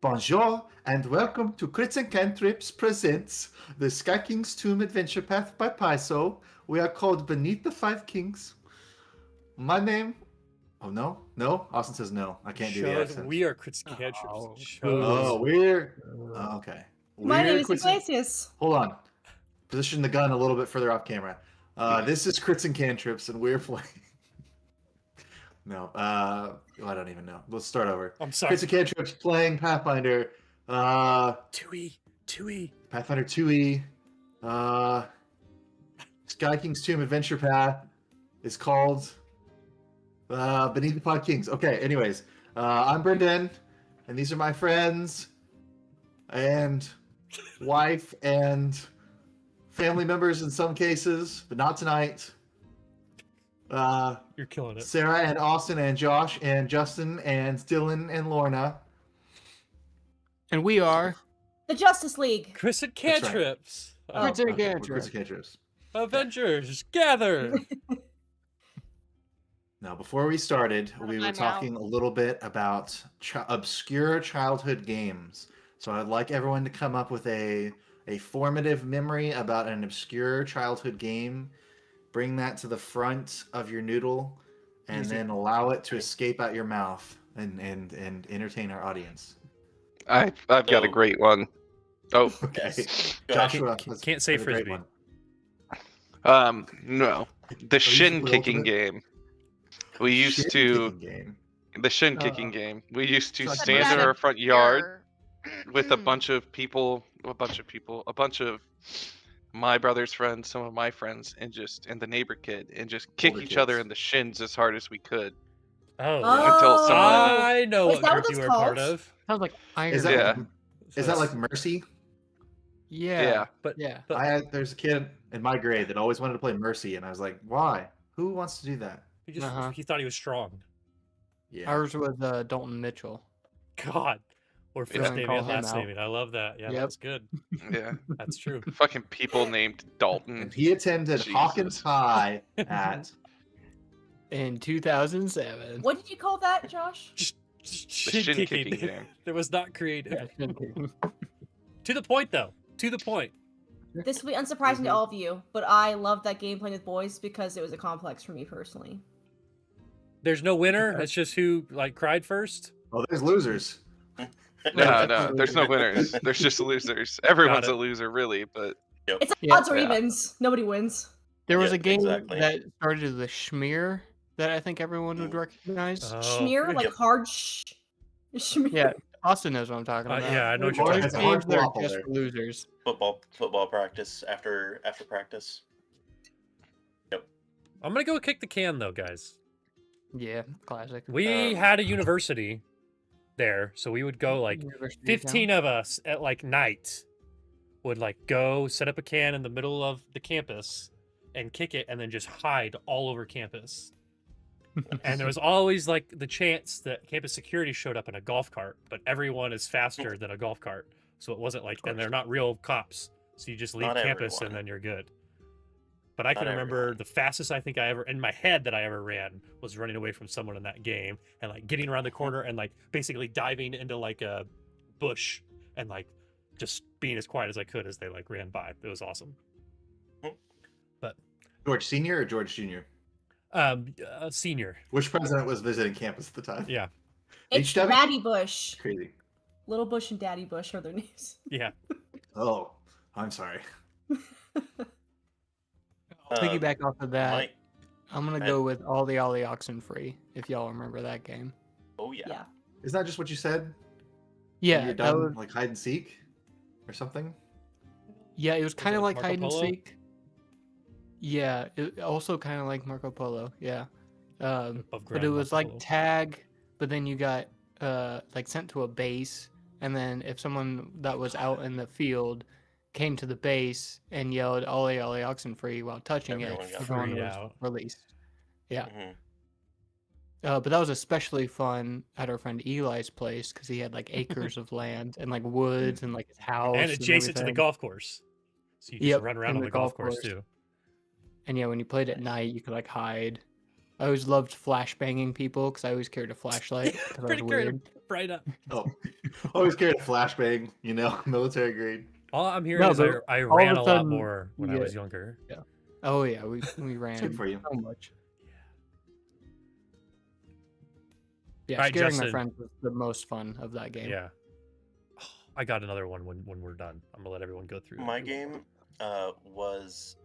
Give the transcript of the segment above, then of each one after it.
Bonjour, and welcome to Crits and Cantrips presents the Sky King's Tomb Adventure Path by Paizo. We are called Beneath the Five Kings. My name... Oh, no? Austin says no. I can't do the accent. We are Crits and Cantrips. Oh, we're... okay. My name is Crits and- Iglesias. Hold on. Position the gun a little bit further off camera. This is Crits and Cantrips, and we're playing... No, I don't even know. Let's start over. I'm sorry. Crits and Cantrips playing Pathfinder. 2E. Pathfinder 2E. Sky King's Tomb Adventure Path is called Beneath the Five Kings. Okay, anyways. I'm Brendan, and these are my friends, and wife, and family members in some cases, but not tonight. You're killing it. Sarah and Austin and Josh and Justin and Dylan and Lorna. And we are The Justice League. Crits and That's right. Cantrips. Crits and Crits Cantrips. and Cantrips. Avengers, gather. Now, before we started, we were I'm talking a little bit about obscure childhood games. So I'd like everyone to come up with a formative memory about an obscure childhood game. Bring that to the front of your noodle, and then allow it to escape out your mouth and entertain our audience. I've got a great one. Oh, Okay, Yes. Joshua. Can't say that's a great Frisbee. one. no, the shin the kicking ultimate? game. We used Shin to kicking game. the shin kicking game. We used to So stand that's in our front yard with a Mm. bunch of my brother's friends, some of my friends, and the neighbor kid, and just kick Older each other kids. in the shins as hard as we could. Oh, Until someone- I know Is what that group what you it's were part called? of. Sounds like Iron Is Man. that Yeah. is that like Mercy? Yeah. But Yeah. There's a kid in my grade that always wanted to play Mercy, and I was like, why? Who wants to do that? he thought he was strong. Yeah. Ours was Dalton Mitchell. God. Or first Yeah. naming Call and him last out. naming. I love that. Yeah, Yep. that's good. Yeah, That's true. fucking people named Dalton. And he attended Jesus. Hawkins High at In 2007. What did you call that, Josh? Just The shin kicking game. That was not creative. Yeah, shin kicking. To the point, though. To the point. This will be unsurprising to all of you, but I love that game playing with boys because it was a complex for me personally. There's no winner. That's just who cried first. Oh, there's losers. No, there's no winners. There's just losers. Everyone's Got a it. loser, really, but It's Yeah. odds or Yeah. evens. Nobody wins. There was Yeah, a game exactly. that started as a schmear that I think everyone would recognize. Schmear, like Yep. hard schmear. Yeah, Austin knows what I'm talking about. yeah, I know what you're Boys talking about. games that are Waffle just there. for losers. Football practice after practice. I'm gonna go kick the can though, guys. Yeah, classic. We had a university there, so we would go University 15 of us at night would go set up a can in the middle of the campus and kick it and then just hide all over campus. And there was always the chance that campus security showed up in a golf cart, but everyone is faster than a golf cart. So it wasn't and they're not real cops. So you just leave Not campus everyone. and then you're good. But I can Not remember everyone. the fastest I think I ever in my head that I ever ran was running away from someone in that game and getting around the corner and basically diving into a bush and just being as quiet as I could as they ran by. It was awesome. George Senior or George Junior? Senior. Which president was visiting campus at the time? Yeah. It's HW? Daddy Bush. Crazy. Little Bush and Daddy Bush are their names. Yeah. Oh, I'm sorry. I'll piggyback off of that. Mike. I'm gonna go with All the Ollie Oxen Free, if y'all remember that game. Oh yeah. Yeah. Isn't that just what you said? Yeah, You're that done was, hide and seek or something? yeah, it was kind it of like like Marco hide and Polo? seek. Yeah, it also kind of like Marco Polo. Yeah, Above but ground it was Marco like Polo. tag, but then you got sent to a base, and then if someone that was out in the field came to the base and yelled "Ollie Ollie Oxen Free" while touching Everyone it, got everyone freed was out. released. Yeah. Mhm. But that was especially fun at our friend Eli's place because he had acres of land and woods and his house And adjacent to the everything. golf course. So you just Yep, run around and on the the golf golf course course. too. And yeah, when you played at night, you could hide. I always loved flash banging people because I always carried a flashlight. 'cause I was Pretty weird. bright up. Oh, Always carried a flashbang, military grade. All I'm hearing No, is but I all ran of a a lot sudden, more when I yeah. was younger. Oh yeah, we Good ran for you. so much. Yeah, Alright, scaring my Justin. friends was the most fun of that game. Yeah. I got another one when we're done. I'm gonna let everyone go through. My game was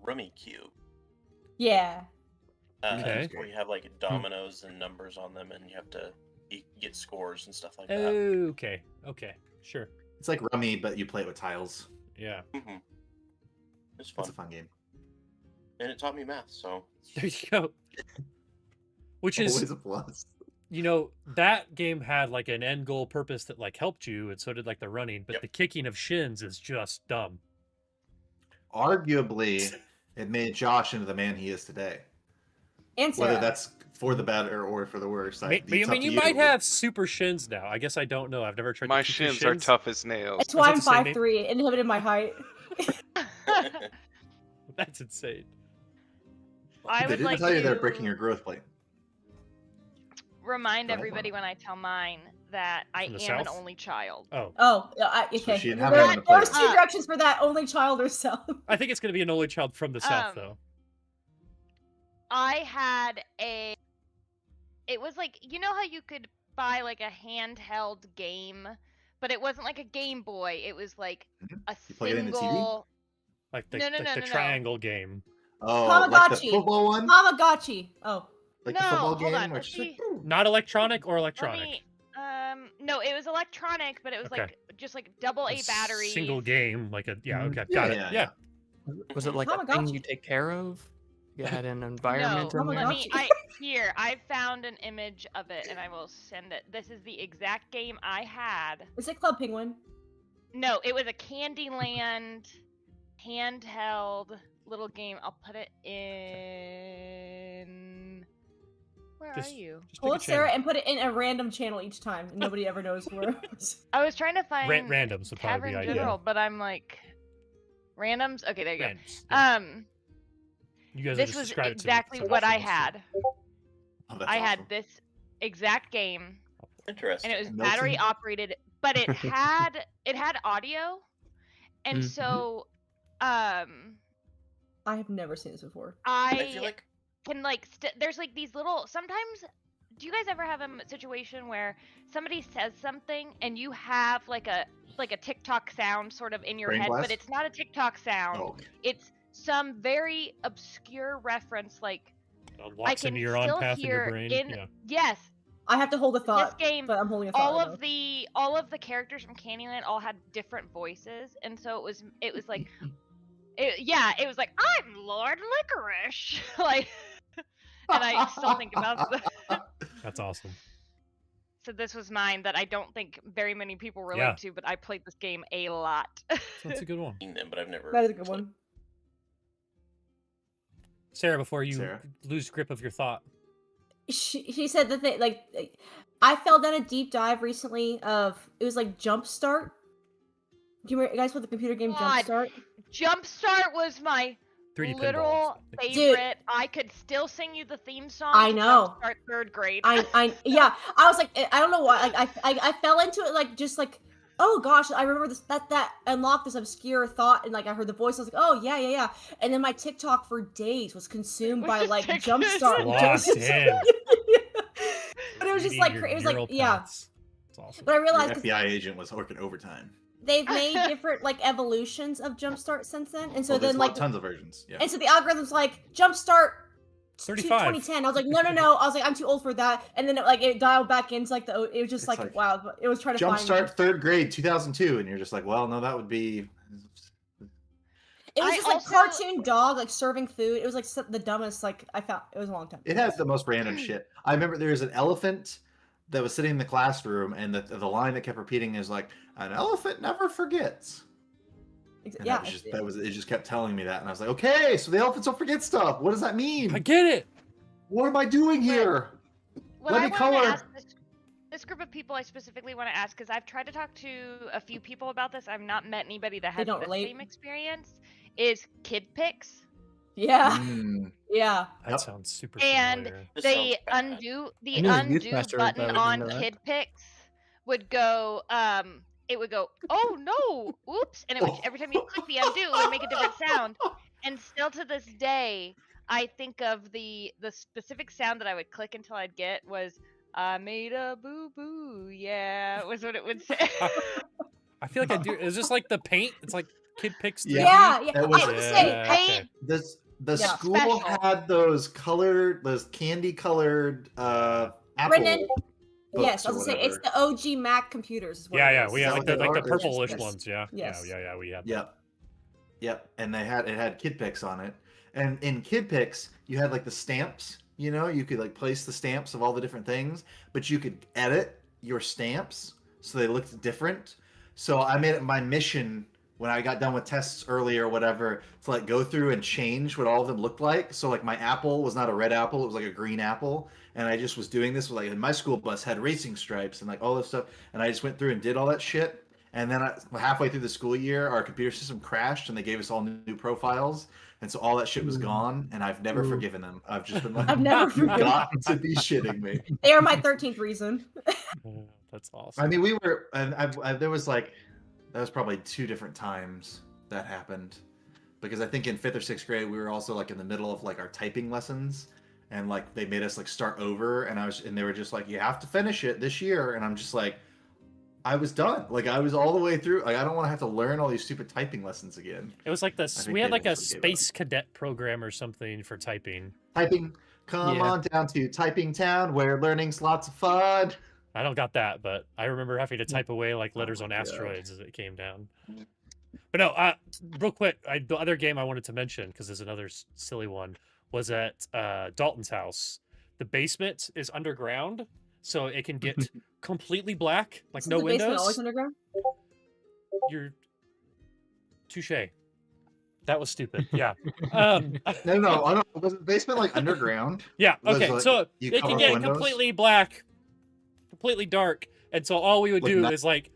Rummy Cube. Yeah. Okay. Where you have like dominoes and numbers on them, and you have to get scores and stuff like that. Okay. Sure. It's like Rummy, but you play it with tiles. Yeah. Mm-hmm. It's It's fun, a fun game. and it taught me math. So There you go. Which is, Always a plus. that game had like an end goal purpose that like helped you, and so did like the running, but Yep. the kicking of shins is just dumb. Arguably, it made Josh into the man he is today. And Sarah. Whether that's for the better or for the worse. I mean, you might have super shins now. I guess I don't know. I've never tried. My to kick your shins are tough as nails. That's why I'm Is that the same 5'3", it inhibited my height. That's insane. I They would didn't like tell you they're to breaking your growth plate. remind Go ahead, everybody Mama. when I tell mine that I From am the an South? only child. Oh, Oh, So okay. she didn't There, have anyone to play there's with. two directions for that: only child or self. I think it's gonna be an only child from the South, though. I had it was like, you know how you could buy like a handheld game, but it wasn't like a Game Boy. It was like a You plug it in the TV? single. Like the, No, no, like no, the no, no. triangle game. Oh, like the Tamagotchi. football one? Tamagotchi. Oh, Like No, the football hold game? on, Where let's it's like, see. "Ooh." Not electronic or Let electronic. me, no, it was electronic, but it was Okay. like just like double A battery. Single game, like a Mhm. okay, got it. Yeah, Yeah. Was it like a thing Tamagotchi. you take care of? You had an environment No, in there? let me. Tamagotchi. I found an image of it, and I will send it. This is the exact game I had. is it Club Penguin? No, it was a Candyland handheld little game. I'll put it in. Where Just- are you? Just Pull pick up a Sarah channel. and put it in a random channel each time, and nobody ever knows where it was. I was trying to find Randoms would probably Tavern be ideal. General, but I'm like randoms. Okay, there you go. Randoms, yeah. You guys This just was described it to me, exactly so what I that's had. Oh, that's I awesome. had this exact game, interesting. and it was Milton? battery operated, but it had audio, and Mhm. so I have never seen this before. I feel like can like there's like these little sometimes. Do you guys ever have a situation where somebody says something and you have like a TikTok sound sort of in your Brain head, blast? but it's not a TikTok sound. Oh, okay. It's some very obscure reference, like I Unlocks can a neuron still path in hear your brain. in Yeah. I yes, have to hold a thought, this game. but I'm holding a thought. All right of the characters from Candyland all had different voices, and so it was like it was like, I'm Lord Licorice, like, and I still think about that. That's awesome. So this was mine that I don't think very many people relate Yeah. to, but I played this game a lot. So that's a good one. seen them, but I've never. now. That is a good played. one. Stara, before you Sarah? lose grip of your thought. She said that they like. I fell down a deep dive recently of it was like Jumpstart. Do you guys play the computer game God, Jumpstart? Jumpstart was my 3D literal pinballs. favorite. I could still sing you the theme song. I to know. Jumpstart third grade. Yeah. I was like, I don't know why. Like, I fell into it like just like, oh gosh, I remember this that unlocked this obscure thought, and like I heard the voice. I was like, oh yeah. And then my TikTok for days was consumed Was by just like TikTok. Jumpstart. Locked in. But it was just Reading like your it was like neural yeah. paths. It's awesome. But I Your realized 'cause FBI agent was working overtime. they've made different like evolutions of Jumpstart since then, and so Well, there's then like tons of versions. Yeah. and so the algorithm's like Jumpstart 35. 2010. I was like, no. I was like, I'm too old for that. And then it dialed back into like it was just It's like, like, wow. It was trying to find me. Jumpstart third grade 2002, and you're just like, well, no, that would be. It was I just like also- cartoon dog like serving food. It was like the dumbest like I found. It was a long time. It has the most random shit. I remember there was an elephant that was sitting in the classroom, and the line that kept repeating is like, "An elephant never forgets." And Yeah. it just kept telling me that, and I was like, okay, so the elephants don't forget stuff. What does that mean? I get it. What am I doing here? What Let I me wanted color. to ask this group of people, I specifically want to ask because I've tried to talk to a few people about this. I've not met anybody that has don't the relate. same experience. Is kid pics? Yeah. Mm. Yeah. That Yep. sounds super And familiar. This the sounds bad. undo I knew a youth undo pastor that button would on know that. kid pics would go it would go, oh no, oops, and it would every time you click the undo, it would make a different sound. And still to this day, I think of the specific sound that I would click until I'd get was I made a boo boo, yeah, was what it would say. I feel like I do. Is this like the paint? It's like Kid Picks 3D? Yeah, yeah. That was- I was gonna say, Yeah, paint. okay. The Yeah, school special. had those candy colored Apple Brennan, books yes, I was or gonna say it's whatever. the OG Mac computers. Is what Yeah, it yeah. is. We Is had that like what the they are? purplish Yes. ones. Yeah. Yes. Yeah. We had. Yep, and it had Kid Picks on it, and in Kid Picks you had like the stamps. You know, you could like place the stamps of all the different things, but you could edit your stamps so they looked different. So I made it my mission when I got done with tests early or whatever to like go through and change what all of them looked like. So like my apple was not a red apple, it was like a green apple. And I just was doing this with like my school bus had racing stripes and like all this stuff. And I just went through and did all that shit. And then halfway through the school year, our computer system crashed and they gave us all new profiles. And so all that shit was gone. And I've never forgiven them. I've just been like, I've never you forgiven got to be shitting me. They are my 13th reason. Oh, that's awesome. I mean, we were, and there was like, that was probably 2 different times that happened, because I think in 5th or 6th grade we were also like in the middle of like our typing lessons, and like they made us like start over, and they were just like, you have to finish it this year, and I'm just like, I was done, like I was all the way through, like I don't want to have to learn all these stupid typing lessons again. It was like this. think We had they like a eventually gave up. space cadet program or something for typing. Typing, come Yeah. on down to Typing Town where learning's lots of fun. I don't got that, but I remember having to type away like letters my on God. asteroids as it came down. But no, real quick, the other game I wanted to mention, because there's another silly one, was at Dalton's house. The basement is underground, so it can get completely black, like Isn't no the basement windows. always underground? You're touche. That was stupid. Yeah. No, was the basement like underground? Yeah. Was, Okay. like, So you it cover can get windows? completely black, completely dark, and so all we would Like do night- is like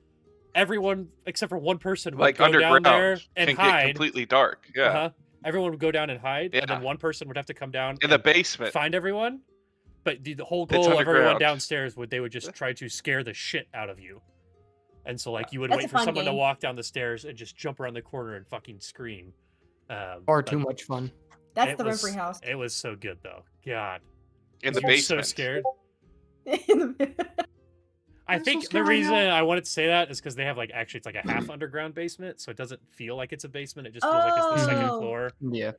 everyone except for one person would Like go down underground there and can get hide. completely dark. Yeah. Uh-huh. Everyone would go down and hide, and then Yeah. one person would have to come down In the and basement. find everyone. But the whole It's goal of everyone underground. downstairs they would just try to scare the shit out of you. And so like you would That's a wait for fun someone to game. walk down the stairs and just jump around the corner and fucking scream. Far but too much fun. That's it the was- Winfrey house. It was so good though. God. In the You were basement. so scared. I I'm so think the scared right reason now. I wanted to say that is because they have like actually it's like a half underground basement, so it doesn't feel like it's a basement. It just feels like it's the second Oh. floor. Yeah.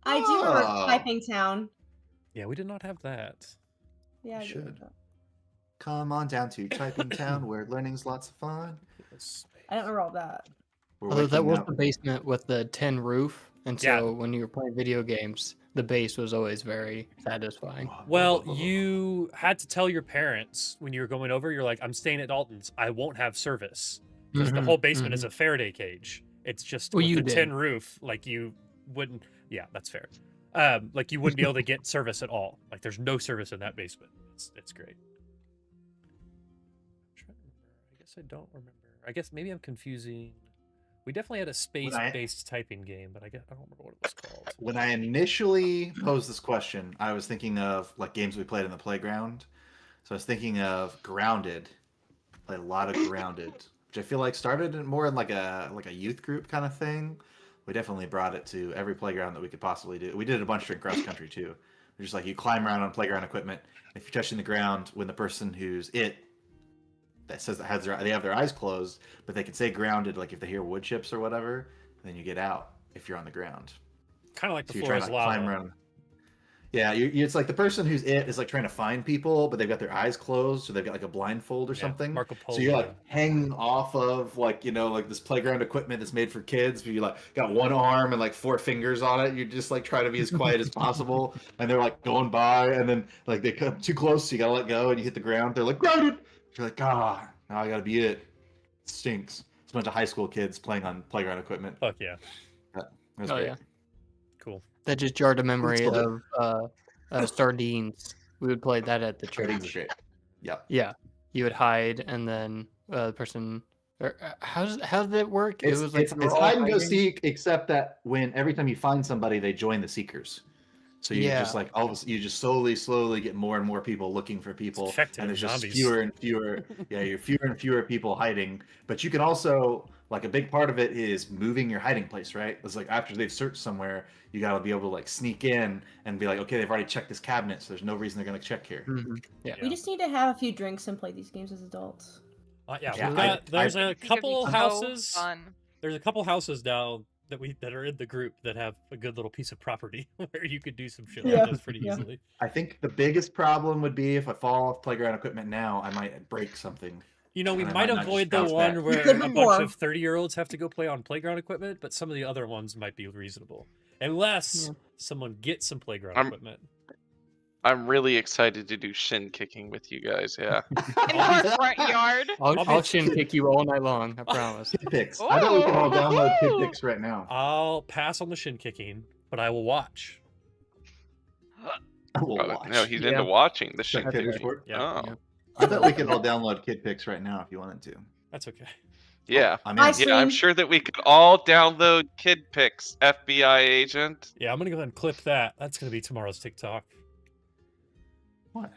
I do remember Oh. Typing Town. Yeah, we did not have that. Yeah, I do Should. remember that. Come on down to Typing Town where learning's lots of fun. I don't remember all that. We're Although that waking was up. the basement with the tin roof, and Yeah. so when you were playing video games, the bass was always very satisfying. Well, you had to tell your parents when you were going over, you're like, I'm staying at Dalton's. I won't have service. Because the Mhm, whole basement is mhm. a Faraday cage. It's just Well, with you the did. tin roof, like you wouldn't. Yeah, that's fair. Like you wouldn't be able to get service at all. Like there's no service in that basement. It's great. I'm trying to remember. I guess I don't remember. I guess maybe I'm confusing. We definitely had a space-based typing game, but I don't remember what it was called. When I initially posed this question, I was thinking of like games we played in the playground. So I was thinking of Grounded. Played a lot of Grounded, which I feel like started more in like a youth group kind of thing. We definitely brought it to every playground that we could possibly do. We did a bunch during cross country too. It's just like you climb around on playground equipment. If you're touching the ground, when the person who's that says that they have their eyes closed, but they can say grounded, like if they hear wood chips or whatever, then you get out if you're on the ground. Kind of like the So you're floor trying is to lava. climb around. Yeah, it's like the person who's is like trying to find people, but they've got their eyes closed, so they've got like a blindfold or Yeah, something. Marco Polo. So you're like hanging off of like like this playground equipment that's made for kids. But you like got one arm and like 4 fingers on it. You just like try to be as quiet as possible, and they're like going by, and then like they come too close, so you gotta let go, and you hit the ground. They're like grounded. You're like, now I gotta beat it. It stinks. It's a bunch of high school kids playing on playground equipment. Fuck yeah. It was Oh great. yeah, Cool. that just jarred a memory still of sardines. We would play that at the Sardines are church. great. Yep. Yeah, you would hide, and then the person. How did it work? It's, it was like it's we were all hide and go hiding? seek, except that every time you find somebody, they join the seekers. So you just like you just slowly get more and more people looking for people, infected and there's just zombies. fewer and fewer. Yeah, you're fewer and fewer people hiding. But you can also like a big part of it is moving your hiding place, right? It's like after they've searched somewhere, you got to be able to like sneak in and be like, okay, they've already checked this cabinet, so there's no reason they're gonna check here. Yeah. We just need to have a few drinks and play these games as adults. Yeah, Yeah, we've got. There's a It's gonna be couple so houses. fun. There's a couple houses now that are in the group that have a good little piece of property where you could do some shit Yeah, like this pretty yeah. easily. I think the biggest problem would be if I fall off playground equipment now, I might break something. You know, we And I might might not avoid just the bounce one back. where did a bunch before. of 30-year-olds have to go play on playground equipment, but some of the other ones might be reasonable. Unless someone gets some playground equipment. I'm really excited to do shin kicking with you guys. Yeah. In our front yard. I'll shin kick you all night long. I promise. Kid Picks. I bet we can all download Kid Ooh. Picks right now. I'll pass on the shin kicking, but I will watch. We'll watch. No, he's Yeah. into watching the shin Spectator kicking. sport. Yeah. Oh. Yeah. I bet we could all download Kid Picks right now if you wanted to. That's okay. Yeah. I'm I in. see. Yeah, I'm sure that we could all download Kid Pics, FBI agent. Yeah, I'm gonna go ahead and clip that. That's gonna be tomorrow's TikTok. What?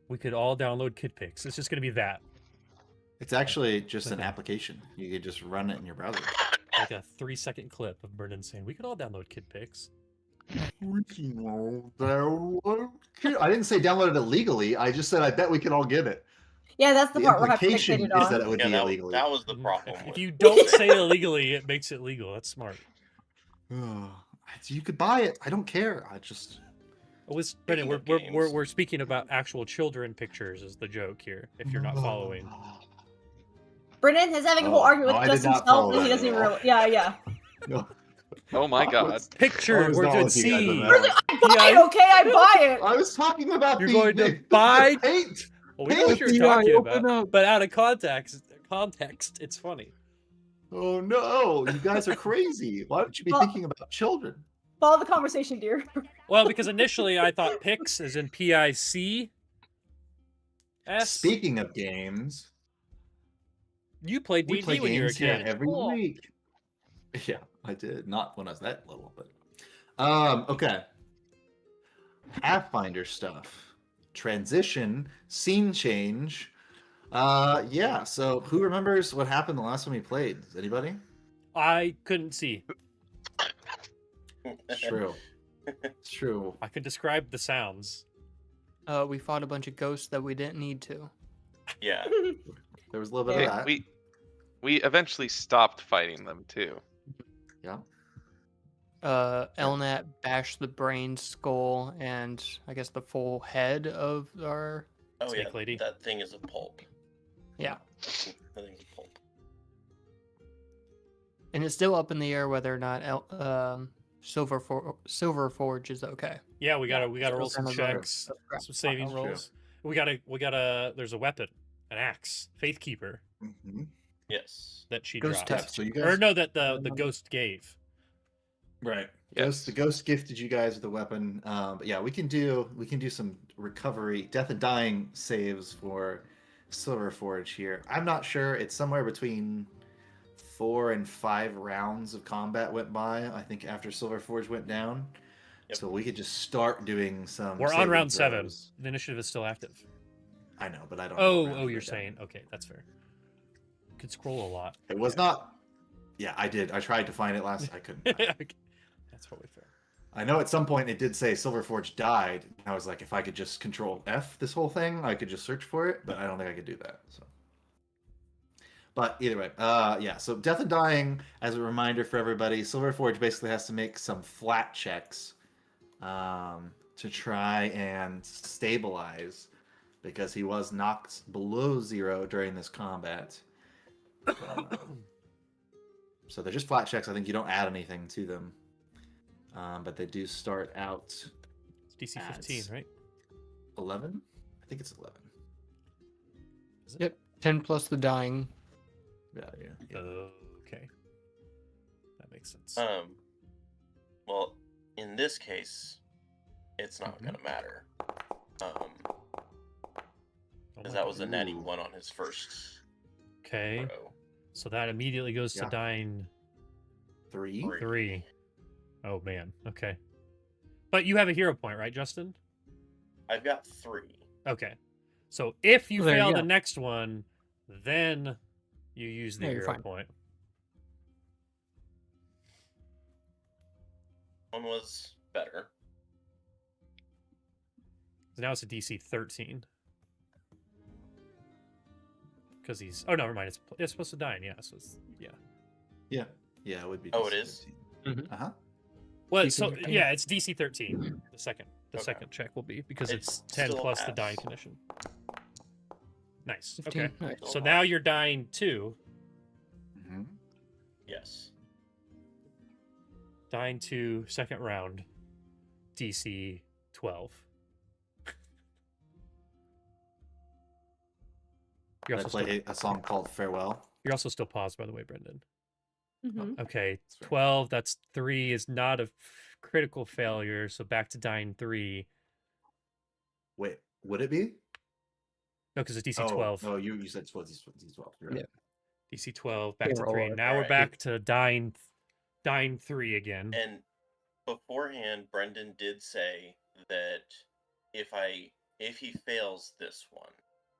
We could all download Kid Pics. It's just gonna be that. It's actually just an Okay. application. You could just run it in your browser. Like a 3-second clip of Brendan saying, we could all download Kid Pics. We can all download Kid. I didn't say download it illegally. I just said I bet we could all get it. Yeah, that's the The part we're implication fixated is that on. it would Yeah, be that, illegally. that was the problem. If with you don't say illegally, it makes it legal. That's smart. You could buy it. I don't care. I just. It was Brendan. We're, Speaking of we're, we're, games. we're speaking about actual children pictures is the joke here. If you're not following, Brennan is having a whole Oh, argument no, I with did just not follow himself, and he that doesn't at even all. really. Yeah, yeah. No. Oh my god. What's- picture I was we're not going with you guys on see. that one. I buy it, okay? I buy it. I was talking about You're the, going to the buy- paint. Well, we know what you're FBI, talking open about, up. but out of context, it's funny. Oh no, you guys are crazy. Why would you be Well- thinking about children? Follow the conversation, dear. Well, because initially I thought Pics is in PIC. Speaking of games, You played we D&D play when you were a games here kid. every Cool. week. Yeah, I did. Not when I was that little, but okay. Pathfinder stuff. Transition, scene change. Yeah, so who remembers what happened the last time we played? Anybody? I couldn't see. It's true. It's true. I could describe the sounds. We fought a bunch of ghosts that we didn't need to. Yeah. There was a little bit Hey, of that. we eventually stopped fighting them too. Yeah. Elnat bashed the brain, skull, and I guess the full head of our. Oh Snake yeah. lady. That thing is a pulp. Yeah. That thing's a pulp. And it's still up in the air whether or not Silver Forge is okay. Yeah, we gotta Still roll some kind of a- checks, a some saving That's true. rolls. We gotta. There's a weapon, an axe, Faithkeeper Mhm. Yes. that she Ghost dropped. tech. So you Or guys, no, that the ghost gave. right? Yes. The ghost gifted you guys with the weapon. But yeah, we can do some recovery, death and dying saves for Silver Forge here. I'm not sure. It's somewhere between 4 and 5 rounds of combat went by. I think after Silver Forge went down. Yep. So we could just start doing some. We're on saving round 7. throws. The initiative is still active. I know, but I don't. know Oh, what rounds you're we're saying down. okay, that's fair. You could scroll a lot. It was not. Yeah, I did. I tried to find it last. I couldn't. Find it. That's probably fair. I know at some point it did say Silver Forge died. I was like, if I could just Control F this whole thing, I could just search for it, but I don't think I could do that. So, but either way, yeah. So Death and Dying, as a reminder for everybody, Silver Forge basically has to make some flat checks to try and stabilize because he was knocked below 0 during this combat. So they're just flat checks. I think you don't add anything to them. But they do start out It's DC 15, Ads. right? 11. I think it's 11. Is it? Yep. 10 plus the dying. Value. Yeah. Okay. That makes sense. Well, in this case, it's not Mhm. gonna matter. Oh Because my that was a God. natty Ooh. 1 on his first Okay. row. So that immediately goes to Yeah. dying 3. 3. 3. Oh man. Okay. But you have a hero point, right, Justin? I've got 3. Okay. So if you Well, there you fail go. the next one, then you use the Yeah, you're hero fine. point. One was better. So now it's a DC 13. Because he's... Oh, no, never mind. It's supposed to die, yeah. So it's... Yeah. Yeah. Yeah, it would be. Oh, it DC is? 13. Uh huh. Well, DC so 13. yeah, it's DC 13. The second Okay. second check will be because It it's 10 still plus the has- dying condition. Nice. 15. Okay. Nice. So now you're dying 2. Hmm. Yes. Dying 2, second round. DC 12. You're I also, still, play a song called Farewell. you're also still paused, by the way, Brendan. Mhm. Okay, That's fair. 12, that's 3 is not a critical failure, so back to dying 3. Wait, would it be? No, because it's DC Oh, 12. no, you said 12. DC 12. You're right. Yeah. DC 12, back to Roll 3. it. Now we're Alright. back to dying 3 again. And beforehand, Brendan did say that if he fails this one,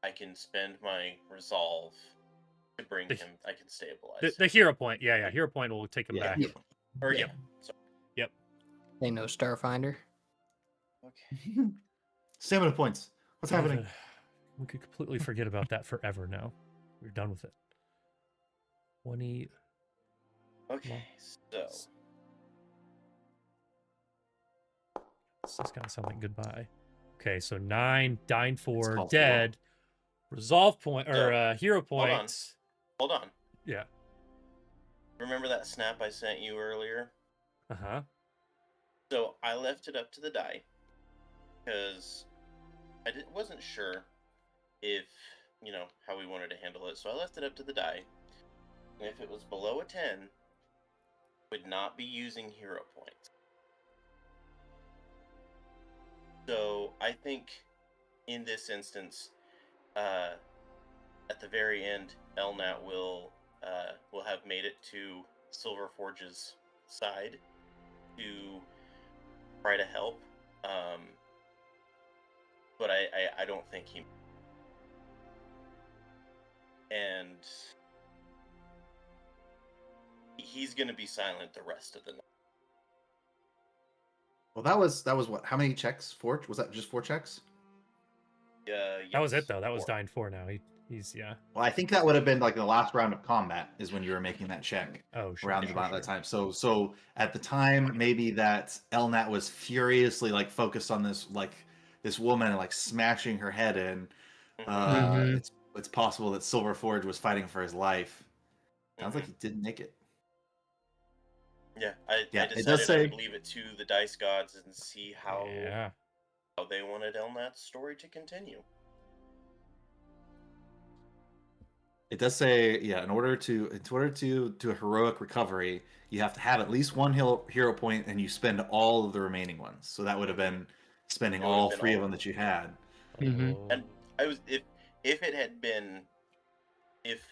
I can spend my resolve to bring The- him. I can stabilize. The hero point, yeah, hero point will take him Yeah. back. Yeah. Or Yeah. Ain't no Starfinder. Okay. Stamina points. What's happening? We could completely forget about that forever now. We're done with it. 20. Okay. So This is gonna sound like goodbye. Okay, so 9, dying 4, called dead. Resolve point or So, hero on. points. hold on. Yeah. Remember that snap I sent you earlier? Uh-huh. So I left it up to the die because wasn't sure if, how we wanted to handle it. So I left it up to the die. And if it was below a 10, would not be using hero points. So I think in this instance, at the very end, Elnat will have made it to Silverforge's side to try to help. But I don't think he. And he's going to be silent the rest of the night. Well, that was what? How many checks? 4? Was that just 4 checks? That was Yes, it though. That was 4. dying 4 now. He's yeah. Well, I think that would have been like the last round of combat is when you were making that check Oh, sure. around sure, about that sure. time. So at the time, maybe that Elnat was furiously like focused on this woman and like smashing her head in. Mhm. It's possible that Silverforge was fighting for his life. Sounds Mhm. like he didn't make it. Yeah, I Yeah, it decided does I say- would leave it to the dice gods and see how Yeah. they wanted Elnat's story to continue. It does say, yeah, in order to do a heroic recovery, you have to have at least 1 hero point, and you spend all of the remaining ones. So that would have been spending It would have all been 3 of all them of that you had. Mhm. Oh. And I was if it had been if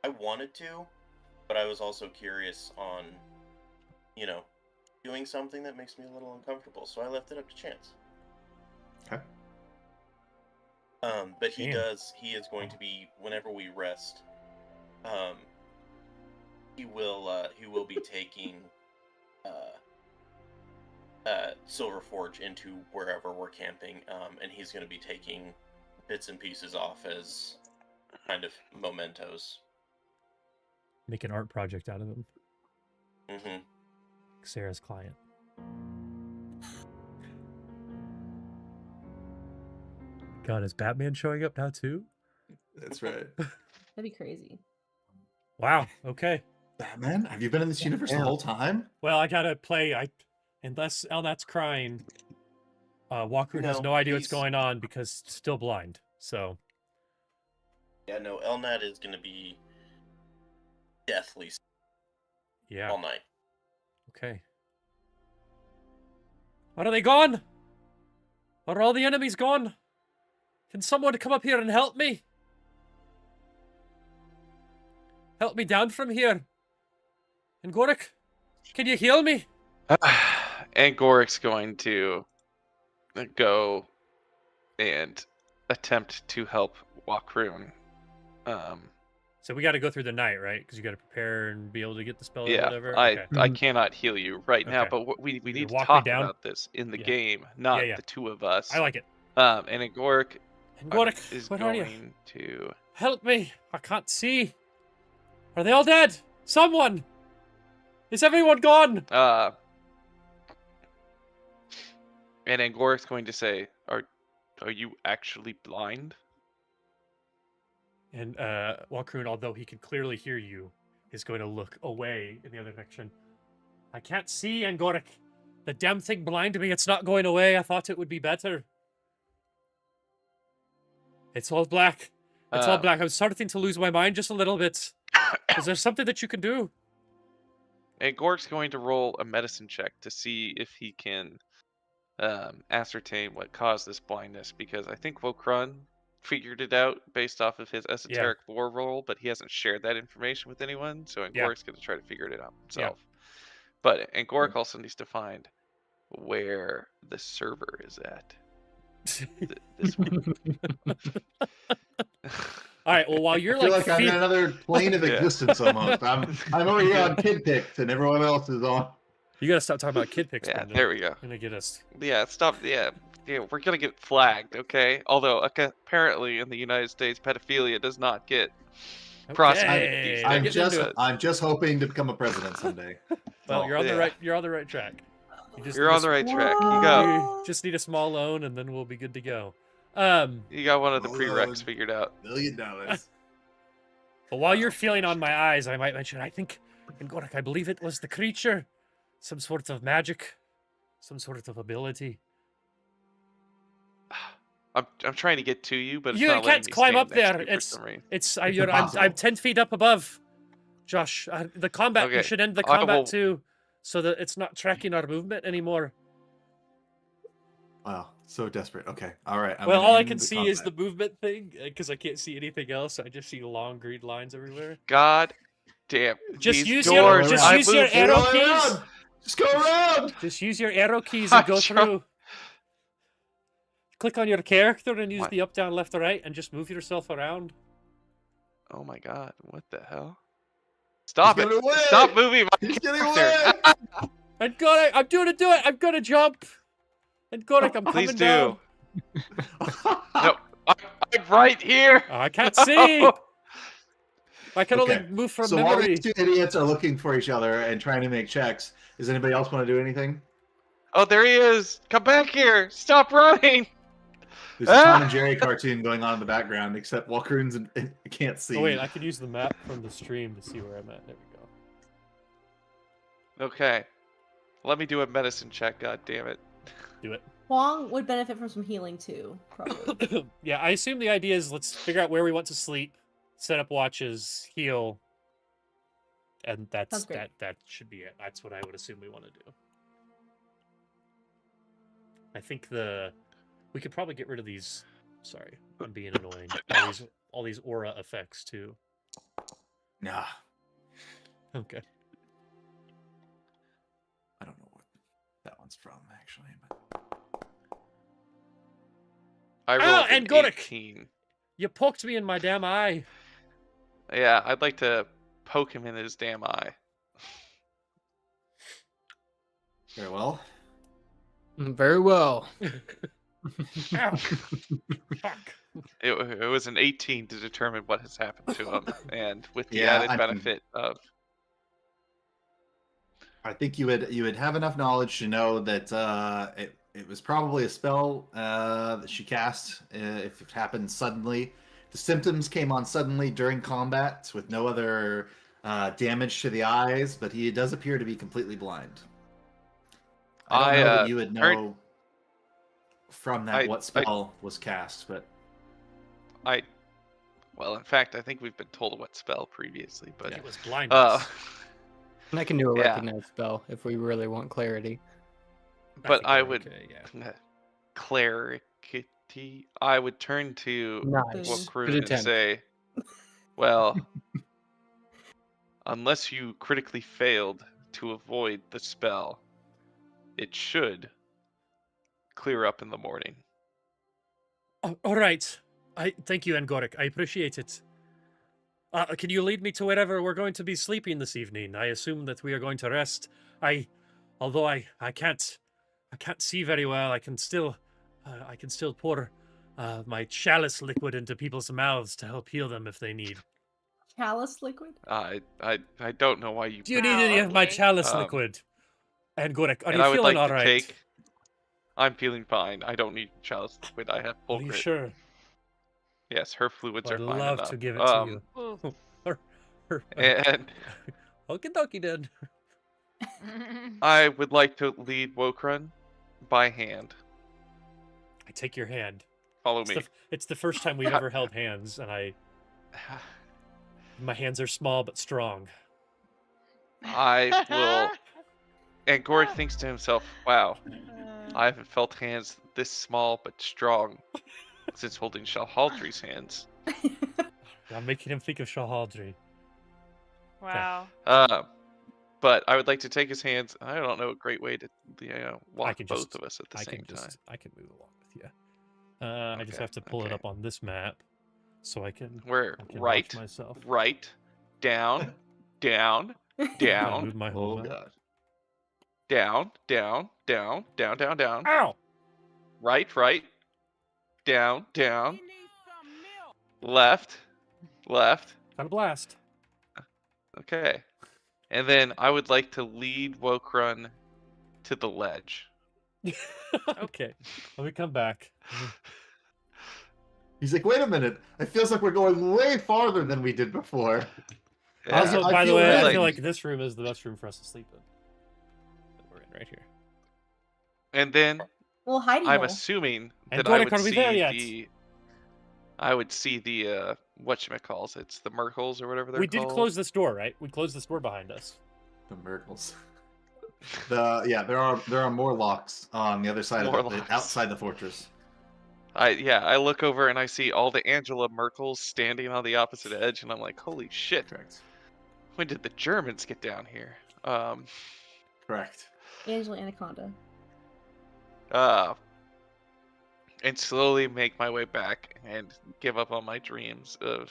I wanted to, but I was also curious on, doing something that makes me a little uncomfortable, so I left it up to chance. Okay. But he Damn. is going to be whenever we rest. He will be taking Silverforge into wherever we're camping, and he's going to be taking bits and pieces off as kind of mementos. Make an art project out of him. Hmm. Sarah's client. God, is Batman showing up now too? That's right. That'd be crazy. Wow. Okay. Batman, have you been in this universe the Yeah. whole time? Well, I gotta play. Unless Elnat's crying, Walker has No, no idea what's he's- going on because still blind. So Yeah, no, Elnat is going to be deathly yeah. all night. Okay. Are they gone? Are all the enemies gone? Can someone come up here and help me? Help me down from here. And Gorik, can you heal me? And Gorik's going to go and attempt to help Wakroon. So we got to go through the night, right? Because you got to prepare and be able to get the spell or Yeah, whatever. I Okay. I cannot heal you right now, Okay. but we You need to walk me talk down? about this in the Yeah. game, not yeah. the two of us. I like it. And Gorik And Gorik, is where are you? going to. Help me! I can't see. Are they all dead? Someone! Is everyone gone? And then Gorik's going to say, "Are you actually blind?" And Wakroon, although he can clearly hear you, is going to look away in the other direction. I can't see, Angorik. The damn thing blinded me. It's not going away. I thought it would be better. It's all black. It's all black. I'm starting to lose my mind just a little bit. Is there something that you can do? And Gorik's going to roll a medicine check to see if he can ascertain what caused this blindness, because I think Vokran figured it out based off of his esoteric lore roll, but he hasn't shared that information with anyone, so Angorik's going to try to figure it out himself. But Angorik also needs to find where the server is at. This one. All right, well, while you're I feel like... like I'm in another plane of Yeah. existence almost. I'm over here on Kid Picked, and everyone else is on. You gotta stop talking about kid pics, Yeah, Brendan. there we go. You're gonna get us... Yeah, stop. Yeah, we're gonna get flagged, okay? Although apparently in the United States, pedophilia does not get prosecuted these Okay. days. I'm just hoping to become a president someday. Well, Oh, you're on the yeah. right. You're on the right track. You just You're need on the right track. You You just need a small loan, and then we'll be good to go. got one of the Roll prereqs on. figured out. $1 million. But while you're feeling on my eyes, I might mention. I think, Angorik, I believe it was the creature, some sort of magic, some sort of ability. I'm trying to get to you, but it's You not letting can't me climb stand up next to there. you for some reason. I'm 10 feet up above. Josh, the combat. You Okay. should end the I combat will- too, so that it's not tracking our movement anymore. Wow, so desperate. Okay, all right. I'm Well, gonna all I end can the see is the combat. movement thing, because I can't see anything else. I just see long green lines everywhere. God damn. Just these use doors, your I use your moved- arrow Go keys. around! Just go around. Just use your arrow keys and go I'm through. Click on your character and use What? the up, down, left, or right, and just move yourself around. Oh my god, what the hell? Stop He's it! getting away! Stop moving my He's getting character! away. And Gorik, I'm doing it. I'm gonna jump. And Gorik, I'm coming Please down. do. No, I'm right here! Oh, I can't see. I can Okay, only move from So while memory. these two idiots are looking for each other and trying to make checks, does anybody else want to do anything? Oh, there he is! Come back here! Stop running! There's a Tom and Jerry cartoon going on in the background, except Walkeroon's can't see. Oh wait, I could use the map from the stream to see where I'm at. There we go. Okay. Let me do a medicine check, god damn it. Do it. Huang would benefit from some healing too, probably. Yeah, I assume the idea is let's figure out where we want to sleep, set up watches, heal, and Sounds great. that should be it. That's what I would assume we want to do. I think we could probably get rid of these. Sorry, I'm being annoying. All these aura effects too. Nah, Okay. I don't know what that one's from actually. But... I Oh, rolled and an Gorik! 18. You poked me in my damn eye. Yeah, I'd like to poke him in his damn eye. Very well. Very well. Ow. Fuck. It was an 18 to determine what has happened to him, and with the Yeah, added I mean- benefit of I think you would have enough knowledge to know that it was probably a spell that she cast if it happened suddenly. The symptoms came on suddenly during combat with no other damage to the eyes, but he does appear to be completely blind. I don't know that you would heard- know from that what spell was cast, but well, in fact, I think we've been told what spell previously, but It was blind. And I can do a Yeah. recognize spell if we really want clarity. but I think we're would okay, yeah. clarity. I would turn to Nice. Wakroon Good and attempt. say, well, unless you critically failed to avoid the spell, it should clear up in the morning. Oh, all right. I thank you, Angoric. I appreciate it. Can you lead me to wherever we're going to be sleeping this evening? I assume that we are going to rest. Although I can't see very well. I can still pour my chalice liquid into people's mouths to help heal them if they need. Chalice liquid? I don't know why you. Do you put need that any on of my me. chalice liquid? Angoric, are and you I would feeling like all to right? take. I'm feeling fine. I don't need chalice liquid. I have full Are you grit. sure? Yes, her fluids I'd are fine love enough. to give it to you. Ooh. And Okie dokie then. I would like to lead Wokrun by hand. I take your hand. Follow me. It's the first time we've ever held hands, and my hands are small but strong. I will. And Goric thinks to himself, wow, I haven't felt hands this small but strong since holding Shalhaldri's hands. I'm making him think of Shahaldri. Wow. But I would like to take his hands. I don't know a great way to walk can both just- of us at the same time. I can move along with you. I just Okay, have to pull it okay. up on this map, so I can. We're I can right, watch myself. right, down, down, Gotta down, move my Oh whole map. god. down, down, down, down, down, down. Ow! Right, right, down, down. Left, left. Got a blast. Okay. And then I would like to lead Wokrun to the ledge. Okay, let me come back. He's like, wait a minute. It feels like we're going way farther than we did before. Yeah. Also, I by the feel way, I like- feel like this room is the best room for us to sleep in. That we're in right here. And then Well, hidey I'm hole. assuming And that Goric, are we there yet? I would see the whatchamacalls. It's the Merkles or whatever they're We called. did close this door, right? We closed this door behind us. The miracles. There are more locks on the other side More of locks. outside the fortress. I look over and I see all the Angela Merkels standing on the opposite edge, and I'm like, holy shit! Correct. When did the Germans get down here? Correct. Angela Anaconda. And slowly make my way back and give up on my dreams of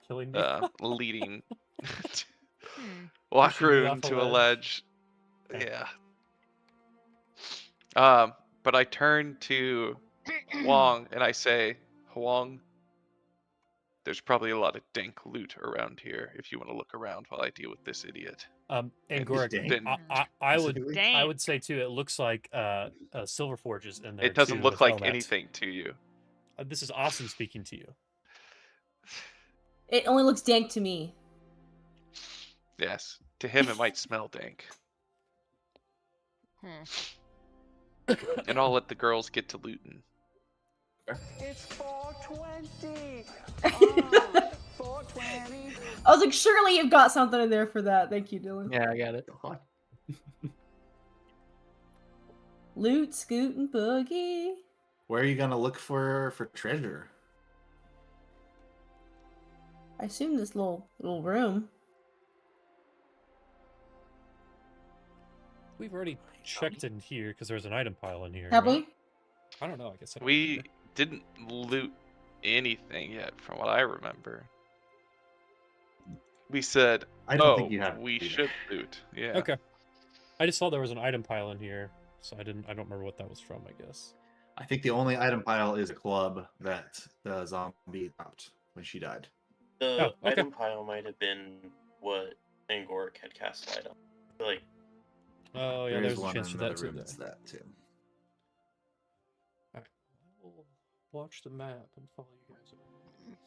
Killing me. leading Hmm. Pushing me Wokrun off a to a ledge. Okay. Yeah. But I turn to Huang and I say, Huang, there's probably a lot of dank loot around here if you want to look around while I deal with this idiot. And And Goric, Dank? I would Specifically? I Dang. would say too. It looks like Silver Forge is in there. It doesn't too, look with all like that. anything to you. This is awesome speaking to you. It only looks dank to me. Yes. To him, it might smell dank. Hmm. And I'll let the girls get to looting. It's 420. 420. I was like, surely you've got something in there for that. Thank you, Dylan. Yeah, I got it. God. Loot, scoot, and boogie. Where are you gonna look for treasure? I assume this little room. We've already checked in here because there's an item pile in here. Have right? we? I don't know. I guess I don't We remember. didn't loot anything yet, from what I remember. We said, I don't think you have. we either. should loot. Yeah. Okay. I just saw there was an item pile in here, so I don't remember what that was from. I guess. I think the only item pile is a club that the zombie dropped when she died. The Oh, okay. item pile might have been what Angoric had cast light on. I feel like Oh yeah, There is there's a one chance in for that another too. room Then. that's that too. Alright. We'll watch the map and follow you guys around.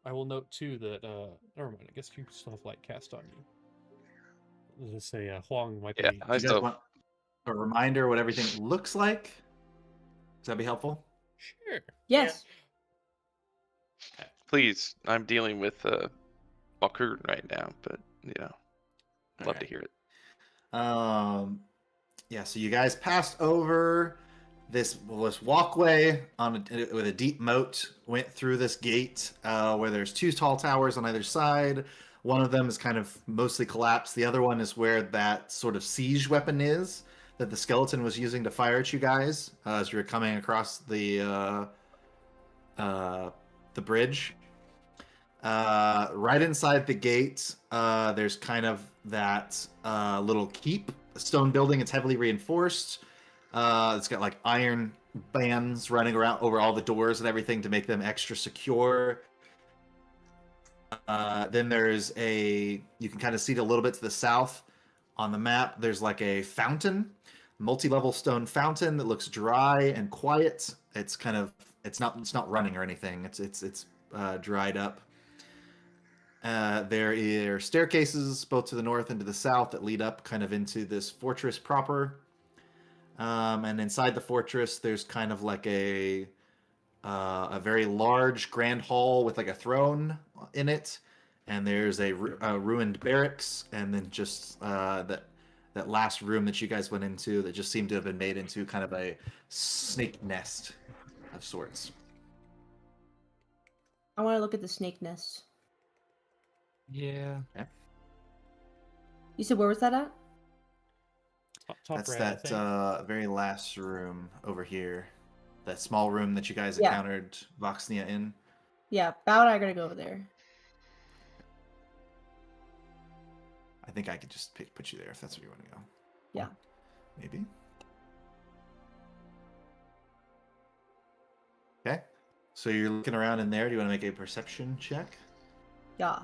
I will note too that never mind, I guess you still have light cast on you. Let's just say Huang might Yeah, be I Do you guys still. want a reminder what everything looks like? Does that be helpful? sure. Yes. Please, I'm dealing with Malkun right now, but love to Alright. hear it. Yeah, so you guys passed over this walkway with a deep moat, went through this gate where there's two tall towers on either side, One of them is kind of mostly collapsed. The other one is where that sort of siege weapon is that the skeleton was using to fire at you guys as you were coming across the bridge. Right inside the gate, there's kind of that little keep, stone building. It's heavily reinforced. It's got like iron bands running around over all the doors and everything to make them extra secure. Then there's you can kind of see it a little bit to the south on the map. There's like a fountain, multi-level stone fountain that looks dry and quiet. It's kind of, it's not running or anything. It's dried up. There are staircases both to the north and to the south that lead up kind of into this fortress proper. And inside the fortress, there's kind of like a very large grand hall with like a throne in it, and there's a ruined barracks, and then just that last room that you guys went into that just seemed to have been made into kind of a snake nest of sorts. I want to look at the snake nest. Yeah. You said where was that at? Top That's right, I think. that very last room over here. That small room that you guys Yeah. encountered Voxnia in. Yeah, Bao and I are gonna go over there. I think I could just put you there if that's where you want to go. Yeah. Maybe. Okay. So you're looking around in there. Do you want to make a perception check? Yeah.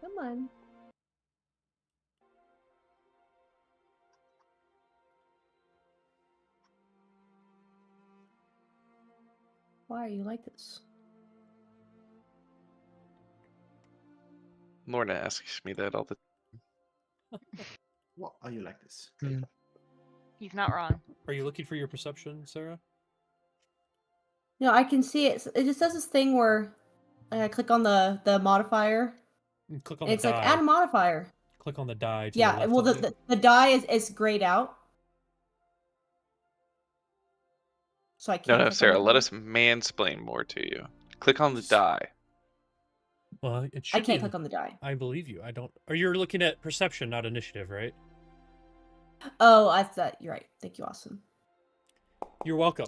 Come on. Why are you like this? Lorna asks me that all the What are you like this? He's not wrong. Are you looking for your perception, Sarah? No, I can see it. It just does this thing where I click on the modifier. And click on And the it's die. like add a modifier. Click on the die. To the Yeah, left well of you. the die is grayed out. So I can't. No, click on Sarah, the let die. us mansplain more to you. Click on the die. Well, it should I can't be- click on the die. I believe you. I don't. Or you're looking at perception, not initiative, right? Oh, I thought you're right. Thank you, awesome. You're welcome.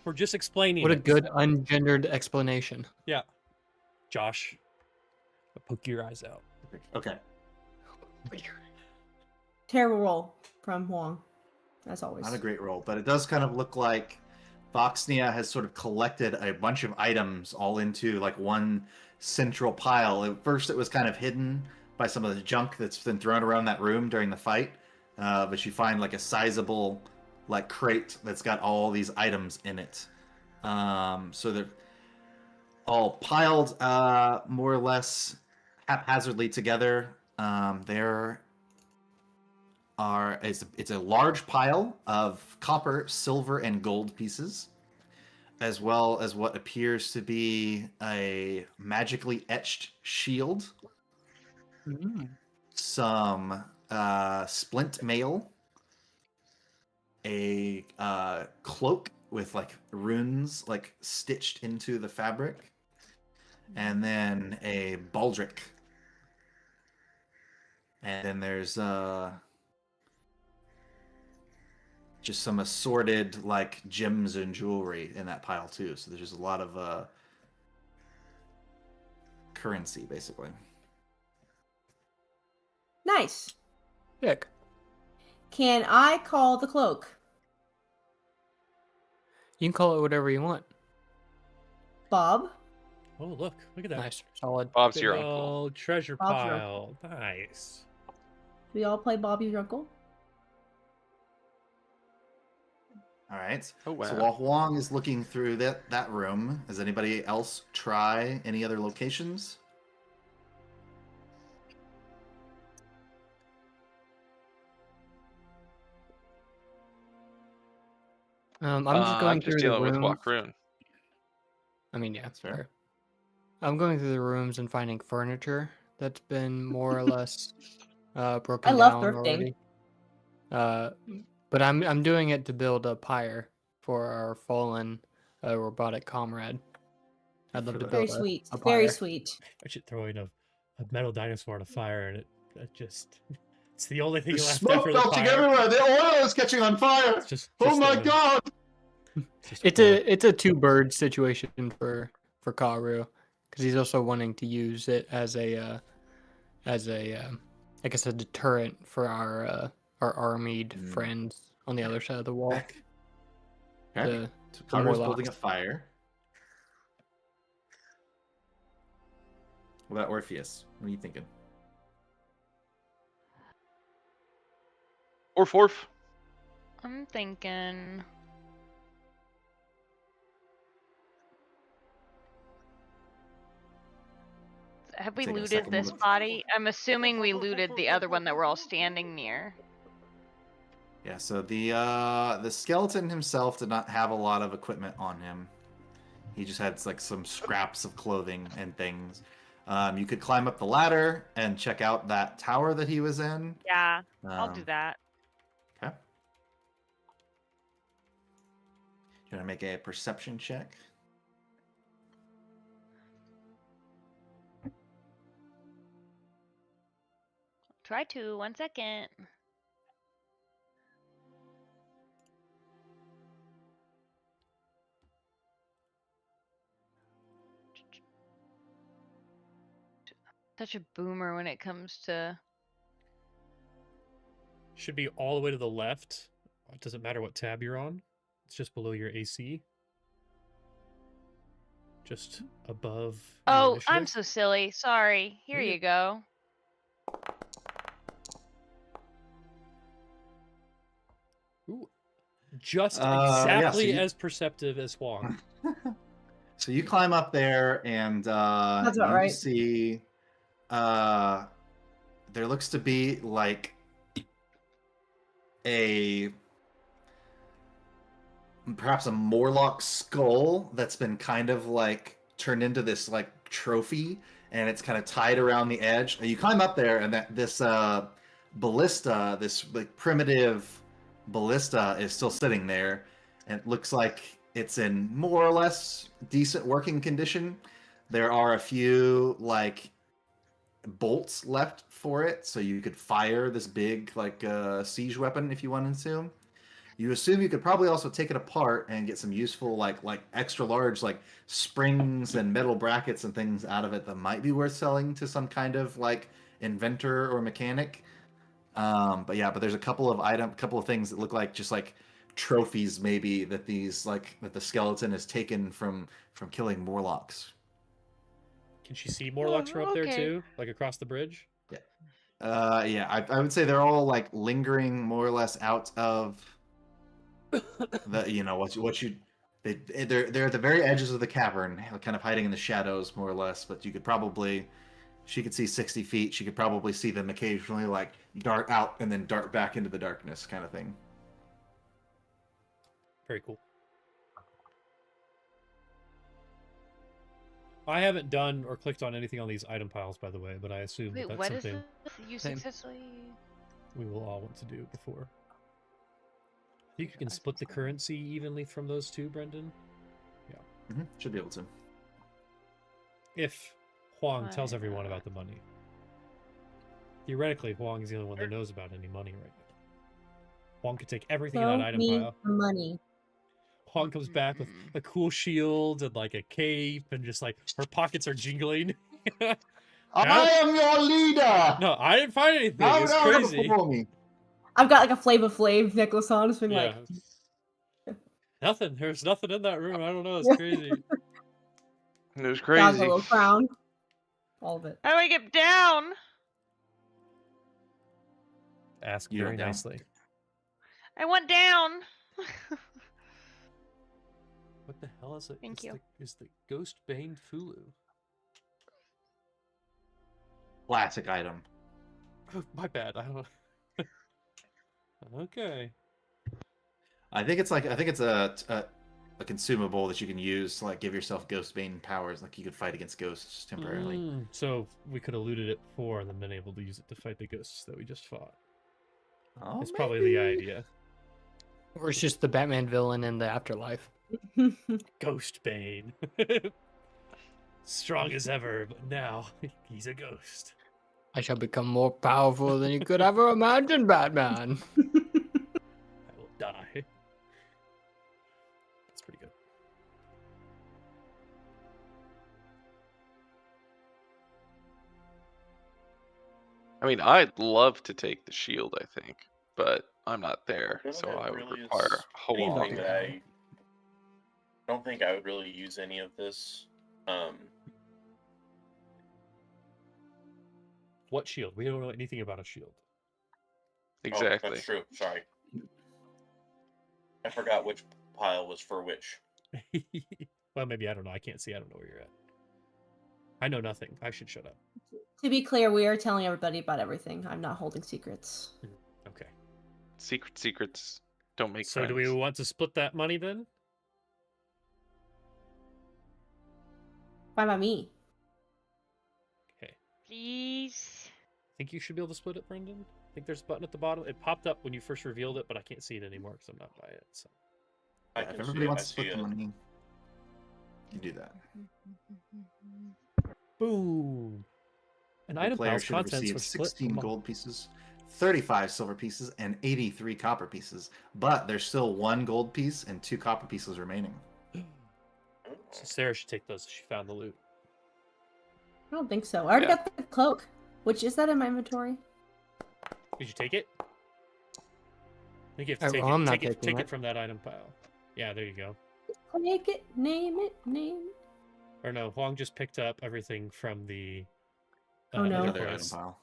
We're just explaining. What a it. good ungendered explanation. Yeah. Josh, poke your eyes out. Okay. Terrible roll from Huang, as always. Not a great roll, but it does kind of look like Voxnia has sort of collected a bunch of items all into like one central pile. At first, it was kind of hidden by some of the junk that's been thrown around that room during the fight, but you find like a sizable like crate that's got all these items in it. So they're all piled more or less haphazardly together. It's a large pile of copper, silver, and gold pieces, as well as what appears to be a magically etched shield, some splint mail, a cloak with like runes like stitched into the fabric, and then a baldric. And then there's just some assorted like gems and jewelry in that pile too. So there's just a lot of currency basically. Nice. Sick. Can I call the cloak? You can call it whatever you want. Bob? Oh, look at that. Nice, solid. Bob's Big your uncle. old treasure Bob's your pile. Nice. Do we all play Bob your uncle? All right. Oh wow. So while Huang is looking through that room, does anybody else try any other locations? I'm just going I'm through just the dealing with rooms. Walkroon. I mean, yeah, That's fair. fair. I'm going through the rooms and finding furniture that's been more or less broken I love down thrifting. already. But I'm doing it to build a pyre for our fallen robotic comrade. I'd love to Very build Very sweet. a Very pyre. sweet. I should throw in a metal dinosaur on a fire, and it just it's the only thing There's left smoke after the belching fire. everywhere. The oil is catching on fire. It's just Oh my a- god! it's just It's a two-bird situation for Karu, because he's also wanting to use it as a I guess a deterrent for our armied friends on the other side of the wall. Okay. The So Karu's Warlocks. building a fire. What about Orpheus? What are you thinking? Or fourth. I'm thinking. Have we Take a looted second this look. body? I'm assuming we looted the other one that we're all standing near. Yeah, so the skeleton himself did not have a lot of equipment on him. He just had like some scraps of clothing and things. You could climb up the ladder and check out that tower that he was in. Yeah, I'll do that. Okay. You want to make a perception check? Try to. 1 second. Such a boomer when it comes to. should be all the way to the left. It doesn't matter what tab you're on. It's just below your AC. Just above. your Oh, I'm initiative. so silly. Sorry. Here Yeah. you go. Ooh, just Yeah, so exactly you- as perceptive as Huang. So you climb up there and That's about you right. see there looks to be like perhaps a Morlock skull that's been kind of like turned into this like trophy, and it's kind of tied around the edge. And you climb up there, and this ballista, this like primitive ballista, is still sitting there, and it looks like it's in more or less decent working condition. There are a few like bolts left for it, so you could fire this big like siege weapon if you wanted to. You assume you could probably also take it apart and get some useful like extra large like springs and metal brackets and things out of it that might be worth selling to some kind of like inventor or mechanic. But there's a couple of things that look like just like trophies maybe that that the skeleton has taken from killing Morlocks. Can she see Morlocks from up there okay. too? Like across the bridge? I would say they're all like lingering more or less out of the they're at the very edges of the cavern, kind of hiding in the shadows more or less. But she could see 60 feet. She could probably see them occasionally like dart out and then dart back into the darkness, kind of thing. Very cool. I haven't done or clicked on anything on these item piles, by the way, but I assume Wait, that's what is something this? You Same. successfully. we will all want to do before. I think you can split the currency evenly from those two, Brendan. Should be able to. If Huang tells everyone about the money. Theoretically, Huang is the only one that knows about any money right now. Huang could take everything in that item pile. money. Huang comes back with a cool shield and like a cape, and just like her pockets are jingling. I am your leader. No, I didn't find anything. Now It's never crazy. before me. I've got like a Flavor Flav necklace on. It's been Yeah. like Nothing. There's nothing in that room. I don't know. It's crazy. It was got a crazy. little crown. All of it. How do I get down? Ask You very don't know. nicely. I went down. What the hell is it? Thank you. Is the ghost bane Fulu? Classic item. Oh, my bad. I don't. Okay. I think it's a consumable that you can use to like give yourself ghost bane powers. Like you could fight against ghosts temporarily. So we could have looted it before and then been able to use it to fight the ghosts that we just fought. Oh, It's probably the maybe. idea. Or it's just the Batman villain in the afterlife. Ghost Bane. Strong as ever, but now he's a ghost. I shall become more powerful than you could ever imagine, Batman. I will die. That's pretty good. I mean, I'd love to take the shield, I think, but I'm not there, I don't so know if I would really require it's a whole anything lot. that I don't think I would really use any of this. What shield? We don't know anything about a shield. Oh, Exactly. that's true. Sorry. I forgot which pile was for which. Well, maybe I don't know. I can't see. I don't know where you're at. I know nothing. I should shut up. To be clear, we are telling everybody about everything. I'm not holding secrets. Okay. Secrets don't make So friends. do we want to split that money then? Fine by me. Okay. Please. Think you should be able to split it, Brendan? I think there's a button at the bottom. It popped up when you first revealed it, but I can't see it anymore because I'm not by it. So. I Yeah, if can everybody see it. wants I to split see the it. money, you do that. Boom. An The item player pile's should have contents received were split 16 among... gold pieces, 35 silver pieces, and 83 copper pieces. But there's still 1 gold piece and 2 copper pieces remaining. So Sarah should take those if she found the loot. I don't think so. I already Yeah. got the cloak. Which is that in my inventory? Did you take it? I think you have to Oh, take well, I'm it. not Take it. taking Take it. it from that item pile. Yeah, there you go. Take it, name it, name it. Or no, Huang just picked up everything from the. Oh, no. other Other item place. pile.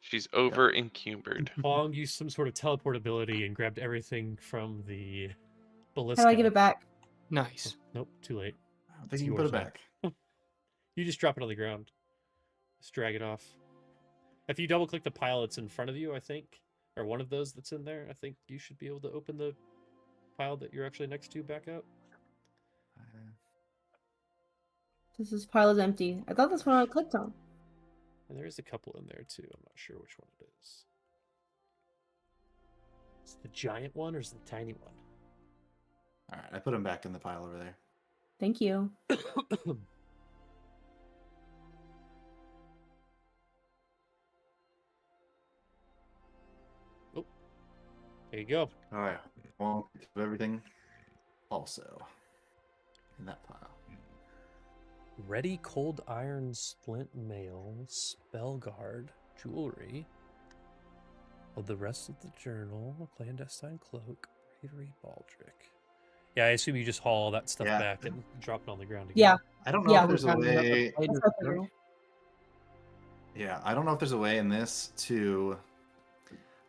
She's over encumbered. Huang used some sort of teleport ability and grabbed everything from the How ballista. do I give it back? Nice. Nope, too late. I think It's you can put yours it now. back. You just drop it on the ground. Just drag it off. If you double click the pile that's in front of you, I think, or one of those that's in there, I think you should be able to open the pile that you're actually next to back up. This pile is empty. I thought that's what I clicked on. And there is a couple in there too. I'm not sure which one it is. Is it the giant one or is it the tiny one? All right, I put them back in the pile over there. Thank you. Oh, there you go. All right, well, everything also in that pile. Ready cold iron splint mail, spell guard, jewelry. Of the rest of the journal, a clandestine cloak, bravery, baldric. Yeah, I assume you just haul all that stuff Yeah. back and drop it on the ground again. Yeah. I don't know Yeah. if there's a way. That's what I figured. Yeah, I don't know if there's a way in this to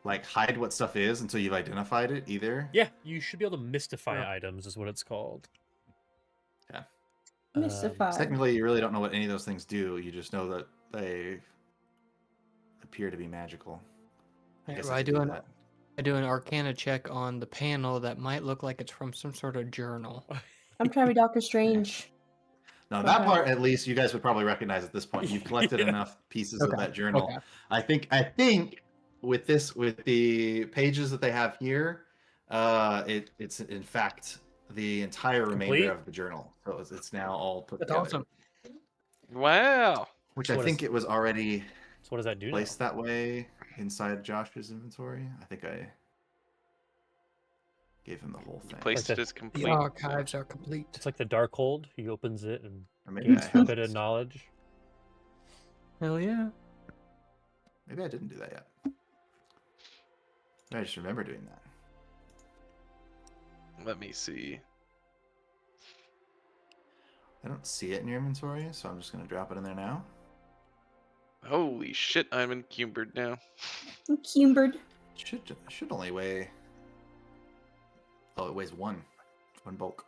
like hide what stuff is until you've identified it either. Yeah, you should be able to mystify Yeah. items, is what it's called. Yeah. Mystify. Technically, you really don't know what any of those things do. You just know that they appear to be magical. Yeah, guess well, I I could do that. an Arcana check on the panel that might look like it's from some sort of journal. I'm trying to be Doctor Strange. Now that Okay. part, at least, you guys would probably recognize at this point. You've collected Yeah. enough pieces of Okay, that journal. okay. I think with the pages that they have here, it's in fact the entire remainder Complete? of the journal. So it's now all put That's together. awesome. Wow. Which So I what think is- it was already So what does that do now? placed that way inside Josh's inventory. I think I gave him the whole thing. Placed Like it the- as complete. The archives are complete. It's like the dark hold. He opens it and Or maybe gains I a have bit of knowledge. Hell yeah. Maybe I didn't do that yet. I just remember doing that. Let me see. I don't see it in your inventory, so I'm just gonna drop it in there now. Holy shit, I'm encumbered now. Cumbered. Should only weigh. Oh, it weighs one bulk.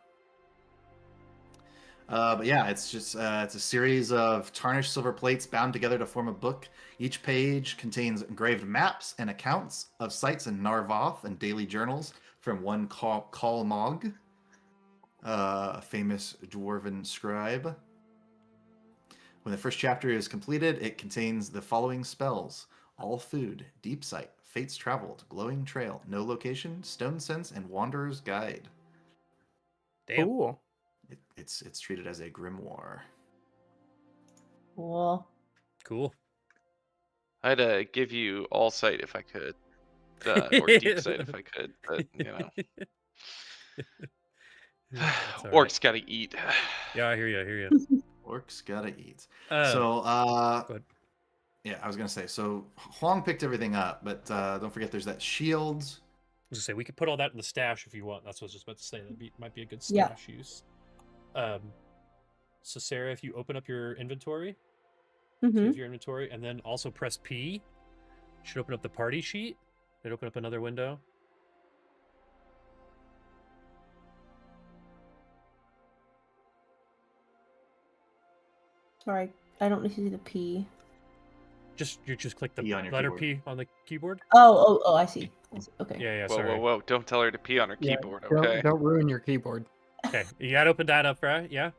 But yeah, it's just it's a series of tarnished silver plates bound together to form a book. Each page contains engraved maps and accounts of sites in Narvoth and daily journals from one Call Mog, a famous dwarven scribe. When the first chapter is completed, it contains the following spells: All food, deep sight, fates traveled, glowing trail, no location, stone sense, and wanderer's guide. Damn. Cool. It's treated as a grimoire. Cool. Cool. I'd give you all sight if I could, or deep sight if I could, but you know, That's all orcs right. gotta eat. Yeah, I hear you. I hear you. Orcs gotta eat. Go So, ahead. yeah, I was gonna say. So Huang picked everything up, but don't forget there's that shield. I was gonna say we could put all that in the stash if you want. That's what I was just about to say. That might be a good Yeah. stash use. So Sarah, if you open up your inventory, Mm-hmm. your inventory, and then also press P, you should open up the party sheet. It'll open up another window. Sorry, I don't need to see the P. You just click the P on your letter keyboard. P on the keyboard. Oh, I see. Okay. Yeah, Whoa, sorry. whoa! Don't tell her to pee on her Yeah, keyboard, okay? Don't ruin your keyboard. Okay, you gotta open that up, right? Yeah.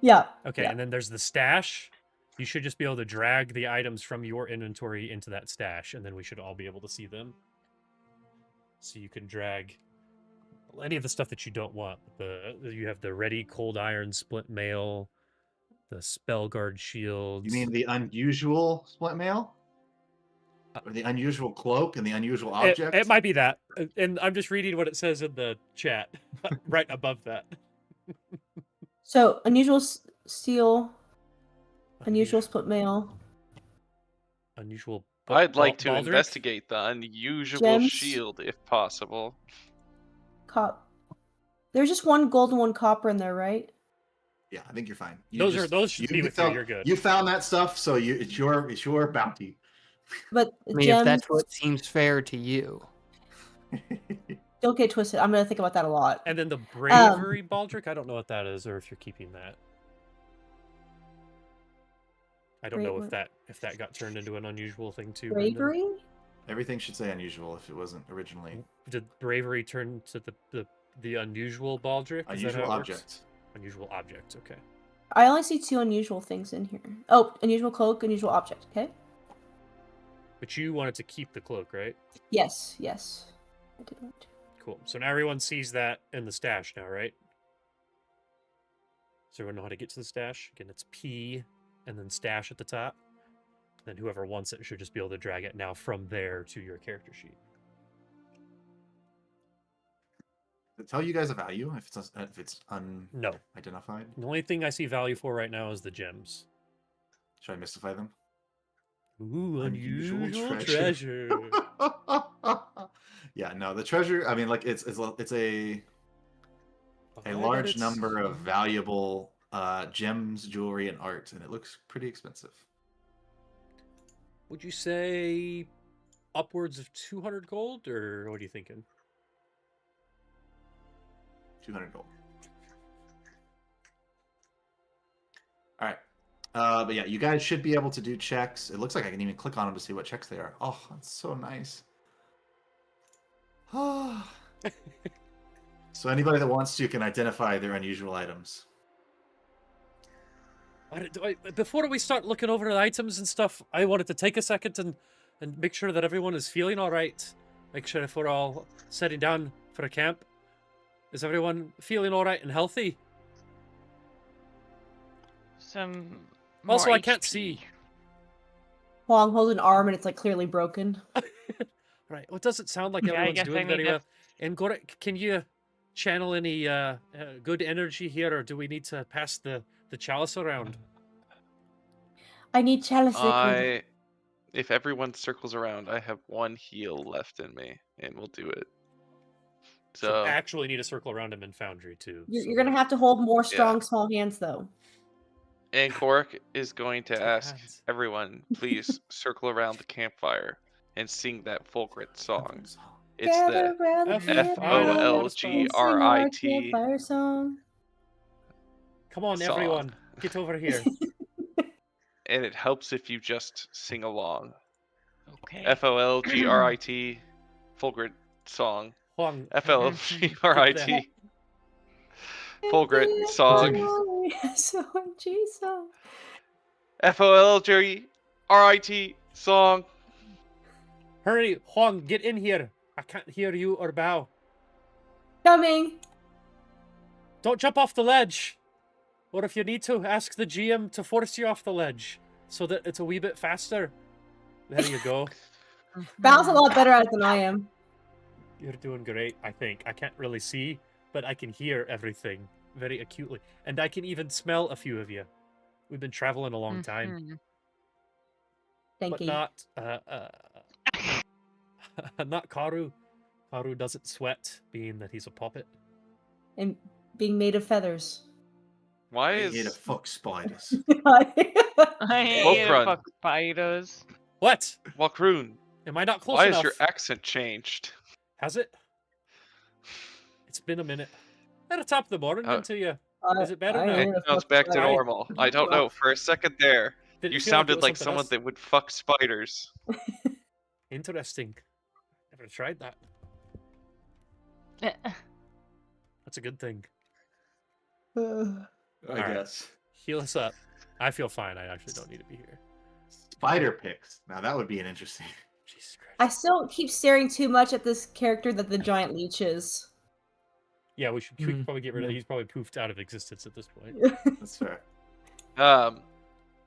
Yeah. Okay, Yeah. and then there's the stash. You should just be able to drag the items from your inventory into that stash, and then we should all be able to see them. So you can drag any of the stuff that you don't want. You have the ready cold iron split mail, the spell guard shields. You mean the unusual split mail? Or the unusual cloak and the unusual object? It might be that, and I'm just reading what it says in the chat, right above that. So unusual steel, unusual split mail, Unusual. I'd like to Baldric? investigate the unusual Gems? shield if possible. cop. There's just one gold and one copper in there, right? Yeah, I think you're fine. Those should be with you. You're good. You found that stuff, so it's your bounty. But I mean, gems, if that's what seems fair to you. don't get twisted. I'm gonna think about that a lot. And then the bravery baldric, I don't know what that is, or if you're keeping that. I don't know if that got turned into an unusual thing too. Brendan. Bravery? Everything should say unusual if it wasn't originally. Did bravery turn to the unusual baldric? Is that how Unusual it works? object. Unusual object. Okay. I only see two unusual things in here. Oh, unusual cloak, unusual object. Okay. But you wanted to keep the cloak, right? Yes. I did want to. Cool. So now everyone sees that in the stash now, right? Does everyone know how to get to the stash? Again, it's P and then stash at the top. Then whoever wants it should just be able to drag it now from there to your character sheet. Does it tell you guys a value if it's No. unidentified? The only thing I see value for right now is the gems. Should I mystify them? Ooh, Unusual unusual treasure. treasure. Yeah, no, the treasure. I mean, like it's a large number of valuable gems, jewelry, and art, and it looks pretty expensive. Would you say upwards of 200 gold, or what are you thinking? 200 gold. All right. But yeah, you guys should be able to do checks. It looks like I can even click on them to see what checks they are. Oh, that's so nice. So anybody that wants to can identify their unusual items. Before we start looking over the items and stuff, I wanted to take a second and make sure that everyone is feeling all right. Make sure if we're all setting down for a camp. Is everyone feeling all right and healthy? Some. Also, more I can't HP. see. Huang holds an arm and it's like clearly broken. Right. Well, it doesn't sound like Yeah, I everyone's guess I doing very need to- well. And Gorek, can you channel any good energy here, or do we need to pass the chalice around? I need chalice liquid. If everyone circles around, I have one heal left in me, and we'll do it. So So actually need to circle around him in Foundry too. You're gonna have to hold more strong, small hands though. and Kork is going to ask hands. everyone, please circle around the campfire and sing that Fulgrit song. It's Gather the round the F-O-L-G-R-I-T. campfire, sing our campfire song. Come on, song. everyone, get over here. and it helps if you just sing along. Okay. Folgrit, Fulgrit song. Huang, Flgrit, Fulgrit song. SOMG song. Folgrit song. Hurry, Huang, get in here. I can't hear you or Bao. Coming. Don't jump off the ledge. Or if you need to, ask the GM to force you off the ledge so that it's a wee bit faster. There you go. Bao's a lot better at it than I am. You're doing great, I think. I can't really see, but I can hear everything very acutely. And I can even smell a few of you. We've been traveling a long time. Thank But you. not, not Karu. Karu doesn't sweat, being that he's a puppet. And being made of feathers. Why I hate to is fuck spiders. I hate Wolfrun. fuck spiders. What? Walkroon? Am I not close Why enough? has your accent changed? Has it? It's been a minute. At the top of the morning until you... Is it better now? It sounds back to normal. I don't know. For a second there, Did it you feel like it sounded was like something someone else? that would fuck spiders. Interesting. Never tried that. That's a good thing. I Alright. guess. Heal us up. I feel fine. I actually don't need to be here. Spider picks. Now that would be an interesting. Jesus Christ. I still keep staring too much at this character that the giant leech is. Yeah, we should probably get rid of. He's probably poofed out of existence at this point. That's fair.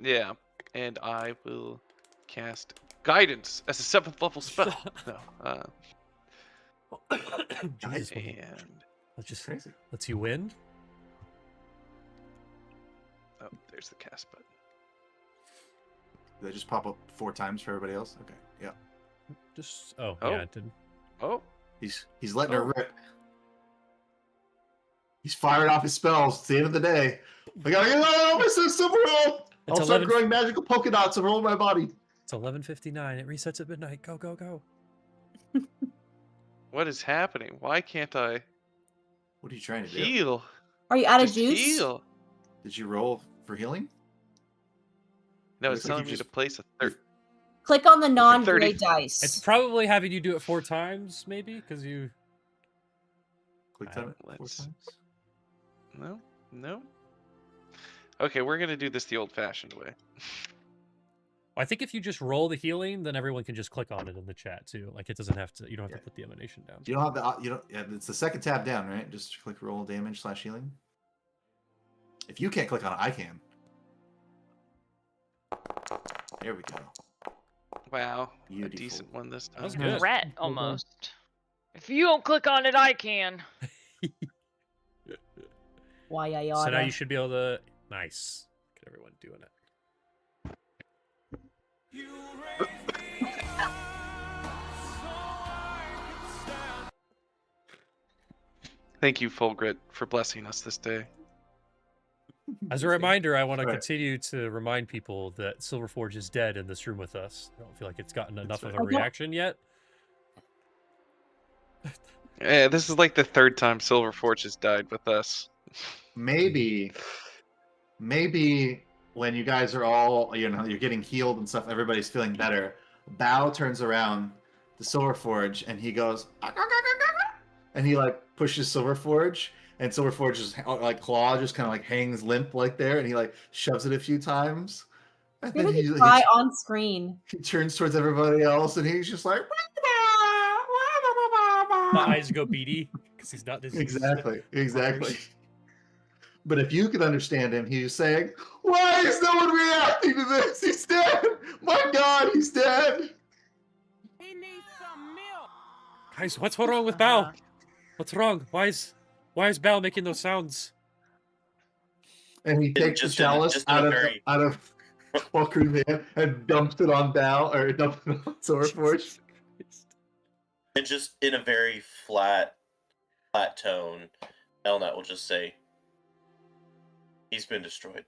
Yeah, and I will cast Guidance as a 7th level spell. No, Jesus, and let's Crazy. let's you win. oh, there's the cast button. Did they just pop up 4 times for everybody else? Okay. Yeah. Just yeah, Oh. it didn't. Oh, He's letting her rip. He's firing off his spells. It's the end of the day. I gotta get out of my system, bro! I'll start 11 growing magical polka dots over all my body. It's 11:59. It resets at midnight. Go, go, go. what is happening? Why can't I What are you trying to do? heal? Are you out of Just juice? heal. Did you roll for healing? No, Looks it's like telling you me to just- place a third. Click on the non-gray 30. dice. It's probably having you do it 4 times, maybe, because you. Clicked I on it 4 let's- times. No. Okay, we're gonna do this the old-fashioned way. I think if you just roll the healing, then everyone can just click on it in the chat too. Like it doesn't have to. You don't have to put the emanation down. You don't have the. You don't. Yeah, it's the second tab down, right? Just click roll damage / healing. If you can't click on it, I can. There we go. Wow, a Beautiful. decent one this time. That was good. Threat almost. If you don't click on it, I can. Why I So now you should be able to. Nice. Look at everyone doing it. Thank you, Fulgrit, for blessing us this day. As a reminder, I want to Right. continue to remind people that Silverforge is dead in this room with us. I don't feel like it's gotten enough of a right. reaction yet. Yeah, this is like the 3rd time Silverforge has died with us. Maybe when you guys are all, you're getting healed and stuff, everybody's feeling better. Bao turns around to Silverforge and he goes, and he like pushes Silverforge, and Silverforge's like claw just kind of like hangs limp like there, and he like shoves it a few times. And You're then making he, me cry on screen. he turns towards everybody else, and he's just like, The eyes go beady because he's not. Exactly. But if you could understand him, he's saying, "Why is no one reacting to this? He's dead! My God, he's dead!" He needs some milk. Guys, what's wrong with Bao? What's wrong? Why is Bao making those sounds? And he takes the just in a- chalice just in a out very- of Walker's hand and dumps it on Bao, or dumps it on Silverforge. And just in a very flat tone, Elnat will just say, "He's been destroyed."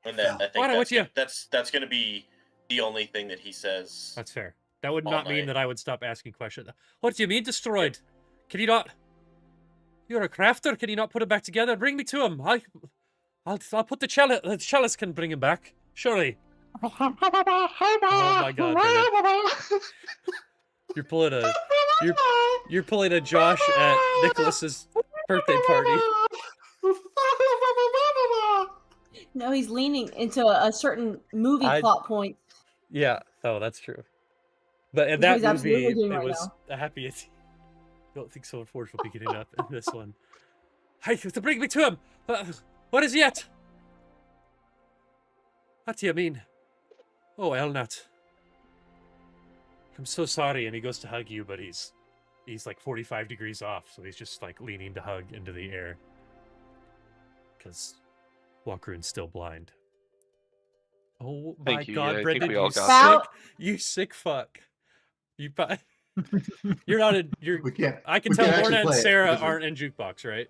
And that, I think Why would you? that's going to be the only thing that he says. That's fair. That would All not mean night. that I would stop asking questions. What do you mean destroyed? Can you not? You're a crafter. Can you not put him back together? Bring me to him. I'll put the chalice. The chalice can bring him back. Surely. Oh my God, David. You're pulling a you're pulling a Josh at Nicholas's birthday party. No, he's leaning into a certain movie I- plot point. Yeah. Oh, that's true. But in That's what that he's absolutely movie, doing it right was now. a happy. I don't think Silver Forge will be getting up in this one. Hey, to bring me to him. What is yet? What do you mean? Oh, Elnat. I'm so sorry. And he goes to hug you, but he's like 45 degrees off, so he's just like leaning to hug into the air. Because Walkeroon's still blind. Oh my Thank you. God, Yeah, I think Brendan, we you all got that. you sick fuck. You're not in. We can't. I can we tell can't actually Lorna and play it Sarah because we're- aren't in jukebox, right?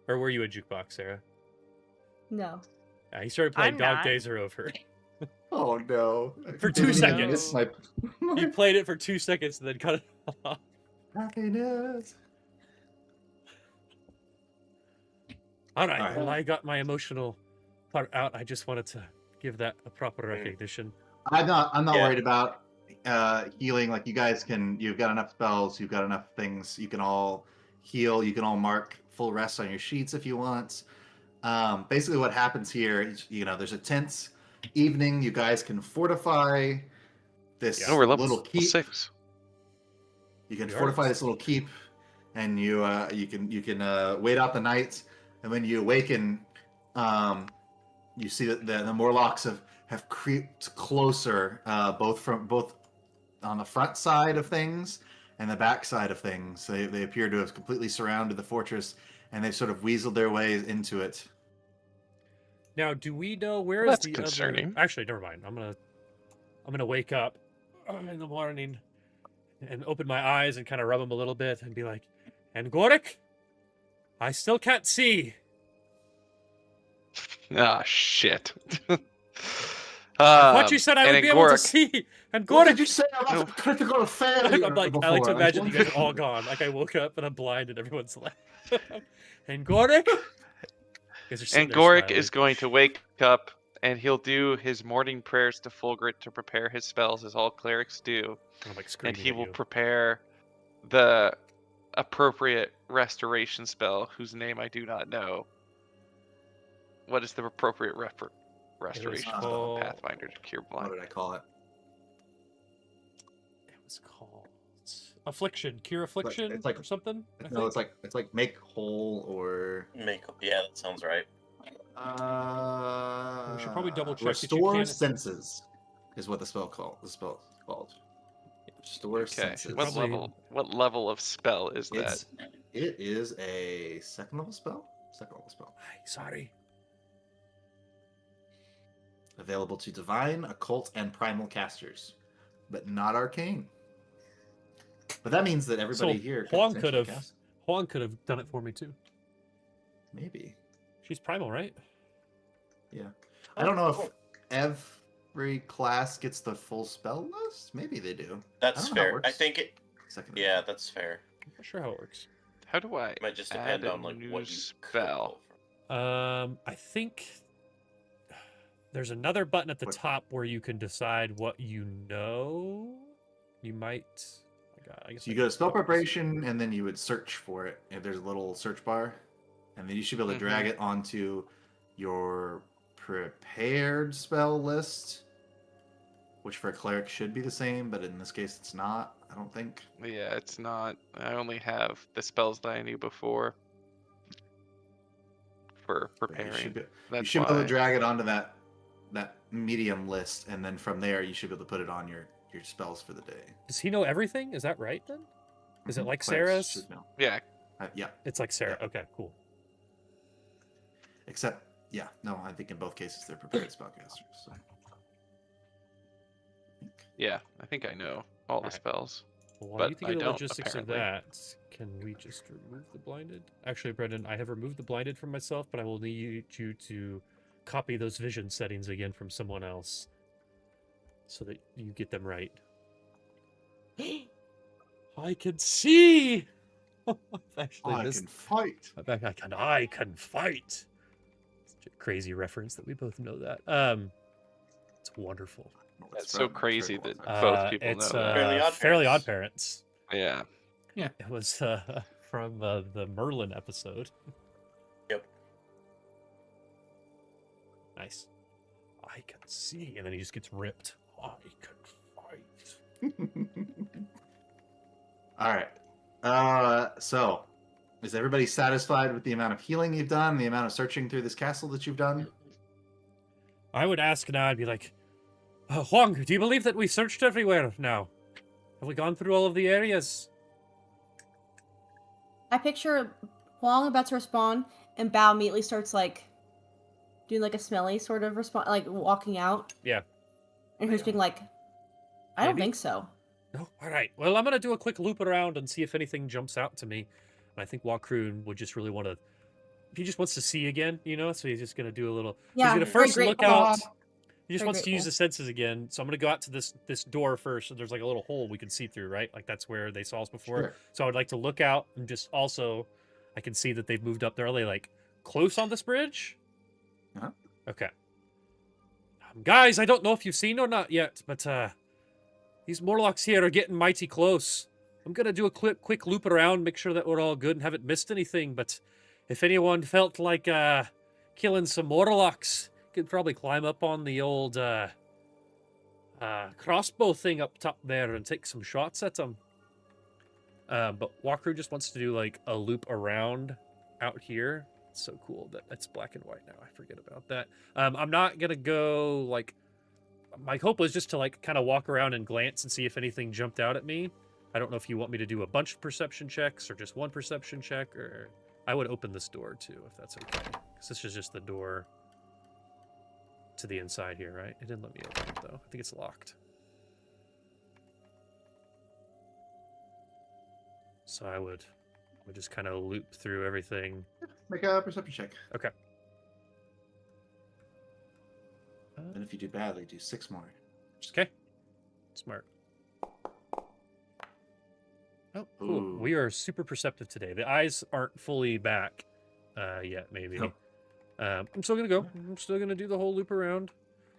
Or were you in jukebox, Sarah? No. Yeah, he started playing I'm Dog not. Days Are Over. Oh no! For I 2 didn't even seconds. miss my- He played it for 2 seconds and then cut it off. Happiness. All right, All right. well, I got my emotional part out. I just wanted to give that a proper recognition. I'm not Yeah. worried about healing. Like you guys you've got enough spells, you've got enough things. You can all heal. You can all mark full rest on your sheets if you want. Basically, what happens here is, there's a tense evening. You guys can fortify this No, we're level little keep. 6. You can We are fortify level this little keep, and you can wait out the night. And when you awaken, you see that the Morlocks have creeped closer, both on the front side of things and the back side of things. They appear to have completely surrounded the fortress, and they've sort of weaseled their way into it. Now, do we know where Well, is that's the concerning. other? Actually, never mind. I'm gonna wake up in the morning and open my eyes and kind of rub them a little bit and be like, "And Gorik, I still can't see." Ah, shit. I thought you said I and would be in able to Gorik- see. And What Gorik, did you say about the critical failure? I'm like, I like to imagine you guys are all gone. Like I woke up and I'm blind and everyone's left. And Gorik, you guys are sitting And there Gorik smiling. is going to wake up and he'll do his morning prayers to Fulgrit to prepare his spells, as all clerics do. I'm like And screaming he at will you. prepare the appropriate restoration spell, whose name I do not know. What is the appropriate restoration spell called- in Pathfinder to cure What blind? did I call it? It was called Affliction, Cure Affliction, it's like- or something. I No, think. it's like make whole or Yeah, that sounds right. We should probably double check that you restore can't- senses is what the spell called. Restore Okay. senses. Probably- What level of spell is that? It is a second level spell. Ay, sorry. Available to divine, occult, and primal casters, but not arcane. But that means that everybody So here Huang potentially could have cast done it for me too. maybe. She's primal, right? I don't know if every class gets the full spell list. Maybe they do. That's I don't know how it fair. I works. think it. Second Yeah, that's fair. I'm not sure how it works. How do I It might just add depend a on like new what you could spell? pull I think there's another button at the What? top where you can decide what you know. You might. I guess So you I go can to spell focus. preparation, and then you would search for it. And there's a little search bar, and then you should be able to drag it onto your prepared spell list, which for a cleric should be the same, but in this case it's not. I don't think. Yeah, it's not. I only have the spells that I knew before for But You preparing. should be, That's be able why. to drag it onto that medium list, and then from there you should be able to put it on your spells for the day. Does he know everything? Is that right then? Is it Mhm. like Clerics Sarah's? should know. Yeah, Yeah, It's like Sarah. Okay, cool. except no, I think in both cases they're prepared spellcasters. So. yeah. I think I know all the Alright. spell Well, while But you think I of the don't, logistics apparently. of that, can we just remove the blinded? Actually, Brendan, I have removed the blinded from myself, but I will need you to copy those vision settings again from someone else so that you get them right. I can see. Actually, I this can fight. I can fight. Such a crazy reference that we both know that. It's wonderful. That's so crazy that Qualifier. both people It's know that. Fairly Odd Fairly Parents. Odd Parents. Yeah. It was from the Merlin episode. Yep. Nice. I can see, and then he just gets ripped. I can fight. All right. So, is everybody satisfied with the amount of healing you've done, the amount of searching through this castle that you've done? I would ask now, I'd be like, Huang, do you believe that we searched everywhere now? Have we gone through all of the areas? I picture Huang about to respond, and Bao immediately starts like doing like a smelly sort of response, like walking out. Yeah. And who's being like, I don't Maybe. think so. No? Alright. Well, I'm going to do a quick loop around and see if anything jumps out to me. And I think Wakroon would just really want to... He just wants to see again, you know? So he's just going to do a little... Yeah, he's going to very first look grateful. out... He just Very wants to use grateful. his senses again. So I'm going to go out to this door first. And there's like a little hole we can see through, right? Like that's where they saw us before. Sure. So I would like to look out and just also... I can see that they've moved up there. Are they like close on this bridge? Uh-huh. Okay. Guys, I don't know if you've seen or not yet, but these Morlocks here are getting mighty close. I'm gonna do a quick loop around, make sure that we're all good and haven't missed anything, but if anyone felt like killing some Morlocks, could probably climb up on the old crossbow thing up top there and take some shots at them. But Walker just wants to do like a loop around out here. It's so cool that it's black and white now. I forget about that. I'm not gonna go like. My hope was just to like kind of walk around and glance and see if anything jumped out at me. I don't know if you want me to do a bunch of perception checks or just one perception check, or I would open this door too if that's okay. Because this is just the door to the inside here, right? It didn't let me open it though. I think it's locked. So I would just kind of loop through everything. Make a perception check. Okay. And if you do badly, do 6 more. Okay. Smart. Oh, cool. Ooh. We are super perceptive today. The eyes aren't fully back yet, maybe. Nope. I'm still gonna go. I'm still gonna do the whole loop around.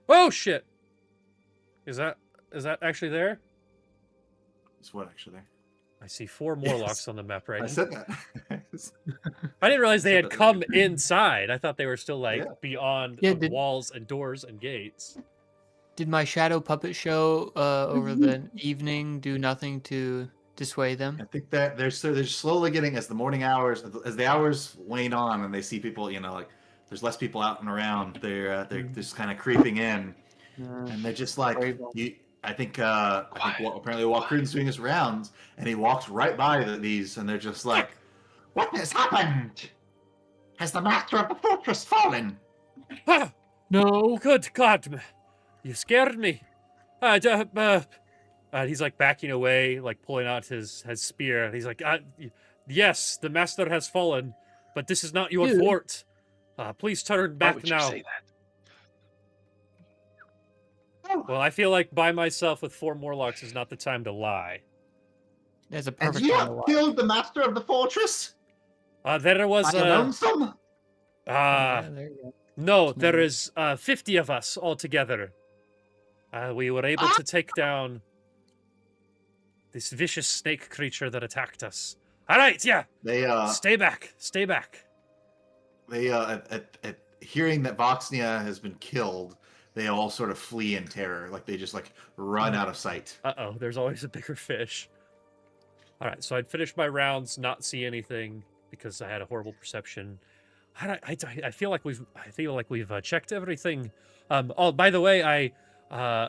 Oh shit! Is that actually there? It's what actually there? I see 4 Morlocks Yes. on the map right I now. said that. I didn't realize they said had that come earlier. inside. I thought they were still like Yeah. beyond Yeah, the did- walls and doors and gates. Did my shadow puppet show over the evening do nothing to dissuade them? I think that they're slowly getting, as the morning hours, as the hours wane on, and they see people, you know, like there's less people out and around. They're just kind of creeping in, and they're just like Very well. you. I think apparently Walkroon's doing his rounds, and he walks right by these, and they're just like, "What has happened? Has the master of the fortress fallen?" Ah, No. good God, you scared me. And he's like backing away, like pulling out his spear. And he's like, yes, the master has fallen, but this is not your Dude. fort. Please turn Why back would you now. say that? Well, I feel like by myself with 4 Morlocks is not the time to lie. That's a And perfect you time have to lie. killed the master of the fortress There was by lonesome. Yeah, there you go. no, It's there not- is 50 of us all together. We were able to take down this vicious snake creature that attacked us. All right, yeah, They stay back, stay back. at hearing that Voxnia has been killed, they all sort of flee in terror, like they just like run out of sight. Uh-oh, there's always a bigger fish. All right, so I'd finish my rounds, not see anything because I had a horrible perception. I feel like we've checked everything. Oh, by the way, I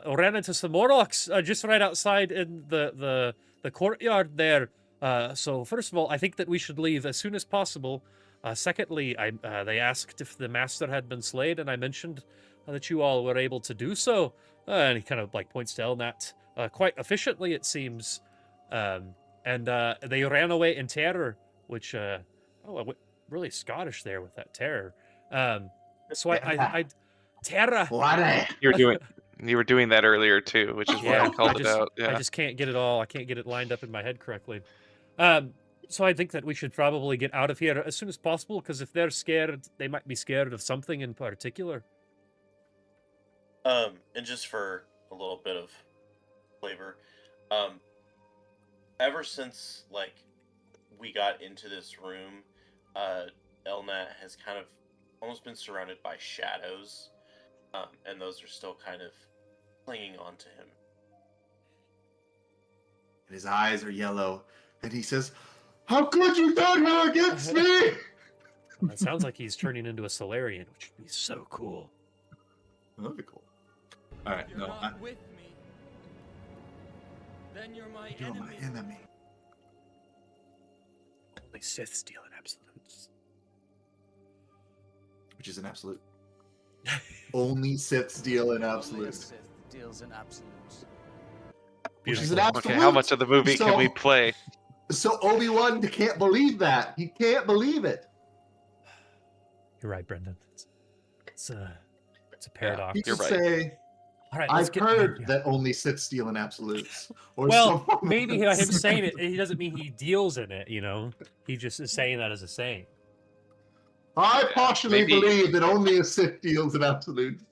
ran into some Morlocks just right outside in the courtyard there. So first of all, I think that we should leave as soon as possible. Secondly, they asked if the master had been slain, and I mentioned that you all were able to do so. And he kind of like points to Elnat quite efficiently, it seems. And they ran away in terror, which really Scottish there with that terror. So I terror. Bloody. You were doing that earlier too, which is why I called it out. I Yeah. just can't get it all. I can't get it lined up in my head correctly. So I think that we should probably get out of here as soon as possible, because if they're scared, they might be scared of something in particular. And just for a little bit of flavor, ever since like we got into this room, Elnat has kind of almost been surrounded by shadows, and those are still kind of clinging on to him. and his eyes are yellow, and he says, "How could you turn her against me?" That sounds like he's turning into a Solarian, which would be so cool. That'd be cool. All right, You're no, not with me. Then you're my you're enemy. my enemy. Only Sith steal in absolutes. Which is an absolute. Only Sith steal in Only a absolute. Sith deals in absolutes. Which is an Beautiful. absolute. Okay, how much of the movie can we So- play? So Obi-Wan can't believe that. He can't believe it. You're right, Brendan. It's a paradox. He You're should right. say, All right, let's "I've get heard yeah. that only Sith steal in absolutes." Or Well, someone maybe him else. saying it, he doesn't mean he deals in it, you know? He just is saying that as a saying. I partially maybe- believe that only a Sith deals in absolutes.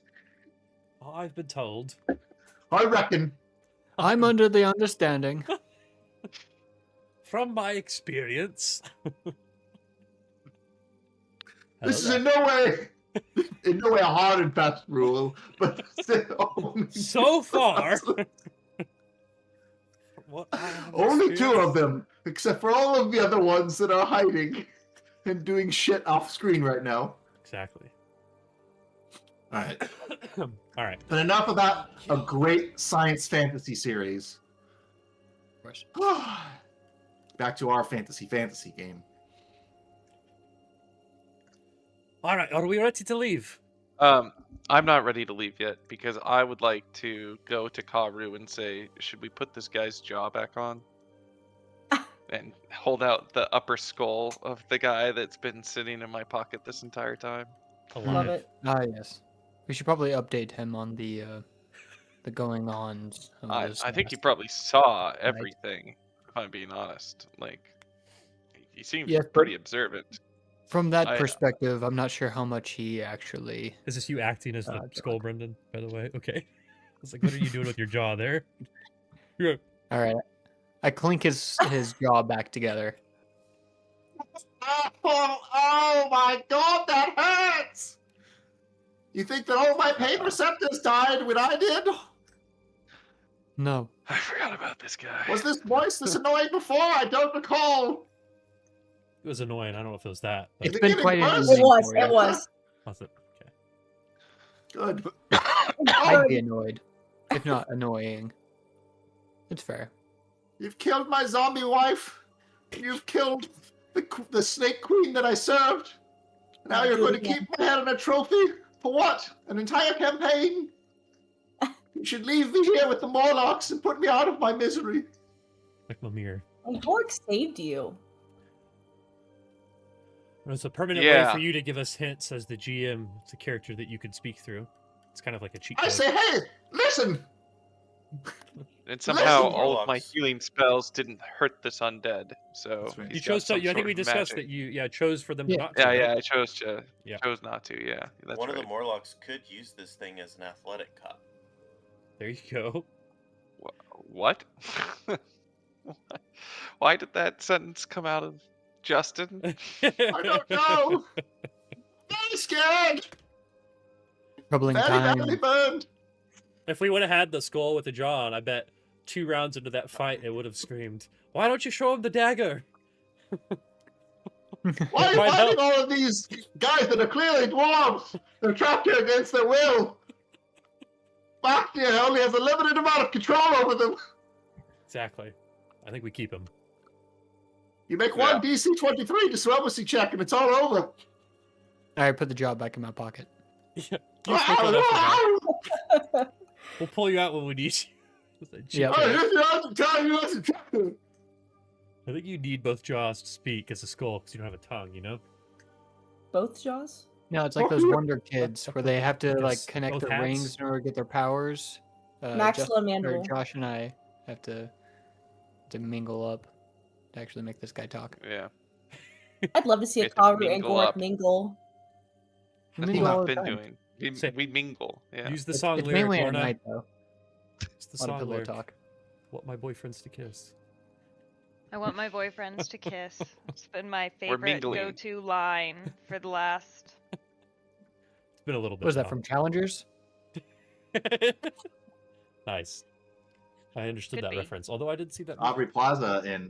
Oh, I've been told. I reckon. I'm under the understanding. From my experience. This is in no way a hard and fast rule, but Sith only So deals in far. absolutes. What I have Only two experienced. of them, except for all of the other ones that are hiding and doing shit off screen right now. Exactly. All right. All right. But enough about a great science fantasy series. Of course. Back to our fantasy game. All right. Are we ready to leave? I'm not ready to leave yet because I would like to go to Karu and say, should we put this guy's jaw back on? And hold out the upper skull of the guy that's been sitting in my pocket this entire time. Love it. Ah, yes. We should probably update him on the going-ons. of I this think he last- probably saw everything, if I'm being honest. Like, he seems Yes, but- pretty observant. From that I- perspective, I'm not sure how much he actually. Is this you acting as the God. skull, Brendan? By the way, okay. It's like, what are you doing with your jaw there? Yeah. All right. I clink his jaw back together. Oh my god, that hurts! You think that all my pain receptors died when I did? No. I forgot about this guy. Was this voice this annoying before? I don't recall. It was annoying. I don't know if it was that. But It's it been getting quite worse? It interesting was. for you. It was. was it? Okay. Good. I'd be annoyed, if not annoying. It's fair. You've killed my zombie wife. You've killed the snake queen that I served. Now you're going to keep my head on a trophy? For what? An entire campaign? You should leave me here with the Morlocks and put me out of my misery. Like Mimir. And Gorg saved you. It's a permanent way Yeah. for you to give us hints as the GM. It's a character that you can speak through. It's kind of like a cheat I code. say, hey, listen! And somehow Listen, all of my Warlocks. healing spells didn't hurt this undead. So That's right. he's You got chose to. some I think sort we of discussed magic. that you chose for them to Yeah. not. To, Yeah, right? yeah, I chose to. Yeah. Chose not to. Yeah, that's One right. of the Morlocks could use this thing as an athletic cup. There you go. What? Why did that sentence come out of Justin? I don't know. Very scared. Troubling Very time. badly burned. If we would have had the skull with the jaw on, I bet 2 rounds into that fight, it would have screamed, "Why don't you show him the dagger?" Why are you Why fighting not? all of these guys that are clearly dwarves? They're trapped here against their will. Bactia only has a limited amount of control over them. Exactly. I think we keep him. You make one DC 23 diplomacy check and it's all over. All right, put the jaw back in my pocket. Yeah. You think of that for now. We'll pull you out when we need you. It's a cheat Yep. code. I think you need both jaws to speak as a skull because you don't have a tongue, you know? Both jaws? No, it's like those Wonder Kids where they have to like Yes, connect both their hats. rings in order to get their powers. Maxilla Or mandible. Josh and I have to mingle up to actually make this guy talk. Yeah. I'd love to see a Get to Karu and mingle Gorg up. mingle. We That's mingle what all I've the been time. doing. We, Say- we mingle. Yeah. Use the It's, song it's lyric, mainly at Lorna. night though. It's the A lot of song pillow lyric. talk. Want my boyfriends to kiss. I want my boyfriends to kiss. It's been my We're favorite mingling. go-to line for the last. It's been a little bit. Was that now. from Challengers? Nice. I understood Could that be. reference, although I didn't see that. Aubrey Plaza in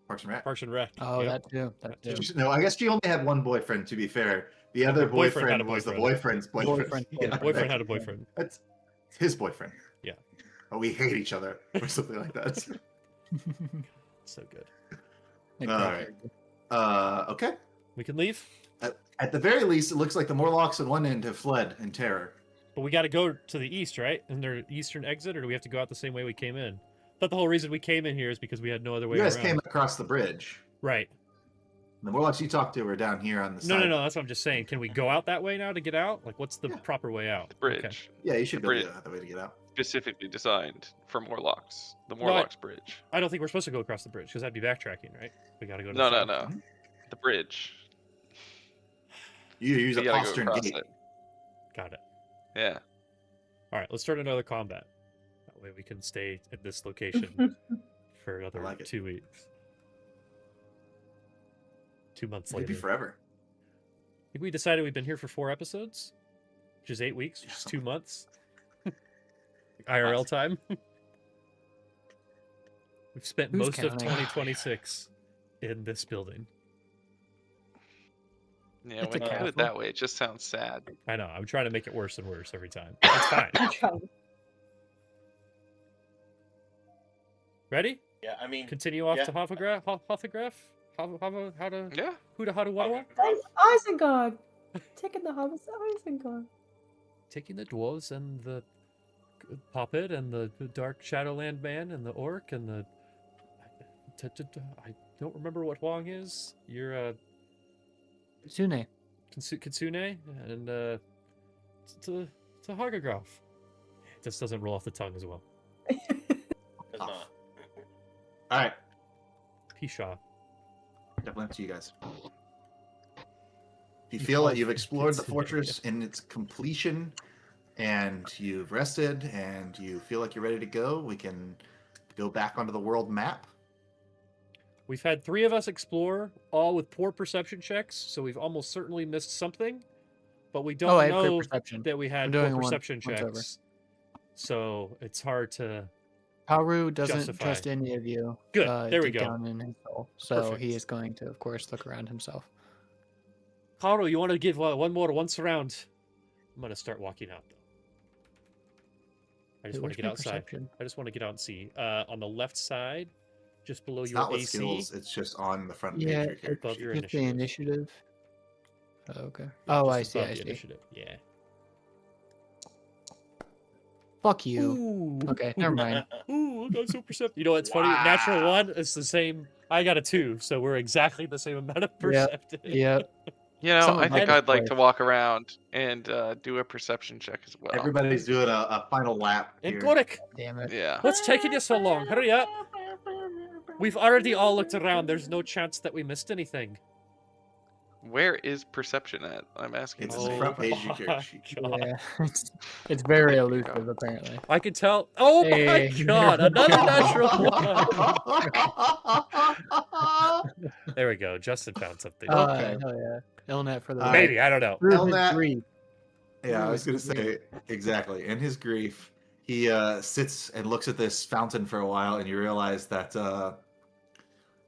Parks and Rec. Parks and Rec. Oh, Yep. that too. That too. No, I guess she only had one boyfriend. To be fair, the Yeah, other her boyfriend had a boyfriend was the boyfriend. boyfriend's boyfriend. Boyfriend's Yeah, boyfriend. Boyfriend had a boyfriend. That's his boyfriend. Yeah. Oh, we hate each other or something like that. So good. Exactly. Okay. We can leave, At the very least, it looks like the Morlocks on one end have fled in terror. but we got to go to the east, right? Isn't there an eastern exit, or do we have to go out the same way we came in? I thought the whole reason we came in here is because we had no other way You guys around. came across the bridge. Right. The Morlocks you talked to were down here on the side. No. That's what I'm just saying. Can we go out that way now to get out? Like, what's the proper way out? The bridge, Okay. Yeah, you should The be able to bridge. have the way to get out. specifically designed for Morlocks. The No, Morlocks Bridge. I don't think we're supposed to go across the bridge because that'd be backtracking, right? We got to go to No, the no, south. no. The bridge. You use You a gotta go postern across gate. it. Got it. Yeah. All right, let's start another combat. That way we can stay at this location for another like it. 2 weeks. 2 months Maybe later. forever. I think we decided we've been here for 4 episodes, which is 8 weeks, which is 2 months. IRL time. We've spent Who's most of counting? 2026 in this building. Yeah, It's when a you put castle. it that way, it just sounds sad. I know. I'm trying to make it worse and worse every time. It's fine. Ready? Yeah, I mean, Continue off Yeah. to Hoffograph? Hoffograph? How to... Yeah. Who to how to what? Isengard. Taking the hobbits to Isengard. Taking the dwarves and the puppet and the dark shadowland man and the orc and the I don't remember what Huang is. You're Sune. Kitsune and to Hogograph. It just doesn't roll off the tongue as well. does not. All right, Pishaw. definitely up to you guys. If you feel that you've explored the fortress in its completion, and you've rested, and you feel like you're ready to go, we can go back onto the world map. We've had 3 of us explore, all with poor perception checks, so we've almost certainly missed something. But we don't Oh, I have know crit perception. that we had I'm poor doing one perception once over. checks. So it's hard to. Haru doesn't Justify. trust any of you. Good, there we deep go. Down in his soul. So Perfect. he is going to, of course, look around himself. Haru, you want to give one more once around? I'm gonna start walking out though. I just Wait, want to where's get my outside. perception? I just want to get out and see. On the left side, just below It's your not with AC, skills, it's just on the front page Yeah, of your character above sheet. your Just the initiative. initiative. Oh, okay. Oh, I just see. above I the see. initiative. Yeah. Fuck you. Ooh. Okay, never mind. Ooh, look, I'm so perceptive. You know what's funny? Natural Wow. 1 is the same. I got a 2, so we're exactly the same amount of perceptive. Yep. You know, Someone I think might I'd like play. to walk around and do a perception check as well. Everybody's doing a final lap And here. Gorik, Damn it. Yeah. what's taking you so long? Hurry up. We've already all looked around. There's no chance that we missed anything. Where is perception at? I'm asking. It's this on the Oh front page of your my character sheet. God. Yeah, it's very There you elusive, apparently. I can tell. Oh Hey. my God! Another natural 1. There we go. Justin found something. Okay. Hell yeah. Elnet for the All Maybe I don't know. Through his Elnet- grief. Yeah, I was gonna say exactly. In his grief, he sits and looks at this fountain for a while, and you realize that,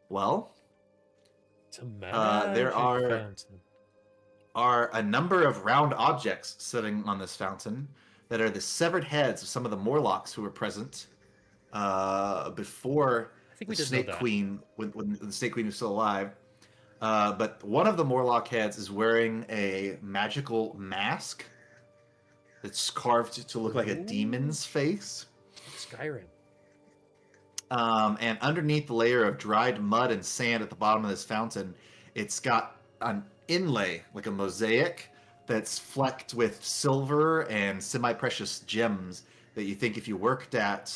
well, It's a there magic are- fountain. are a number of round objects sitting on this fountain that are the severed heads of some of the Morlocks who were present before I think the we did know Snake that. Queen, when the Snake Queen was still alive. But one of the Morlock heads is wearing a magical mask that's carved to look like a demon's face. Skyrim. And underneath the layer of dried mud and sand at the bottom of this fountain, it's got an inlay, like a mosaic, that's flecked with silver and semi-precious gems that you think if you worked at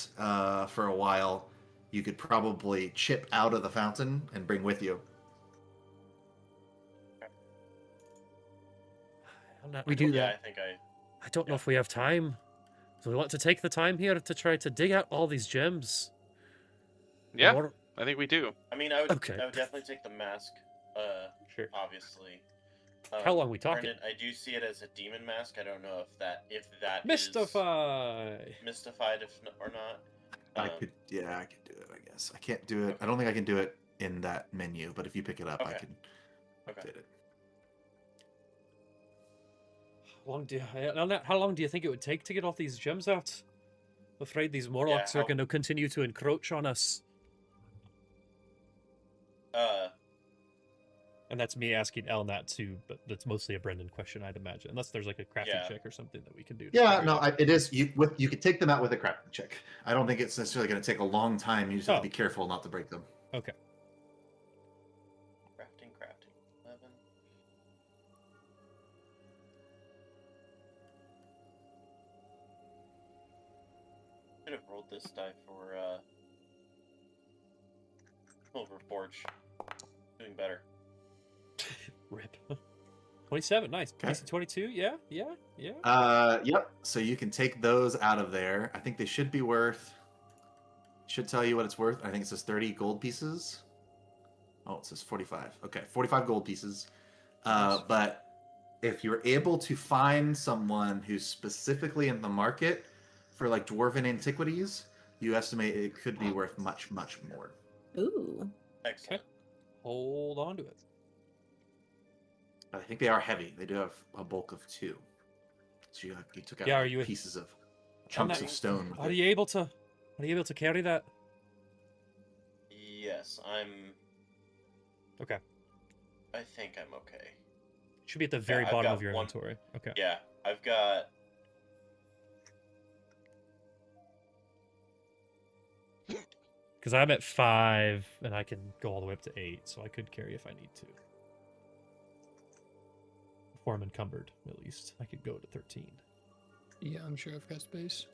for a while, you could probably chip out of the fountain and bring with you. We do Yeah, that. I think I don't know if we have time. Do we want to take the time here to try to dig out all these gems? Yeah, Or- I think we do. I mean, I would Okay. definitely take the mask. Sure. Obviously. How long we talking? Granted, I do see it as a demon mask. I don't know if that is Mystify. mystified or not. I could do it. I guess I can't do it. I don't think I can do it in that menu. But if you pick it up, I Okay. can Okay. update it. How long do you think it would take to get all these gems out? I'm afraid these Morlocks are how- going to continue to encroach on us. And that's me asking Elnat too, but that's mostly a Brendan question, I'd imagine. Unless there's like a crafting Yeah. check or something that we can do. to Yeah, figure it no, out. it is. You could take them out with a crafting check. I don't think it's necessarily going to take a long time. You just have to Oh. be careful not to break them. Okay. Crafting. 11. Should have rolled this die for Silver Forge. Doing better. Rip. 27, nice. Okay. DC 22, yeah. Yep. So you can take those out of there. I think they should be worth. Should tell you what it's worth. I think it says 30 gold pieces. Oh, it says 45. Okay, 45 gold pieces. But if you're able to find someone who's specifically in the market for like dwarven antiquities, you estimate it could be worth much, much more. Ooh. Excellent. Hold on to it. I think they are heavy. They do have a bulk of 2. So you took out Yeah, are you- pieces of chunks of stone. with Are it. you able to carry that? Yes, I'm. Okay. I think I'm okay. Should be at the very I've bottom got of your one- inventory. Okay. Yeah, I've got. Because I'm at 5 and I can go all the way up to 8, so I could carry if I need to. Before I'm encumbered, at least. I could go to 13. Yeah, I'm sure I've got space.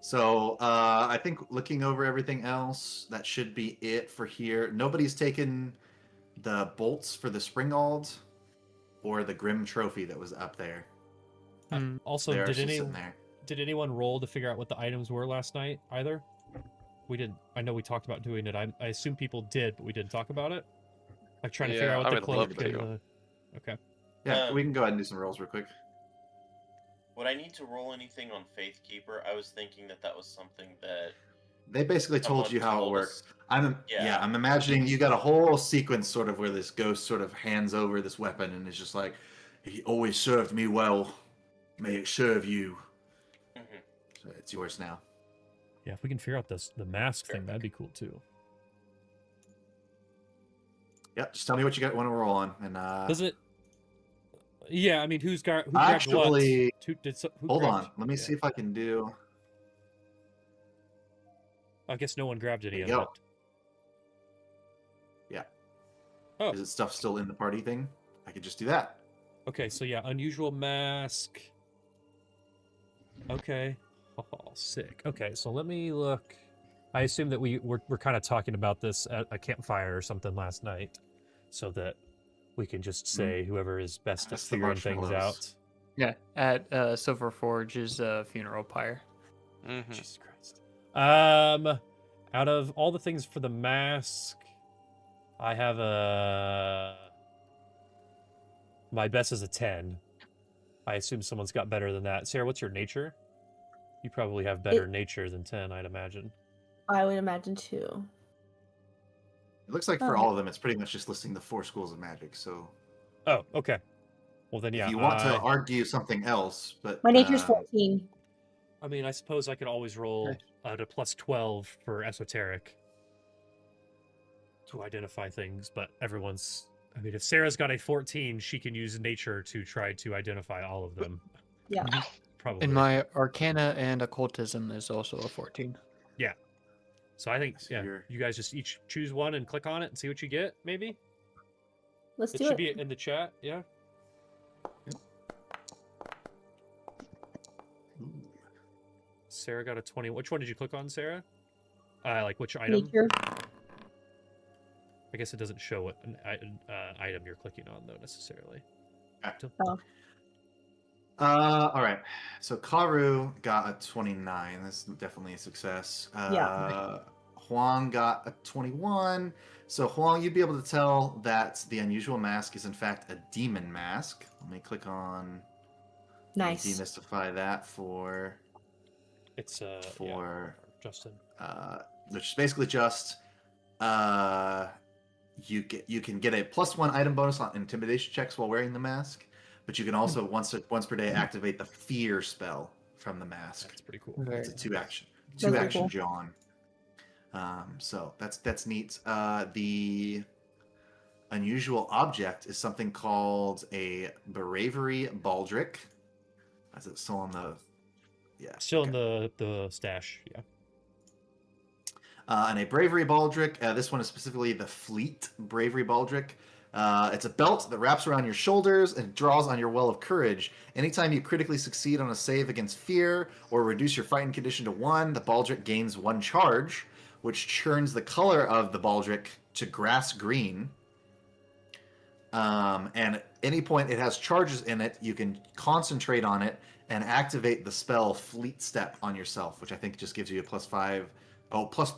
So I think looking over everything else, that should be it for here. Nobody's taken the bolts for the Springald or the Grim trophy that was up there. Also, They are did still sitting there. anyone roll to figure out what the items were last night either? We didn't. I know we talked about doing it. I assume people did, but we didn't talk about it. Like trying to figure Yeah, out I what the would love cloak and to. the. Okay. Yeah, we can go ahead and do some rolls real quick. Would I need to roll anything on Faithkeeper? I was thinking that was something that. They basically told someone you how it told works. us. I'm imagining you got a whole sequence sort of where this ghost sort of hands over this weapon and is just like, he always served me well. May it serve you. Mhm. So it's yours now. Yeah, if we can figure out the mask thing, that'd be cool too. Yep, just tell me what you got want to roll on. And Does it? Yeah, I mean, who grabbed Actually, what? Who hold grabbed- on. Let me yeah. see if I can do. I guess no one grabbed any There of you it. go. Yeah. Oh. Is it stuff still in the party thing? I could just do that. Okay, so yeah, unusual mask. Okay. Oh, sick. Okay, so let me look. I assume that we're kind of talking about this at a campfire or something last night, so that we can just say whoever is best at That's the figuring things marshmallows. out. Yeah, at Silver Forge's funeral pyre. Mm-hmm. Jesus Christ. Out of all the things for the mask, I have my best is a 10. I assume someone's got better than that. Sarah, what's your nature? You probably have better nature than 10, I'd imagine. I would imagine too. It looks like for Oh. all of them, it's pretty much just listing the 4 schools of magic. So Oh, okay. Well then, yeah. if you want to argue something else, but My nature's 14. I mean, I suppose I could always roll at a plus 12 for esoteric to identify things, but everyone's. I mean, if Sarah's got a 14, she can use nature to try to identify all of them. Yeah. Probably. And my Arcana and Occultism is also a 14. So I think, So yeah, you're- you guys just each choose one and click on it and see what you get, maybe? Let's It do should it. be in the chat, yeah? Sarah got a 20. Which one did you click on, Sarah? Like which item? Nature. I guess it doesn't show what item you're clicking on, though, necessarily. Oh. all right. So Karu got a 29. That's definitely a success. Yeah. Huang got a 21. So Huang, you'd be able to tell that the unusual mask is in fact a demon mask. Let me click on Nice. demystify that for It's for Justin. which is basically just you can get a +1 item bonus on intimidation checks while wearing the mask, but you can also once per day activate the fear spell from the mask. That's pretty cool. Very It's a two nice. action pretty cool. John. So that's neat. The unusual object is something called a bravery baldric. Is it still on the? Yeah. Still okay. in the stash. Yeah. And a bravery baldric. This one is specifically the fleet bravery baldric. It's a belt that wraps around your shoulders and draws on your well of courage. Anytime you critically succeed on a save against fear or reduce your fighting condition to 1, the baldric gains 1 charge, which churns the color of the baldric to grass green. And at any point it has charges in it, you can concentrate on it and activate the spell Fleet Step on yourself, which I think just gives you a plus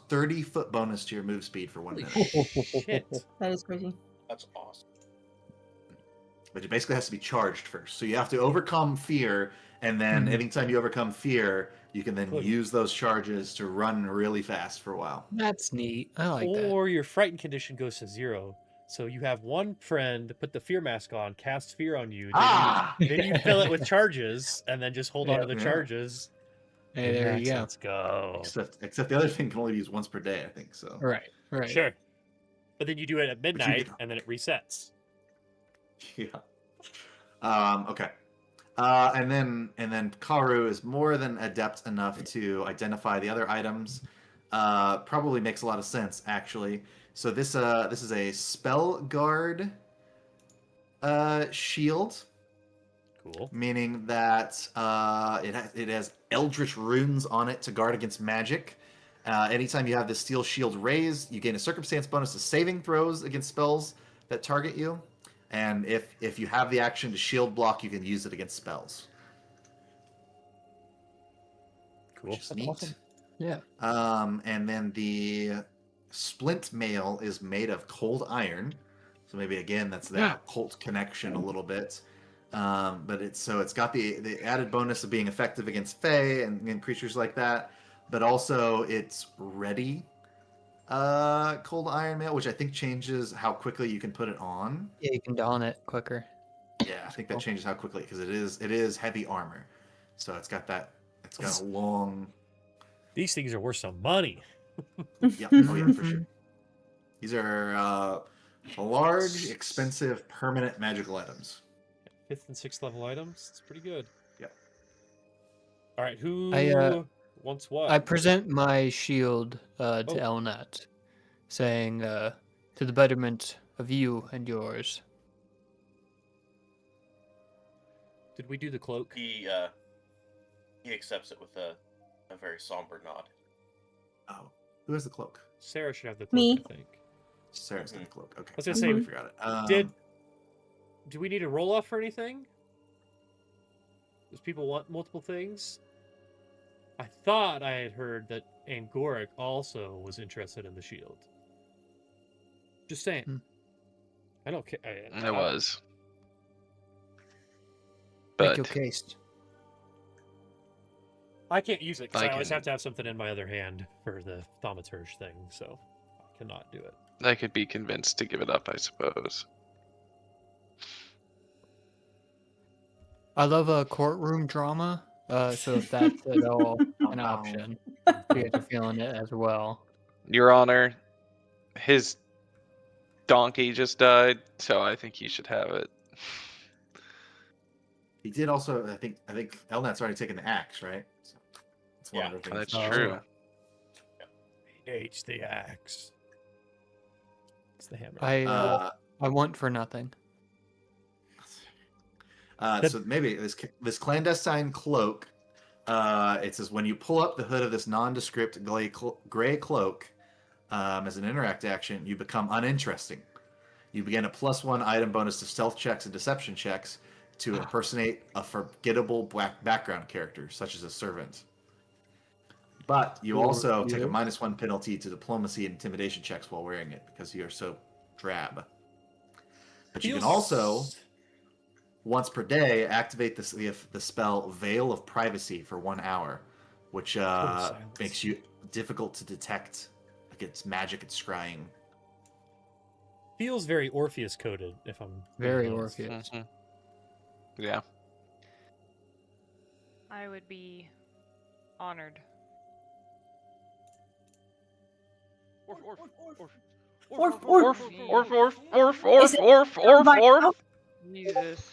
30 foot bonus to your move speed for 1 Holy minute. shit. That is crazy. That's awesome. But it basically has to be charged first. So you have to overcome fear, and then anytime you overcome fear, you can then Good. use those charges to run really fast for a while. That's neat. I like that. Or your frightened condition goes to 0. So you have one friend put the fear mask on, cast fear on you. Then you fill it with charges, and then just hold on to the Yeah. charges. Hey, there you go. Let's go. Except the other thing can only be used once per day, I think. So Right. Sure. But then you do it at midnight, get- and then it resets. yeah. Okay. And then Karu is more than adept enough to identify the other items. Probably makes a lot of sense, actually. So this is a spell guard shield, Cool. meaning that it has eldritch runes on it to guard against magic. Anytime you have this steel shield raised, you gain a circumstance bonus to saving throws against spells that target you. And if you have the action to shield block, you can use it against spells. Cool. Which is neat. awesome. Yeah. And then the splint mail is made of cold iron. So maybe again that's that occult connection a little bit. But it's got the added bonus of being effective against Fae and creatures like that. But also it's ready cold iron mail, which I think changes how quickly you can put it on. Yeah, you can don it quicker. Yeah, I think that changes how quickly because it is heavy armor. So it's got a long These things are worth some money. yeah, oh yeah, for sure. These are large, expensive, permanent magical items. 5th and 6th level items. It's pretty good. Yep. All right, who wants what? I present my shield to Oh. Elnat, saying, to the betterment of you and yours. Did we do the cloak? He accepts it with a very somber nod. Oh, who has the cloak? Sarah should have the cloak, Me. I think. Sarah's got the cloak. Okay. I was gonna say, I forgot it. Do we need a roll off for anything? Does people want multiple things? I thought I had heard that Angoric also was interested in the shield. Just saying. I don't care. It was. Make But your case. I can't use it because I I always can- have to have something in my other hand for the thaumaturge thing, so I cannot do it. I could be convinced to give it up, I suppose. I love a courtroom drama, so if that's at all an option, you guys are feeling it as well. Your Honor, his donkey just died, so I think he should have it. He did also. I think Elnat's already taken the axe, right? So it's one Yeah, of the things. That's Oh. true. He hates the axe. It's the hammer. I want for nothing. So maybe this clandestine cloak. It says when you pull up the hood of this nondescript gray cloak as an interact action, you become uninteresting. You begin a +1 item bonus to stealth checks and deception checks to impersonate a forgettable background character, such as a servant. But you also take a -1 penalty to diplomacy and intimidation checks while wearing it because you are so drab. But you can also, once per day, activate the spell Veil of Privacy for 1 hour, which silence. makes you difficult to detect. Like it's magic, it's scrying. Feels very Orpheus coded, if I'm being Very honest. Orpheus. Yeah. I would be honored. Jesus.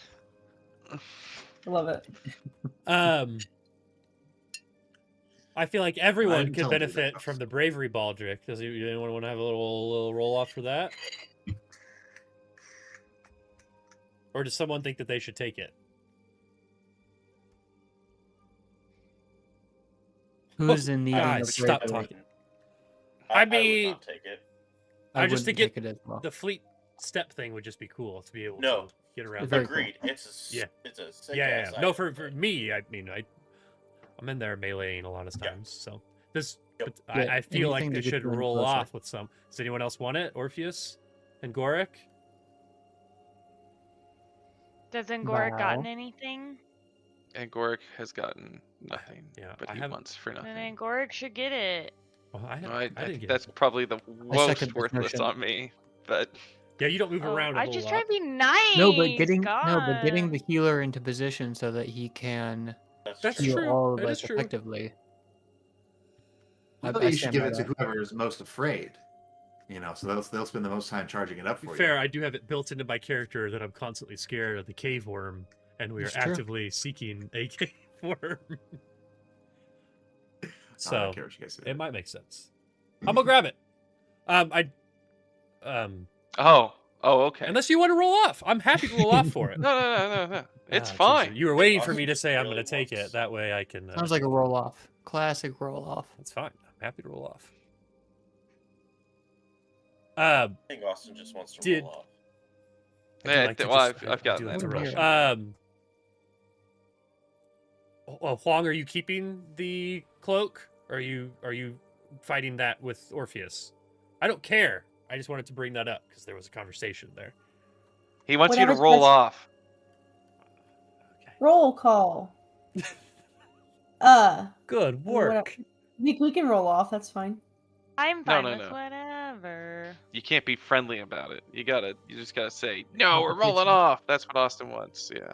I love it. I feel like everyone didn't could tell him to do benefit that. from the bravery baldric. Does anyone want to have a little roll off for that? Or does someone think that they should take it? Who's in need Guys, of stop bravery? talking. I I would mean, not take it. I just to wouldn't get take it as well. the fleet step thing would just be cool to be able No. to get around. It's very Agreed. cool. It's a Yeah. it's a sick Yeah. ass No, item, for but- me, I mean, I'm in there meleeing a lot of Yeah. times, so this. Yep. But Yeah, I feel like anything they to get should you in roll closer. off with some. Does anyone else want it? Orpheus and Goric? Does Angoric gotten Wow. anything? And Goric has gotten nothing. Yeah, but I he haven't- wants for Then nothing. Angoric should get it. Well, I didn't think get that's it. probably the second most this worthless notion. on me. But Yeah, you don't move Oh, around a I whole just lot. try to be nice. No, but getting God. the healer into position so that he can That's heal true. all of That us is true. effectively. I thought you should give it to whoever is most afraid. You know, so they'll spend the most time charging it up To for be fair, you. I do have it built into my character that I'm constantly scared of the cave worm, and we are That's true. actively seeking a cave worm. I So don't care what you guys do. it might make sense. I'm gonna grab it. okay. Unless you want to roll off, I'm happy to roll off for it. No. It's Ah, fine. Jesus. You were waiting for Austin me to say I'm really gonna take wants- it. That way I can. Sounds like a roll off. Classic roll off. That's fine. I'm happy to roll off. I think Austin just wants to Did- roll off. I do Yeah, like to well, just- I've I gotten do that like to impression. roll. Huang, are you keeping the cloak? Or are you fighting that with Orpheus? I don't care. I just wanted to bring that up because there was a conversation there. He wants you to Whatever's roll best- off. Okay. Roll call. Good work. We can roll off. That's fine. I'm No, fine no, with no. whatever. You can't be friendly about it. You just gotta say, no, we're rolling off. That's what Austin wants. Yeah.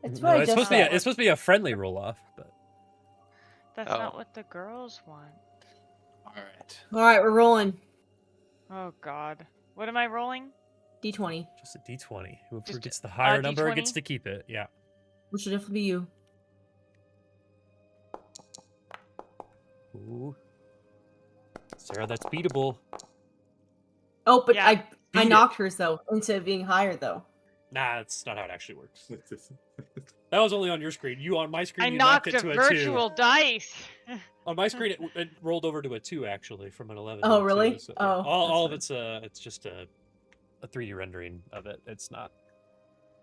It's No, what I it's just supposed to be said. it's supposed to be a friendly roll off, but That's Oh. not what the girls want. All right. All right, we're rolling. Oh God. What am I rolling? D20. just a D20. Whoever Just gets the higher a number gets D20? to keep it. Yeah. Which should definitely be you. Ooh. Sarah, that's beatable. Oh, but Yeah. I Beat knocked hers though into being higher though. Nah, that's not how it actually works. That was only on your screen. You on my screen, I you knocked it a to a virtual 2. dice. On my screen, it rolled over to a 2 actually from an 11. Oh, to a 2, really? so, Oh, all of that's it's just a 3D rendering of it. It's not.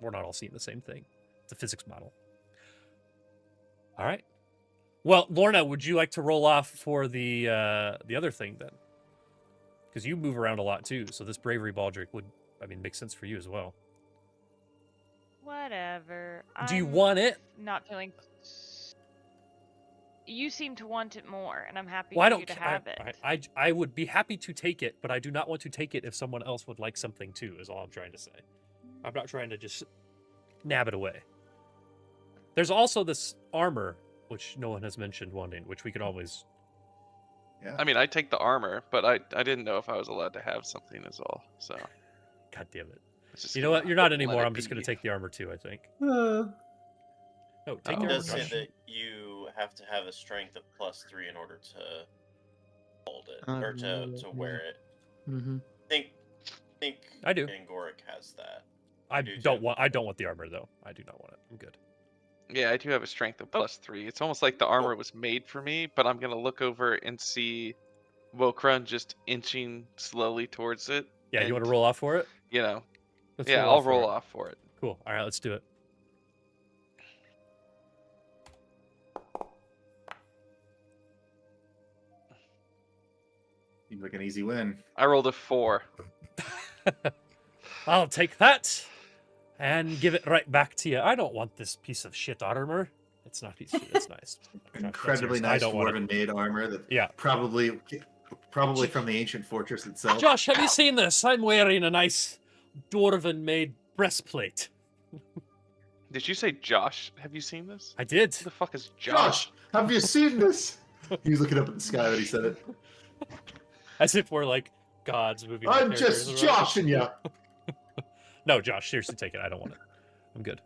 We're not all seeing the same thing. It's a physics model. All right. Well, Lorna, would you like to roll off for the other thing then? Because you move around a lot too, so this bravery baldric would, make sense for you as well. Whatever. Do you I'm want it? Not feeling. You seem to want it more, and I'm happy Well, I for don't you to ca- have it. I would be happy to take it, but I do not want to take it if someone else would like something too, is all I'm trying to say. I'm not trying to just nab it away. There's also this armor, which no one has mentioned wanting, which we could always... Yeah. I mean, I take the armor, but I didn't know if I was allowed to have something as all. So God damn it. it's just You know what? gonna You're not let anymore. it I'm just going be. to take the armor too, I think. Uh, No, take Oh, It the armor. does say Josh. that you have to have a strength of +3 in order to hold it or to wear it. Mm-hmm. think I do. Angoric has that. I do don't too. want the armor though. I do not want it. I'm good. Yeah, I do have a strength of +3. It's almost like the armor was made for me, but I'm gonna look over and see Wokrun just inching slowly towards it. Yeah, you and, want to roll off for it? You know, Let's yeah, I'll for roll it. off for it. Cool. All right, let's do it. Seems like an easy win. I rolled a 4. I'll take that and give it right back to you. I don't want this piece of shit armor. It's not piece suit. It's nice. Incredibly nice dwarven made armor that probably from the ancient fortress itself. Josh, have you seen this? I'm wearing a nice dwarven made breastplate. Did you say Josh? Have you seen this? I did. Who the fuck is Josh, have you seen this? He was looking up at the sky when he said it. As if we're like gods moving. I'm just joshing you. No, Josh, seriously, take it. I don't want it. I'm good.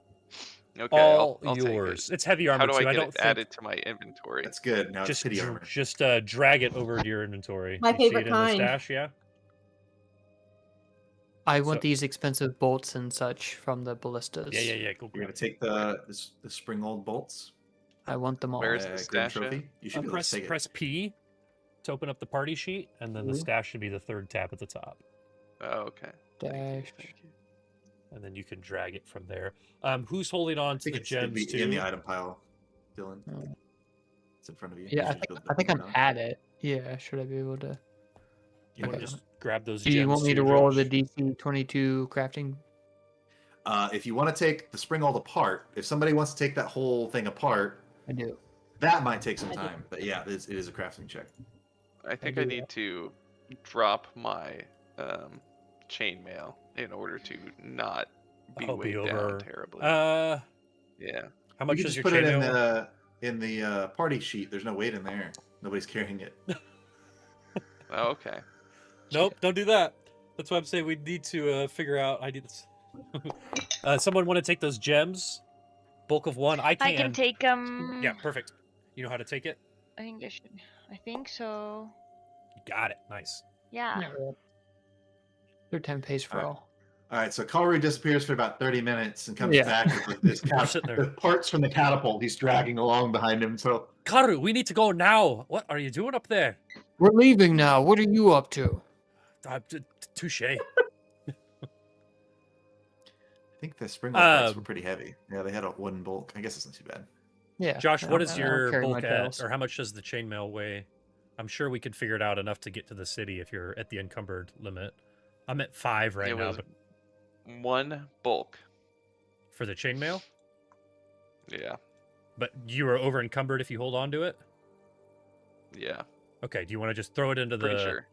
Okay, All I'll yours. Take it. It's heavy armor How do too. I I get don't it think... added to my inventory? That's good. Now it's pity armor. Just drag it over to your inventory. My You favorite see it in the kind. stash, yeah. I want these expensive bolts and such from the ballistas. Yeah. Go You're grab gonna take the spring old bolts. I want them all. Where's the Grim stash at? trophy. You should be able to take press P to open up the party sheet, and then the stash should be the third tab at the top. Oh, okay. Dash. Thank you. And then you can drag it from there. Who's holding on to the it should gems be too? in the item pile, Dylan. Oh. It's in front of you. Yeah, You should I think I'm down. at it. Yeah, should I be able to? You want to Okay. just grab those Do gems you want me too, to roll Josh? the DC 22 crafting? If you want to take the spring hold apart, if somebody wants to take that whole thing apart, I do. that might take some time. But yeah, it is a crafting check. I think do I need to drop my chainmail in order to not be Oh, weighed over. down terribly. Yeah. How much you is just your put it chainmail? in the party sheet. There's no weight in there. Nobody's carrying it. Oh, okay. Nope, don't do that. That's why I'm saying we need to figure out. I need this. Someone want to take those gems? Bulk of one. I can. I can take them. Yeah, perfect. You know how to take it? I think I should. I think so. You got it. Nice. Yeah. They're 10 pace for all. All right, so Kalru disappears for about 30 minutes and comes Yeah. back with like, this sitting there. the parts from the catapult he's dragging along behind him. So Karu, we need to go now. What are you doing up there? We're leaving now. What are you up to? Touche. I think the spring parts were pretty heavy. Yeah, they had a wooden bulk. I guess it's not too bad. Yeah. Josh, what is I don't your carry bulk much at, else. or how much does the chainmail weigh? I'm sure we could figure it out enough to get to the city if you're at the encumbered limit. I'm at 5 right It now, was but 1 bulk. for the chainmail. Yeah. But you are over encumbered if you hold on to it. Yeah. Okay. Do you want to just throw it into Pretty the? sure.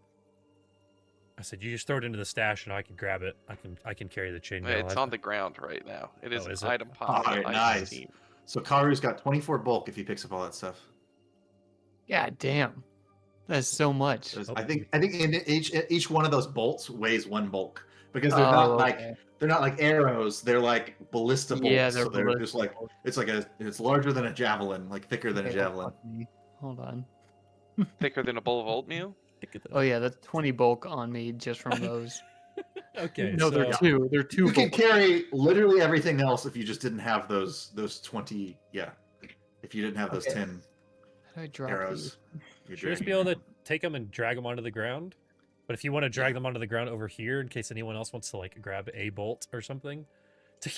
I said you just throw it into the stash and I can grab it. I can carry the chainmail. It's on the ground right now. It is Oh, an is it? item pile. Alright, item nice. team. So Karu's got 24 bulk if he picks up all that stuff. God damn. That's so much. So I think in each one of those bolts weighs 1 bulk because they're not like arrows. They're like ballista bolts. Yeah, they're so they're ballista just like it's larger than a javelin, like thicker than a javelin. Hold on. Thicker than a bowl of oatmeal? Oh yeah, that's 20 bulk on me just from those. Okay. No, they're so- 2. They're 2 You can bulk. carry literally everything else if you just didn't have those 20. Yeah, if you didn't have those Okay. 10 How do I drop arrows. you're Should just dragging be able to around. take them and drag them onto the ground. But if you want to drag them onto the ground over here, in case anyone else wants to like grab a bolt or something,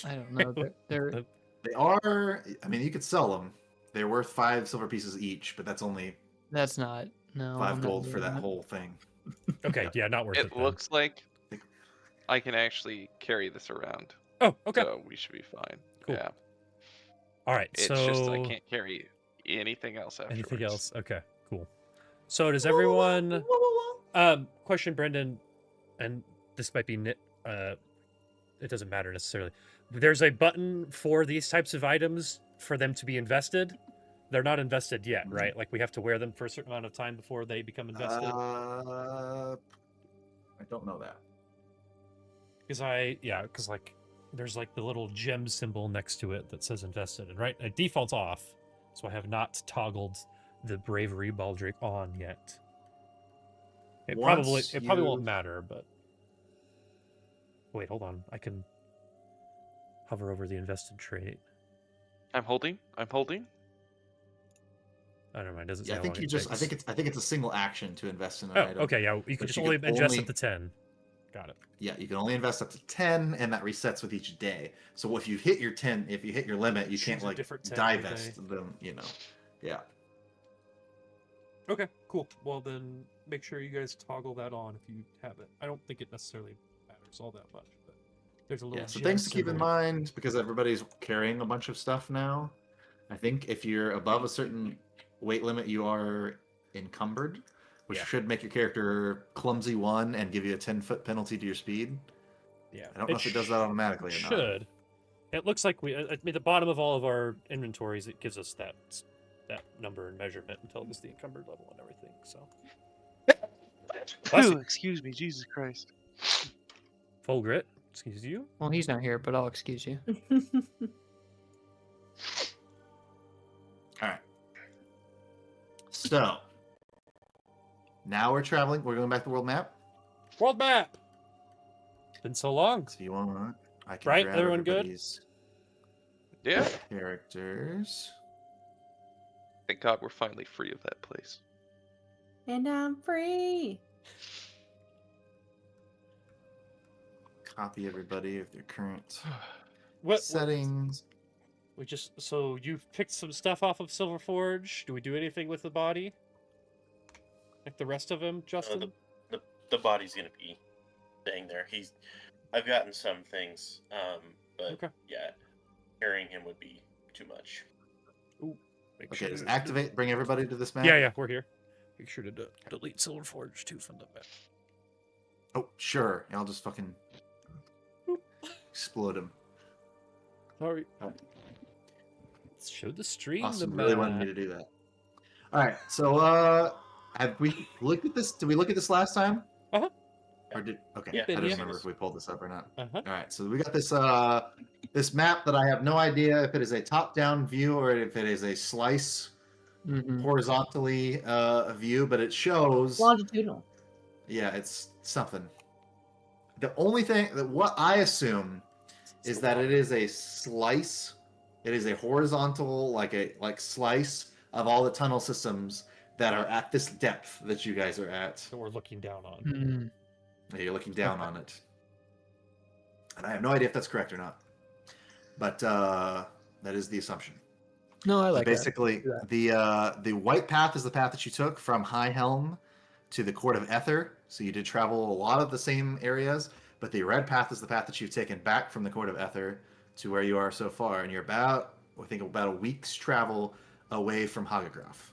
I don't know. They're They are. I mean, you could sell them. They're worth 5 silver pieces each, but that's only that's not. No. 5 I'm not gold for doing that whole thing. okay, yeah, not worth it. It then. looks like I can actually carry this around. Oh, okay, So we should be fine. Cool. Yeah. all right. It's So just I can't carry anything else afterwards. anything else? Okay, cool. So does everyone? Question, Brendan, and this might be it doesn't matter necessarily. There's a button for these types of items for them to be invested. They're not invested yet, right? Like we have to wear them for a certain amount of time before they become invested. I don't know that. Because like there's like the little gem symbol next to it that says invested, and right, it defaults off, so I have not toggled the bravery baldric on yet. It Once probably won't you- matter, but wait, hold on, I can hover over the invested trait. I'm holding. Oh, never mind. It doesn't say Yeah, I how think long you it just. I takes. think it's a single action to invest in an Oh, item. okay, yeah, you can But just you only can invest only- up to 10. Got it. Yeah, you can only invest up to 10, and that resets with each day. So if you hit your 10, if you hit your limit, you Choose can't a like different 10 every divest them. Yeah. Okay, cool. Well, then make sure you guys toggle that on if you have it. I don't think it necessarily matters all that much, but there's a little. Yeah. So gem things to keep in symbol. mind because everybody's carrying a bunch of stuff now. I think if you're above a certain weight limit, you are encumbered, which Yeah. should make your character clumsy 1 and give you a 10-foot penalty to your speed. Yeah. I don't know if it does that automatically or not. Should. It looks like at the bottom of all of our inventories, it gives us that number and measurement and tells us the encumbered level and everything. So. Bless Ooh, you. excuse me, Jesus Christ. Full grit. Excuse you. Well, he's not here, but I'll excuse you. All right. So now we're traveling. We're going back to the world map. World map. Been so long. So if you want, I can Right? grab Everyone good? everybody's Yeah. characters. Thank God we're finally free of that place. And I'm free. Copy everybody of their current What settings. we just so you've picked some stuff off of Silverforge. Do we do anything with the body? Like the rest of him, Justin? The body's gonna be staying there. I've gotten some things, but Okay. yeah, carrying him would be too much. Make Okay, sure just to- activate. Bring everybody to this map. Yeah, we're here. Make sure to delete Silverforge too from the map. Oh, sure. I'll just fucking explode him. Sorry. Oh. Show the stream Awesome. the Really map. wanted me to do that. All right. So, have we looked at this? Did we look at this last time? Uh-huh. Or did? Okay. Yeah, I don't yeah. remember if we pulled this up or not. Uh-huh. All right. So we got this this map that I have no idea if it is a top-down view or if it is a slice Mm-hmm. horizontally view, but it shows. Longitudinal. Yeah, it's something. The only thing that what I assume is that it is a slice. It is a horizontal, like slice of all the tunnel systems that are at this depth that you guys are at. That we're looking down on. Mm-hmm. Yeah, you're looking down on it, and I have no idea if that's correct or not. But that is the assumption. No, I So like basically, the white path is the path that you took from High Helm to the Court of Ether. So you did travel a lot of the same areas, but the red path is the path that you've taken back from the Court of Ether to where you are so far, and you're about a week's travel away from Hagagraph.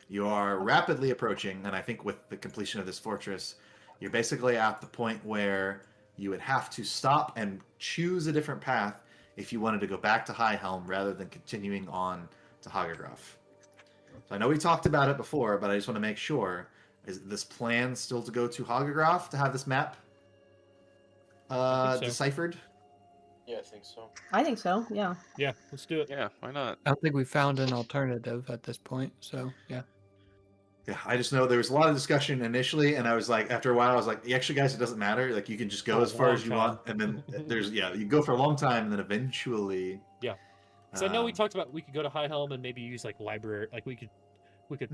You are rapidly approaching, and I think with the completion of this fortress, you're basically at the point where you would have to stop and choose a different path if you wanted to go back to High Helm rather than continuing on to Hagagraph. So I know we talked about it before, but I just want to make sure, is this plan still to go to Hagagraph to have this map I think so. deciphered? Yeah, I think so. I think so. Yeah. Yeah, let's do it. Yeah, why not? I don't think we found an alternative at this point. So yeah. Yeah, I just know there was a lot of discussion initially, and I was like, after a while, I was like, actually, guys, it doesn't matter. Like, you can just go Oh, as far long as you time. want, and then you go for a long time, and then eventually. Yeah. So I know we um, talked about we could go to High Helm and maybe use like library, like we could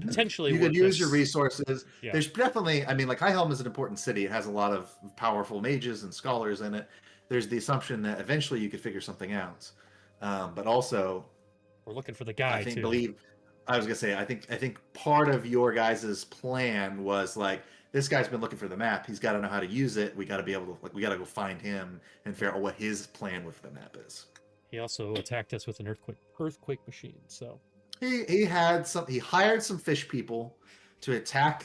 potentially. You could work use this- your resources. Yeah. There's definitely, I mean, like High Helm is an important city. It has a lot of powerful mages and scholars in it. There's the assumption that eventually you could figure something out, but also, We're looking for the guy I think too. I was gonna say, I think part of your guys' plan was like, this guy's been looking for the map. He's got to know how to use it. We got to be able to, like, we got to go find him and figure out what his plan with the map is. He also attacked us with an earthquake machine. So He hired some fish people to attack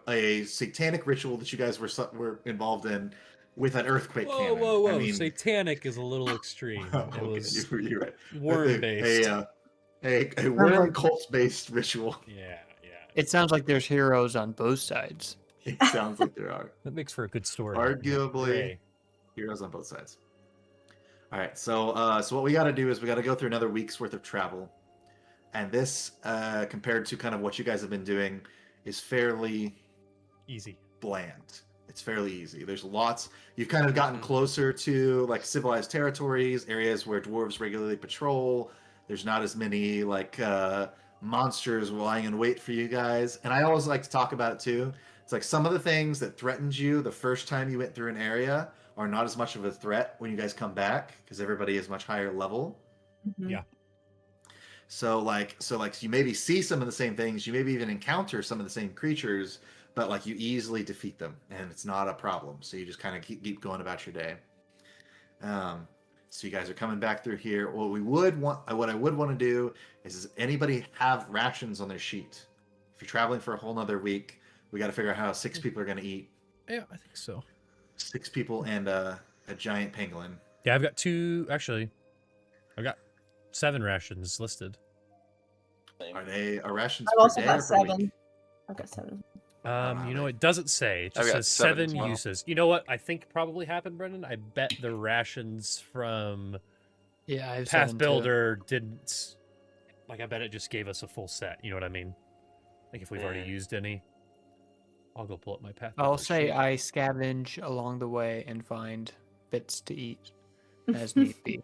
a satanic ritual that you guys were involved in with an earthquake cannon. I mean, Satanic is a little extreme. It okay, was you're right. worm based. A worm cult based ritual. Yeah. It sounds like there's heroes on both sides. It sounds like there are. That makes for a good story. Arguably, Hooray. heroes on both sides. All right, so what we got to do is we got to go through another week's worth of travel, and this, compared to kind of what you guys have been doing, is fairly Easy. bland. It's fairly easy. There's lots. You've kind of gotten closer to like civilized territories, areas where dwarves regularly patrol. There's not as many like monsters lying in wait for you guys. And I always like to talk about it too. It's like some of the things that threatened you the first time you went through an area are not as much of a threat when you guys come back because everybody is much higher level. Mhm. Yeah. So you maybe see some of the same things, you maybe even encounter some of the same creatures, but like you easily defeat them and it's not a problem. So you just kind of keep going about your day. So you guys are coming back through here. What I would want to do is, does anybody have rations on their sheet? If you're traveling for a whole nother week, we got to figure out how 6 people are going to eat. Yeah, I think so. 6 people and a giant pangolin. Yeah, I've got 2. Actually, I've got 7 rations listed. Are rations I've per also day got or per 7. week? I've got 7. You know, it doesn't say. It I've just got says 7 as 7 well. uses. You know what I think probably happened, Brendan? I bet the rations from Yeah, I have Path 7 too. Builder didn't. Like, I bet it just gave us a full set. You know what I mean? Like, if we've already used any. I'll go pull up my Path Builder I'll say sheet. I scavenge along the way and find bits to eat as need be.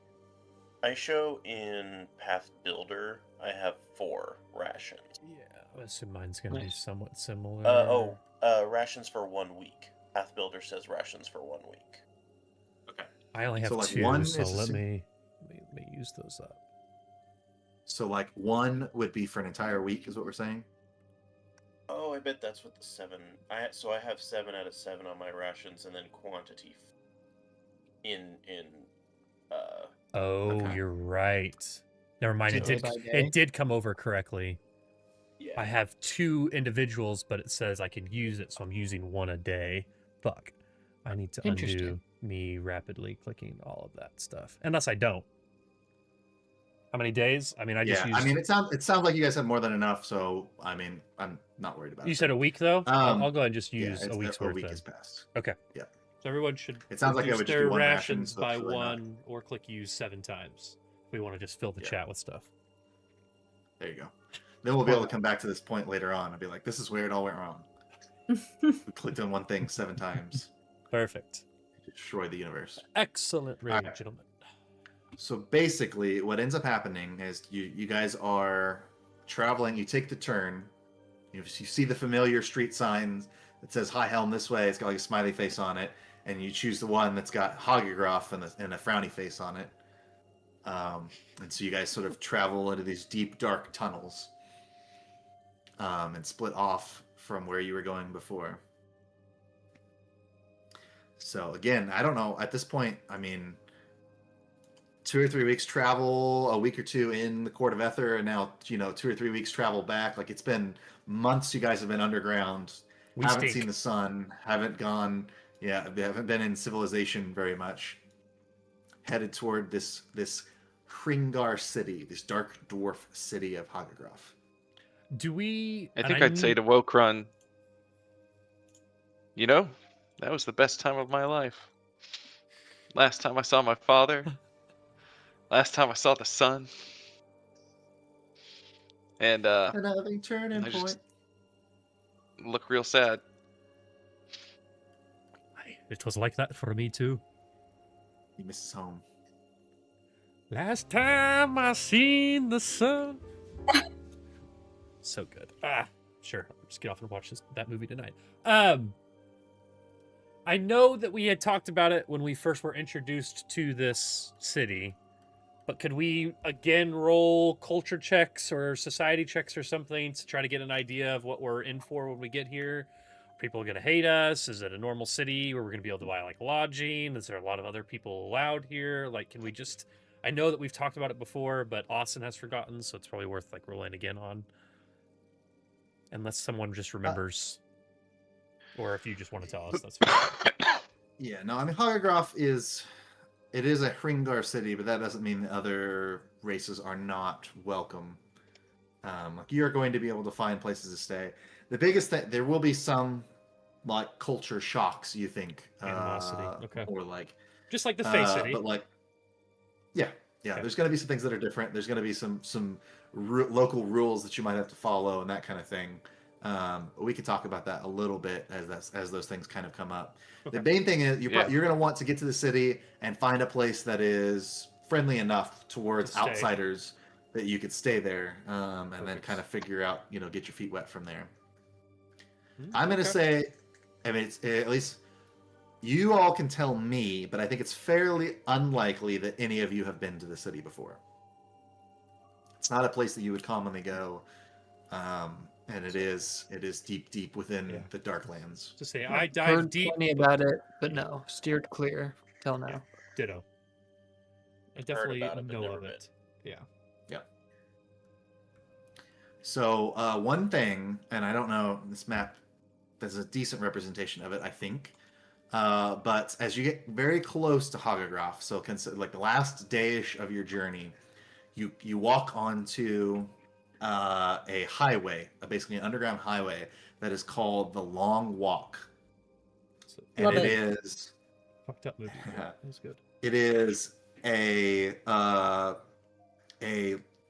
I show in Path Builder I have 4 rations. Yeah, I assume mine's going to be somewhat similar. Rations for 1 week. Path Builder says rations for 1 week. Okay. I only have So, like, 2, one so is let me use those up. So like 1 would be for an entire week, is what we're saying. Oh, I bet that's what the 7. So I have 7 out of 7 on my rations, and then quantity Oh, Okay. you're right. Never mind. So- It did come over correctly. Yeah. I have 2 individuals, but it says I can use it, so I'm using 1 a day. Fuck. I need to undo Interesting. me rapidly clicking all of that stuff. Unless I don't. How many days? I mean, I just Yeah, used... I mean, it sounds like you guys have more than enough. So I mean, I'm not worried about it. You said a week, though? I'll Um, go ahead and just Yeah, use a week's a worth week then. has passed. Okay. Yeah. So everyone should It sounds like I reduce would just their do 1 ration, rations so by it's really not. 1 or click use 7 times. If we want to just fill the Yeah. chat with stuff. There you go. Then we'll be able to come back to this point later on and be like, this is where it all went wrong. We clicked on one thing 7 times. Perfect. Destroy the universe. Excellent raid, Alright. gentlemen. So basically, what ends up happening is you guys are traveling. You take the turn. You see the familiar street signs that says "High Helm this way." It's got like a smiley face on it, and you choose the one that's got Hagegraf and a frowny face on it. And so you guys sort of travel into these deep, dark tunnels, and split off from where you were going before. So again, I don't know. At this point, I mean, 2 or 3 weeks travel, a week or 2 in the Court of Ether, and now 2 or 3 weeks travel back. Like, it's been months. You guys have been underground, We haven't stink. seen the sun, haven't gone. Yeah, they haven't been in civilization very much. Headed toward this Hringar city, this dark dwarf city of Hagegraf. Do we... I and think I'd say to Wokrun, that was the best time of my life. Last time I saw my father. Last time I saw the sun. And Another turning I point. just look real sad. It was like that for me, too. He misses home. Last time I seen the sun. So good. Sure. I'll just get off and watch that movie tonight. I know that we had talked about it when we first were introduced to this city, but could we again roll culture checks or society checks or something to try to get an idea of what we're in for when we get here? Are people going to hate us? Is it a normal city where we're going to be able to buy like lodging? Is there a lot of other people allowed here? Like, can we just... I know that we've talked about it before, but Austin has forgotten, so it's probably worth like rolling again on. Unless someone just remembers. Or if you just want to tell us, that's fine. Yeah, no, I mean, Hagegraf is a Hringar city, but that doesn't mean the other races are not welcome. Like, you're going to be able to find places to stay. The biggest thing, there will be some like culture shocks, you think, Animosity, okay. or like Just like the Face City. but like, yeah, Okay. there's going to be some things that are different. There's going to be some local rules that you might have to follow and that kind of thing. We could talk about that a little bit as those things kind of come up. Okay. The main thing is you're Yeah. going to want to get to the city and find a place that is friendly enough towards To stay. outsiders that you could stay there, and then Perfect. kind of figure out, get your feet wet from there. Hmm, I'm going to okay. say, I mean, it's at least you all can tell me, but I think it's fairly unlikely that any of you have been to the city before. It's not a place that you would commonly go, and it is deep within Yeah. the Darklands. To say, I dive Heard deep. plenty about it, but no, steered clear till now. Yeah. Ditto. I definitely about it, but know never of been. it. Yeah. So one thing, and I don't know, this map, there's a decent representation of it, I think. But as you get very close to Hagagraf, so like the last day-ish of your journey, you walk onto a highway, basically an underground highway that is called the Long Walk, So, and Love it it. is fucked up movie. But that was good. it is a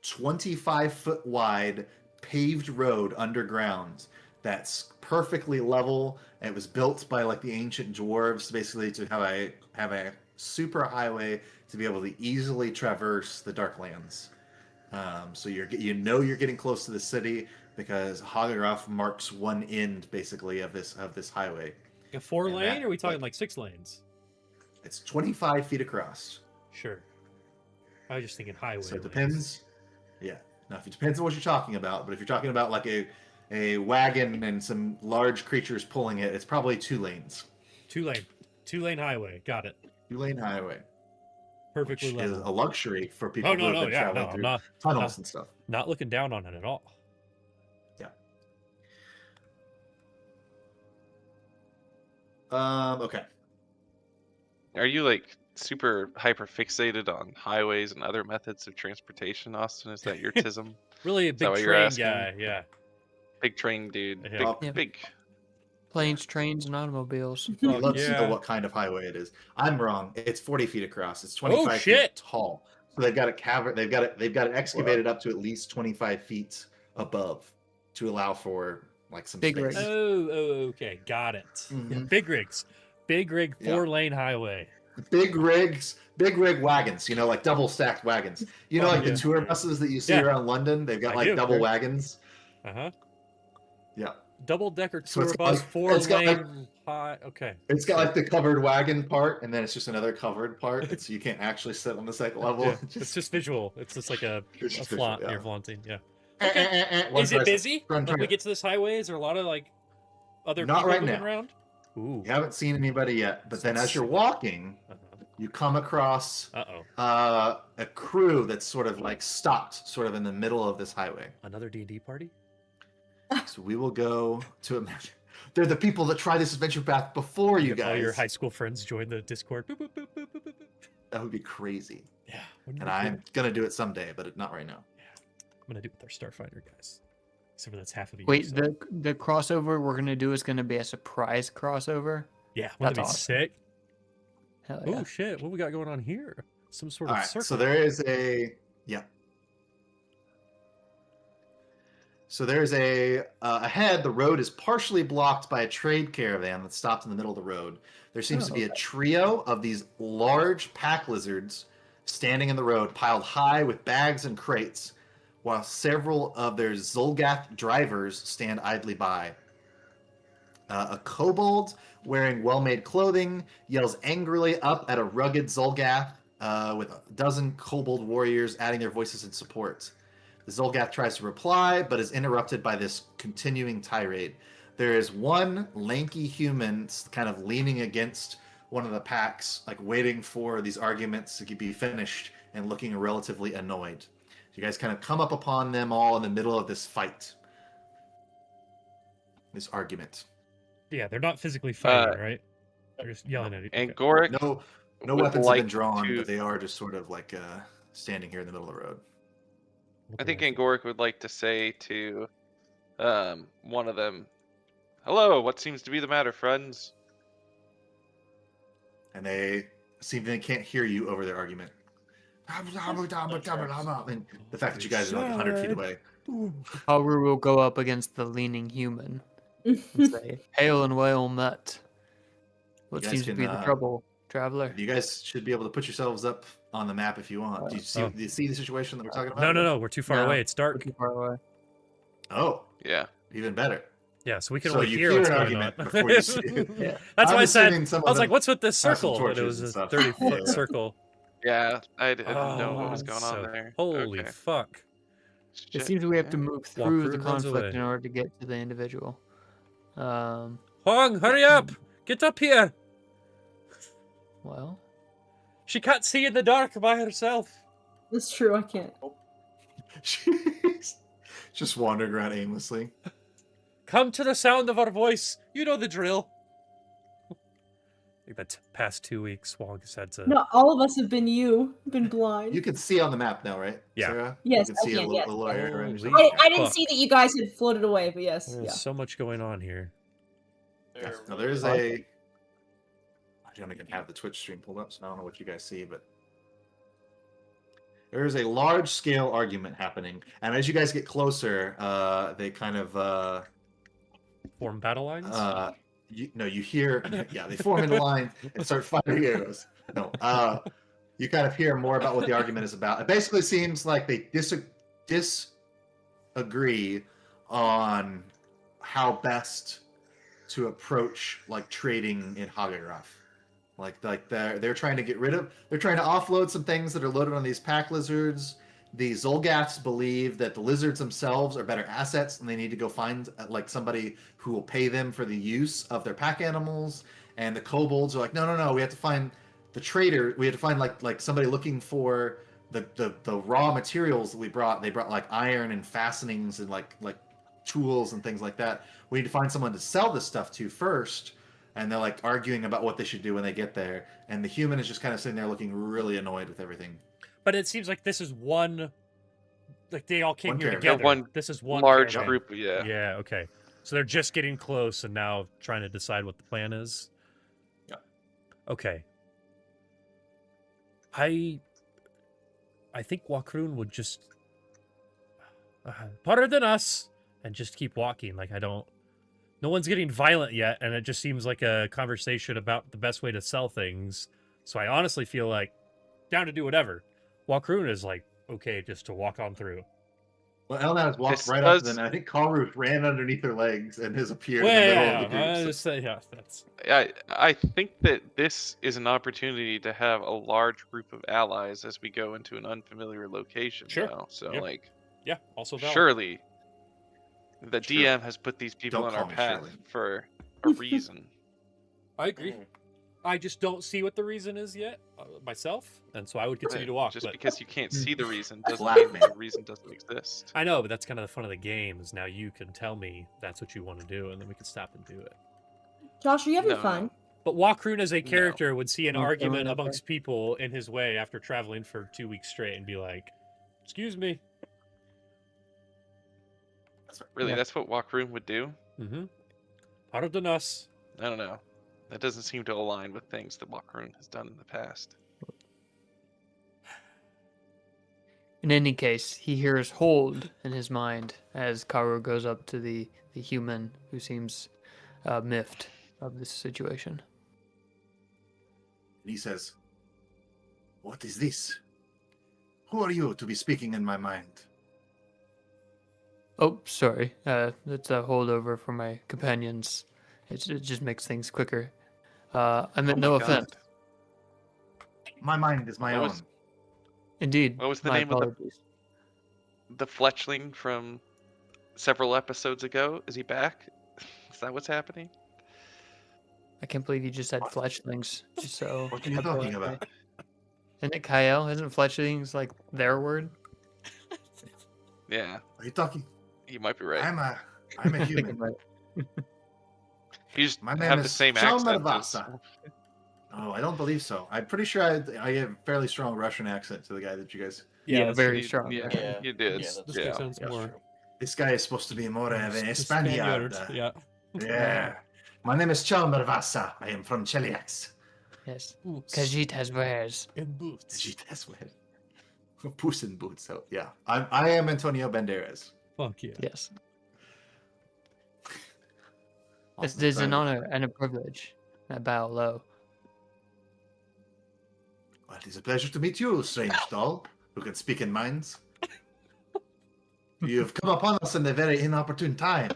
25-foot wide paved road underground that's perfectly level. It was built by like the ancient dwarves basically to have a super highway to be able to easily traverse the Darklands. So you're getting close to the city because Hagerhoff marks one end basically of this highway. A 4 And lane, that, or are we talking like- like 6 lanes? It's 25 feet across. Sure. I was just thinking highway. So it lanes. depends. Yeah. Now, if it depends on what you're talking about, but if you're talking about like a wagon and some large creatures pulling it, it's probably 2 lanes. 2 lane highway. Got it. 2-lane highway, Perfectly which is level. a luxury for people Oh who no, have no, been yeah, traveling no, I'm through not tunnels and stuff. not looking down on it at all. Okay. Are you like super hyper fixated on highways and other methods of transportation, Austin? Is that your tism? Really a that big what you're train asking? guy, yeah. Big train dude. Yeah. Big, Yeah. big. Planes, trains, and automobiles. You Fuck love to know yeah. what kind of highway it is. I'm wrong. It's 40 feet across. It's 25 feet shit! tall. So they've got it covered. They've got it excavated up to at least 25 feet above to allow for like some Big space. rigs. Okay, got it. Mhm. Big rigs. Big rig Yeah. 4-lane highway. Big rig wagons, like double stacked wagons. Oh, Like yeah. the tour buses that you see Yeah. around London? They've got I like do. double Sure. wagons. Uh-huh. Yeah. Double decker So tour it's got, bus, like- 4 it's got, like- lane high. Okay. It's got like the covered wagon part, and then it's just another covered part, so you can't actually sit on the second level. Yeah, it's just visual. It's just like a It's just flaunt. visual, yeah. You're flaunting, yeah. One Is it person. busy? Run, Like we turn. get to this highway, is there a lot of like other Not people right moving now. around? Ooh. You haven't seen anybody yet, but then as you're walking, you come across Uh-oh. a crew that's sort of like stopped, sort of in the middle of this highway. Another D&D party? So we will go to imagine. They're the people that try this adventure path before you All guys. your high school friends join the Discord. Boop, boop, boop, boop, boop, boop, boop. That would be crazy. Yeah. wouldn't And it be I'm cool? gonna do it someday, but not right now. I'm gonna do it with our Starfighter guys. Except for that's half of you. Wait, so- the crossover we're gonna do is gonna be a surprise crossover. Yeah, wouldn't that be That's awesome. sick? Hell Oh yeah. shit, what we got going on here? Some sort All of right. circle. So there is a So there's ahead. The road is partially blocked by a trade caravan that's stopped in the middle of the road. There seems to be a trio of these large pack lizards standing in the road, piled high with bags and crates, while several of their Zolgath drivers stand idly by. A kobold wearing well-made clothing yells angrily up at a rugged Zolgath with a dozen kobold warriors adding their voices in support. The Zolgath tries to reply, but is interrupted by this continuing tirade. There is one lanky human kind of leaning against one of the packs, like waiting for these arguments to be finished and looking relatively annoyed. You guys kind of come up upon them all in the middle of this fight. This argument. Yeah, they're not physically fighting, right? They're just yelling at each And other. Goric No would weapons like have been drawn, to- but they are just sort of like standing here in the middle of the road. I think Angoric would like to say to one of them, "Hello, what seems to be the matter, friends?" And they seem they can't hear you over their argument. And the fact that you guys are like 100 feet away. Haru will go up against the leaning human and say, "Hail and well met. What You guys seems to be can, the trouble, traveler?" You guys should be able to put yourselves up on the map if you want. Do you see the situation that we're talking about? No, we're too far No. away. It's dark. Too far away. Oh, Yeah. even better. Yeah, so we can So only you hear hear what's an going on. argument before you see it. Yeah. That's I'm why I said, assuming some I of was like, them what's with this have some circle? But it torches was and a stuff. 30-foot Yeah. circle. Yeah, I didn't know what was going so- on there. Holy Okay. fuck. It Shit. seems we have to move through through the and runs conflict away. in order to get to the individual. Hong, hurry up! Get up here! Well, She can't see in the dark by herself. That's true. I can't. She's just wandering around aimlessly. Come to the sound of our voice. You know the drill. I think the past 2 weeks, Wong has had to. No, all of us have been been blind. You can see on the map now, right? Yeah. Sarah? Yes, You I can see can, a yes. little area around Holy yourself. I didn't fuck. see that you guys had floated away, but yes, There's yeah. so much going on here. Yes. Now there's a. I don't even have the Twitch stream pulled up, so I don't know what you guys see, but there is a large-scale argument happening, and as you guys get closer, they kind of Form battle lines? you hear, yeah, they form in a line and start firing arrows. No, you kind of hear more about what the argument is about. It basically seems like they disagree on how best to approach like trading in Hagergraf. Like they're trying to they're trying to offload some things that are loaded on these pack lizards. The Zolgaths believe that the lizards themselves are better assets, and they need to go find like somebody who will pay them for the use of their pack animals. And the kobolds are like, no, we have to find the trader. We have to find like somebody looking for the raw materials that we brought. They brought like iron and fastenings and like tools and things like that. We need to find someone to sell this stuff to first. And they're like arguing about what they should do when they get there. And the human is just kind of sitting there looking really annoyed with everything. But it seems like this is one. Like they all came One here caravan. together. This is one large caravan. group. Yeah. Yeah, okay. So they're just getting close and now trying to decide what the plan is. Yeah. Okay. I think Wakroon would just pardon us and just keep walking. Like no one's getting violent yet, and it just seems like a conversation about the best way to sell things. So I honestly feel like down to do whatever. Wakroon is like okay just to walk on through. Well, Elnaz walked This right up to does- them, and I think Karuk ran underneath their legs and has appeared in the middle of the group. just say yeah. That's I think that this is an opportunity to have a large group of allies as we go into an unfamiliar location Sure. now. So Yeah. like yeah. Also valid. surely the Sure. DM has put these people Don't on our call me path Shirley. for a reason. I agree. I just don't see what the reason is yet myself, and so I would continue to walk. Just but because you can't see the reason doesn't Black mean man. the reason doesn't exist. I know, but that's kind of the fun of the game. Is now you can tell me that's what you want to do, and then we can stop and do it. Josh, are you having No, fun? But Wakroon as a character would see an No, argument no, no. amongst people in his way after traveling for 2 weeks straight and be like, "Excuse me." Really, Yeah. that's what Walkroom would do? Mm-hmm. Pardon us. I don't know. That doesn't seem to align with things that Walkroom has done in the past. In any case, he hears hold in his mind as Karu goes up to the human who seems miffed of this situation. And he says, "What is this? Who are you to be speaking in my mind?" Oh, sorry. It's a holdover for my companions. It just makes things quicker. I meant no my God. offense. My mind is my What own. was- Indeed. What was the my name of apologies. the fletchling from several episodes ago? Is he back? Is that what's happening? I can't believe you just said What? fletchlings. Just so. What are you talking about? Isn't it Kyle? Isn't fletchlings like their word? Yeah, Are you talking? you might be right. I'm a I think human. I'm right. You just My name have the is same Shaun accent. as- Malvasa. Oh, I don't believe so. I'm pretty sure I have a fairly strong Russian accent to the guy that you guys. Yeah, that's- very you- strong. Yeah, Yeah. you did. Yeah, This that's makes yeah. sense That's more. true. This guy is supposed to be more of an Spaniard. Spaniard. Yeah. Yeah. My name is Shaun Malvasa. I am from Cheliax. Yes. Boots Kajitas wears. and boots. Gee, that's weird. Puss in Boots. So yeah, I am Antonio Banderas. Fuck yeah. Yes. Awesome. It is an honor and a privilege. I bow low. Well, it is a pleasure to meet you, strange doll, who can speak in minds. You have come upon us in a very inopportune time.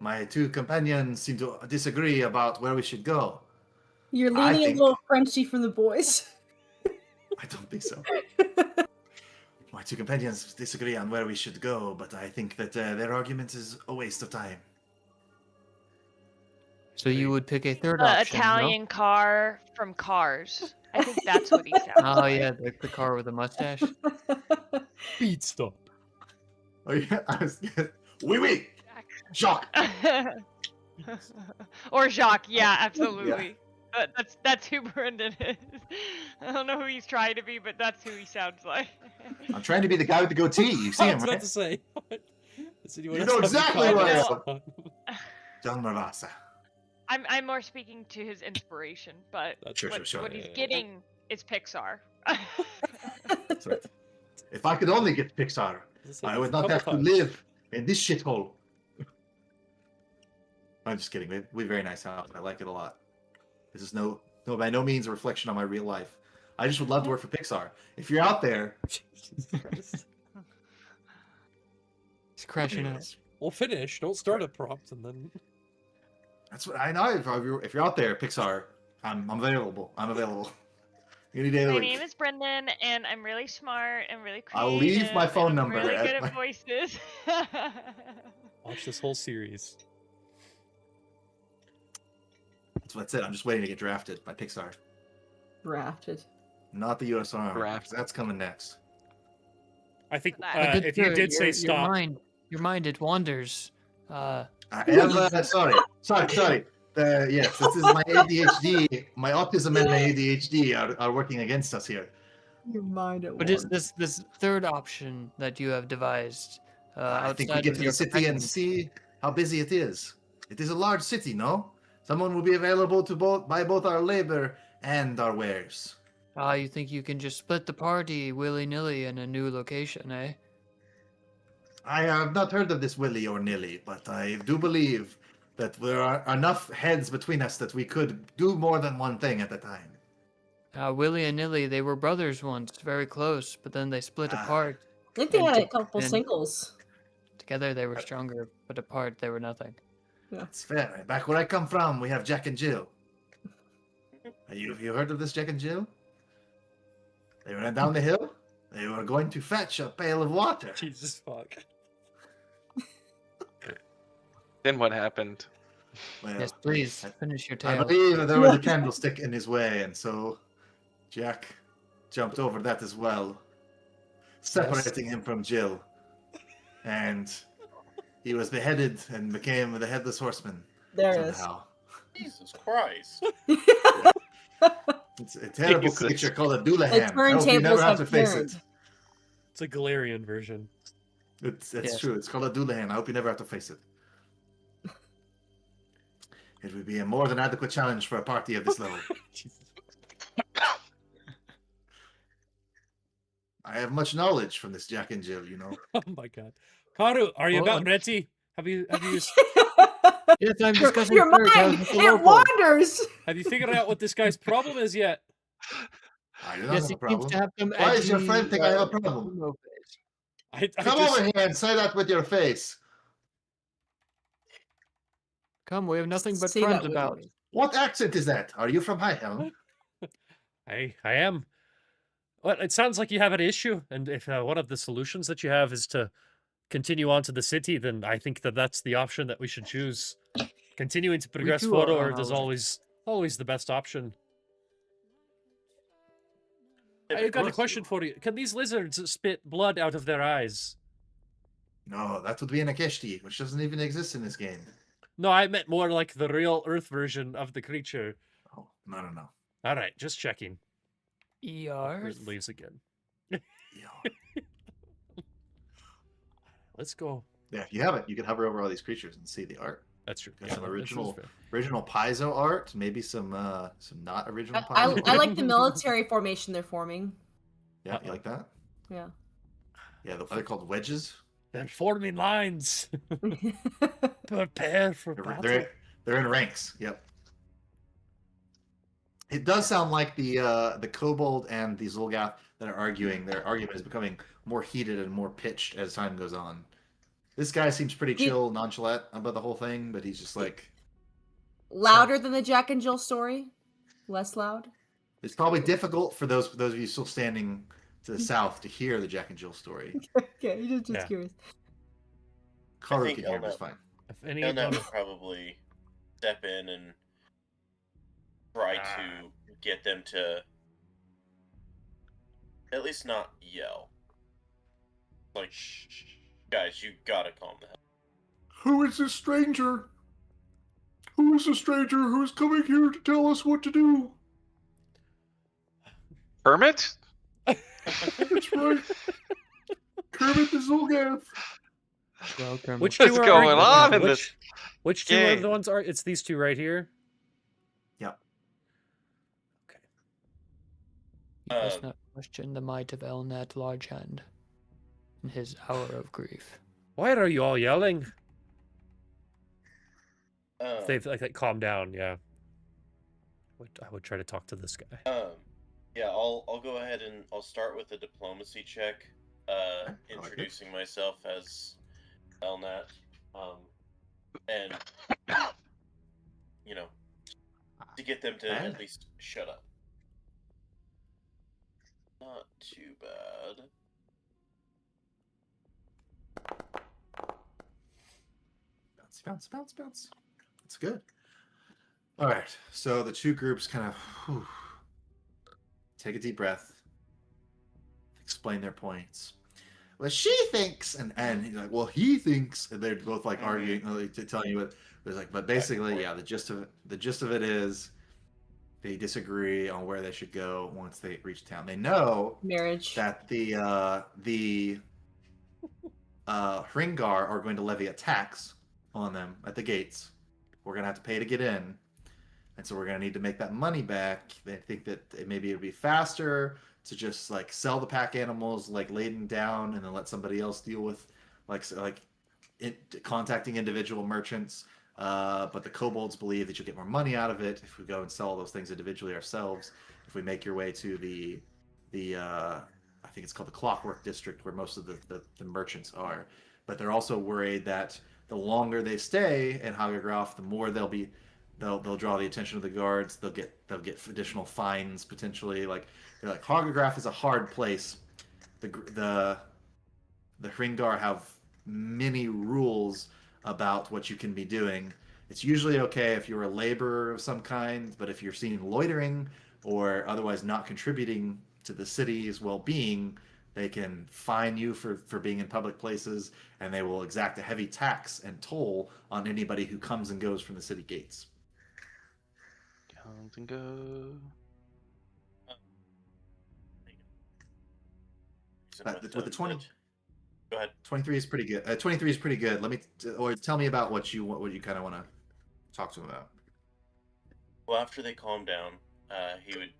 My two companions seem to disagree about where we should go. You're I leaning think- a little Frenchy from the boys. I don't think so. My two companions disagree on where we should go, but I think that their argument is a waste of time. So you would pick a third The option, no? Italian car from Cars. I think that's what he sounds Oh like. yeah, the car with the mustache. Beat stop. Oh yeah, oui, oui, Jacques. Or Jacques, yeah, absolutely. That's who Brendan is. I don't know who he's trying to be, but that's who he sounds like. I'm trying to be the guy with the goatee. You see I him, was about right? to say. Does anyone You else know have any exactly who I comments on- John Maravasa. I'm more speaking to his inspiration, but That's Sure, what, sure, what sure. he's getting is Pixar. That's right. If I could only get Pixar, Let's say I this would a not couple have to times. live in this shithole. I'm just kidding. We very nice house. I like it a lot. This is no by no means a reflection on my real life. I just would love to work for Pixar. If you're out there, Jesus Christ. He's crashing out. anyways, We'll finish. Don't start a prompt and then. that's what I know. If you're out there, Pixar, I'm available. I'm available. Any day of the My week. name is Brendan, and I'm really smart and really creative. I'll leave my phone and I'm number really at good my- at voices. Watch this whole series. That's it. I'm just waiting to get drafted by Pixar, Drafted. not the U.S. Army. Draft. That's coming next. I think But Good if you sir, did say your stop, your mind it wanders. I am sorry. Yes, this is my ADHD. My autism and my ADHD are working against us here. Your mind at What is this third option that you have devised? I think we outside get of to your the city and companions? see how busy it is. It is a large city, no? Someone will be available to buy both our labor and our wares. You think you can just split the party willy-nilly in a new location, eh? I have not heard of this willy or nilly, but I do believe that there are enough heads between us that we could do more than one thing at a time. Willy and Nilly, they were brothers once, very close, but then they split apart. I think they And had a to- couple and- singles. Together they were stronger, but apart they were nothing. That's fair. Back where I come from, we have Jack and Jill. Have you heard of this Jack and Jill? They ran down the hill. They were going to fetch a pail of water. Jesus fuck. Then what happened? Well, Yes, please, finish your I tale. believe that there was a candlestick in his way, and so Jack jumped over that as well, separating him from Jill. And he was beheaded and became the headless horseman. There it is. Somehow. Jesus Christ. It's a terrible Jesus. creature called a The Doulahan. I hope you never turntables have to have face turned. it. It's a Galarian version. It's Yes. true. It's called a Doulahan. I hope you never have to face it. It would be a more than adequate challenge for a party of this level. Jesus. I have much knowledge from this Jack and Jill, you know. Oh my god. Karu, are you Well, about ready? Have you Yes, I'm your discussing your first, how's mind, Mr. it Lorpo? wanders. have you figured out what this guy's problem is yet? I do not Yes, have he a seems problem. to have some Why does your edgy, friend think I have a problem? emo face. I Come just, over here and say that with your face. Come, we have nothing but Say that friends with about. me. What accent is that? Are you from High Helm? I am. Well, it sounds like you have an issue, and if one of the solutions that you have is to continue on to the city, then I think that that's the option that we should choose. Continuing to progress too are on forward our is way. always the best option. Yeah, I of got a course question you- for you. Can these lizards spit blood out of their eyes? No, that would be an Akeshti, which doesn't even exist in this game. No, I meant more like the real Earth version of the creature. Oh, no. All right, just checking. ER? There's leaves again. Yeah. Let's go. Yeah, if you have it, you can hover over all these creatures and see the art. That's true. Got some this is original- fair. Original Paizo art, maybe some not original I Paizo. I like the military formation they're forming. Yeah, you like that? Yeah. Yeah, they're called wedges. They're forming lines. Prepare for battle. They're in ranks. Yep. It does sound like the kobold and the Zulgath that are arguing. Their argument is becoming more heated and more pitched as time goes on. This guy seems pretty chill, nonchalant about the whole thing, but he's just like Louder than the Jack and Jill story? Less loud? it's probably difficult for those of you still standing to the south to hear the Jack and Jill story. Okay, just Yeah. curious. Karu think can hear Elna- just fine. If any Elna amount would of- probably step in and try Ah. to get them to at least not yell. Like, guys, you gotta calm the hell. Who is this stranger? Who is the stranger who's coming here to tell us what to do? Hermit? That's right. Kermit the Zulgath. Welcome. Which What's two are going on in which, this Which two are the game? ones? Are it's these two right here? Yep. He does not question the might of Elnat Largehand in his hour of grief. Why are you all yelling? Um, If they've like calmed down, yeah. I would try to talk to this guy. Yeah, I'll go ahead and I'll start with a diplomacy check, like it. introducing myself as Elnat, and you know, to get them to at least shut up. Not too bad. Bounce, bounce, bounce, bounce. That's good. All right. So the two groups kind of take a deep breath, explain their points. Well, she thinks, and he's like, well, he thinks, and they're both like arguing, like, telling you what. There's like, but basically, yeah, the gist of it is they disagree on where they should go once they reach town. They know Marriage. that the Hringar are going to levy a tax on them at the gates. We're going to have to pay to get in. And so we're going to need to make that money back. They think that maybe it would be faster to just like sell the pack animals like laden down and then let somebody else deal with contacting individual merchants. But the kobolds believe that you'll get more money out of it if we go and sell those things individually ourselves. If we make your way to the I think it's called the Clockwork District, where most of the merchants are. But they're also worried that the longer they stay in Hagagraph, the more they'll draw the attention of the guards. They'll get additional fines potentially. Like they're like, Hagagraph is a hard place. The Hringar have many rules about what you can be doing. It's usually okay if you're a laborer of some kind, but if you're seen loitering or otherwise not contributing to the city's well-being, they can fine you for being in public places, and they will exact a heavy tax and toll on anybody who comes and goes from the city gates. Comes and go. But with the 20, Go ahead. 23 is pretty good. 23 is pretty good. Or tell me about what you kind of want to talk to him about. Well, after they calm down, he would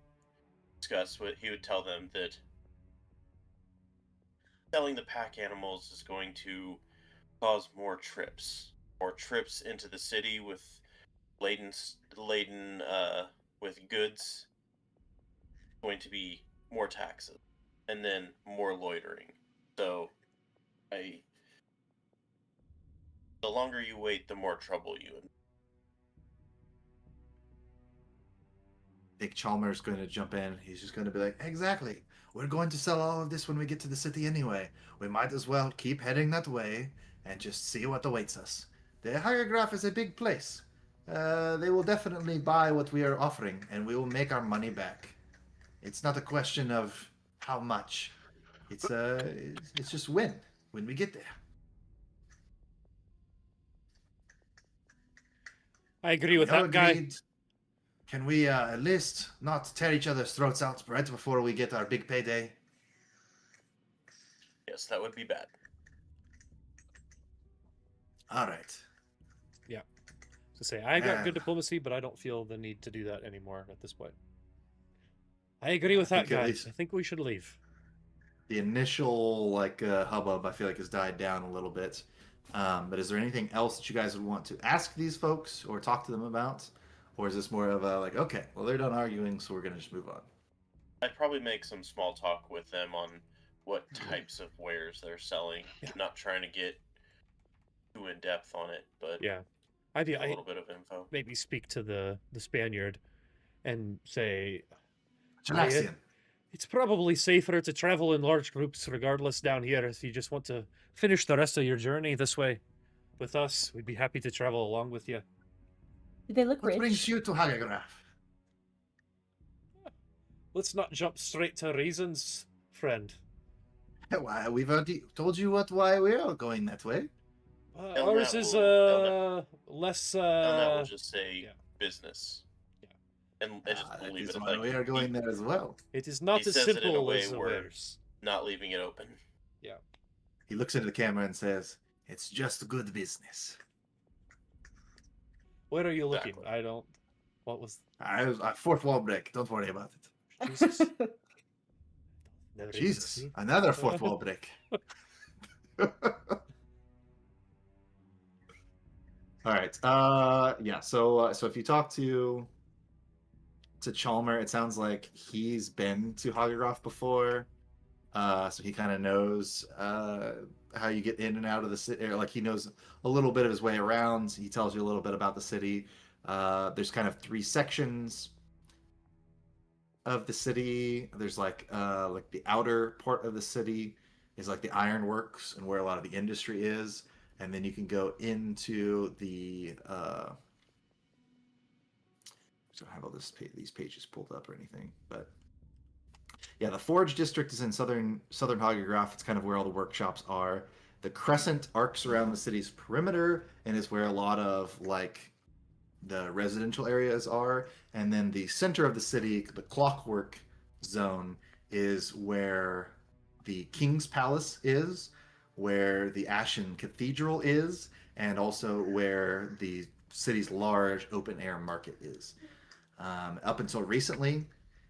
discuss what he would tell them that selling the pack animals is going to cause more trips into the city with laden with goods. Going to be more taxes and then more loitering. So, the longer you wait, the more trouble you in. I think Chalmers going to jump in. He's just going to be like, exactly. We're going to sell all of this when we get to the city anyway. We might as well keep heading that way and just see what awaits us. The Hierograph is a big place. They will definitely buy what we are offering, and we will make our money back. It's not a question of how much. It's just when we get there. I agree with that guy. Can we at least not tear each other's throats out right before we get our big payday? Yes, that would be bad. All right. Yeah. To say I got good diplomacy, but I don't feel the need to do that anymore at this point. I agree with that guy. I think we should leave. The initial hubbub, I feel like, has died down a little bit. But is there anything else that you guys would want to ask these folks or talk to them about? Or is this more of a okay, well, they're done arguing, so we're going to just move on? I'd probably make some small talk with them on what types of wares they're selling. Yeah. Not trying to get too in depth on it, but Yeah. a little bit of info. Maybe speak to the Spaniard and say, Jalaxian. it's probably safer to travel in large groups regardless down here. If you just want to finish the rest of your journey this way with us, we'd be happy to travel along with you. Do they look What rich? brings you to Hagagraph? Let's not jump straight to reasons friend. Why we've already told you why we are going that way. Ours is less. Elnat will just say yeah. business. Yeah. And just That leave is it at why we are going there as well. It is not He as says it in a simple way as where- ours. not leaving it open. Yeah. He looks into the camera and says, "It's just good business." Where are you looking? Exactly. I don't. What was? I was fourth wall break. Don't worry about it. Jesus. Never even Jesus, seen. another fourth wall break. All right. Yeah. So if you talk to Chalmer, it sounds like he's been to Hagerhoff before. So he kind of knows how you get in and out of the city. Or like he knows a little bit of his way around. He tells you a little bit about the city. There's kind of 3 sections of the city. There's like the outer part of the city is like the ironworks and where a lot of the industry is, and then you can go into the. I don't have all these pages pulled up or anything, but yeah, the Forge District is in southern Hagerhoff. It's kind of where all the workshops are. The Crescent arcs around the city's perimeter and is where a lot of like the residential areas are. And then the center of the city, the Clockwork Zone, is where the King's Palace is, where the Ashen Cathedral is, and also where the city's large open air market is. Up until recently,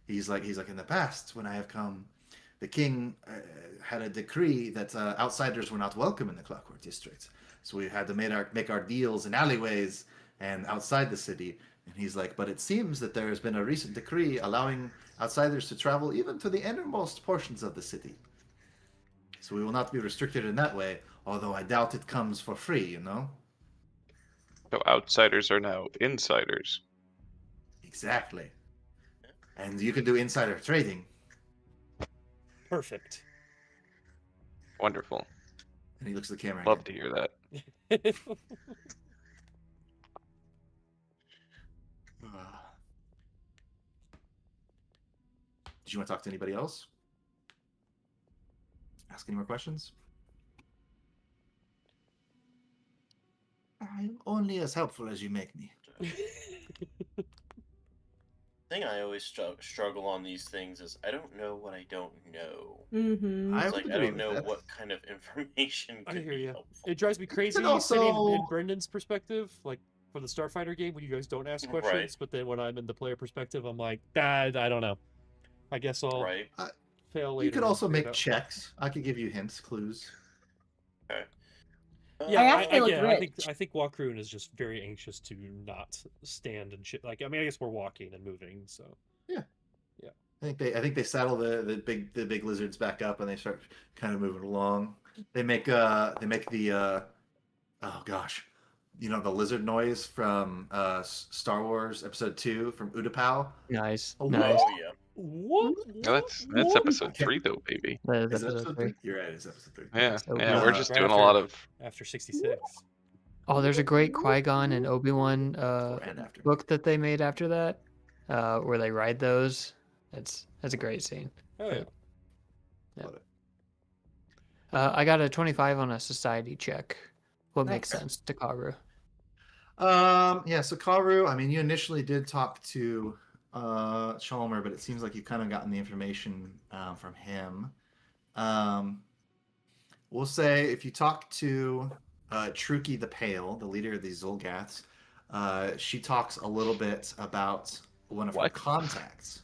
he's like in the past when I have come, the king had a decree that outsiders were not welcome in the Clockwork District. So we had to make our deals in alleyways and outside the city. And he's like, but it seems that there has been a recent decree allowing outsiders to travel even to the innermost portions of the city. So we will not be restricted in that way, although I doubt it comes for free, you know? So outsiders are now insiders. Exactly. And you can do insider trading. Perfect. Wonderful. And he looks at the camera Love again. to hear that. Did you want to talk to anybody else? Ask any more questions? I'm only as helpful as you make me. The thing I always struggle on these things is I don't know what I don't know. Mm-hmm. I It's would like I agree don't with know that. what kind of information I could hear be you. helpful. It drives me crazy also- sitting in Brendan's perspective, like for the Starfighter game when you guys don't ask questions, Right. but then when I'm in the player perspective, I'm like, I don't know. I guess I'll Right. fail later. You could and also figure it make out. checks. I could give you hints, clues. Yeah, I asked they look again, I rich. think Walkroon is just very anxious to not stand and shit. Like, I mean, I guess we're walking and moving, so. I think they saddle the big lizards back up and they start kind of moving along. They make the oh gosh, you know the lizard noise from Star Wars Episode 2 from Utapau. Nice. Oh, Nice. Oh yeah. What? No, that's episode 3 though, baby. That Is is it episode episode 3. 3? You're right. It's episode 3. Yeah, So yeah. good. We're just Right doing a after- lot of. After 66. Oh, there's a great Qui-Gon and Obi-Wan Before and after. book that they made after that, where they ride those. That's a great scene. Oh, yeah. Love it. I got a 25 on a society check. What makes Nice. sense to Karu? Yeah, so Karu, I mean, you initially did talk to Chalmer, but it seems like you've kind of gotten the information from him. We'll say if you talk to Truki the Pale, the leader of these Zolgaths, she talks a little bit about one of her What? contacts.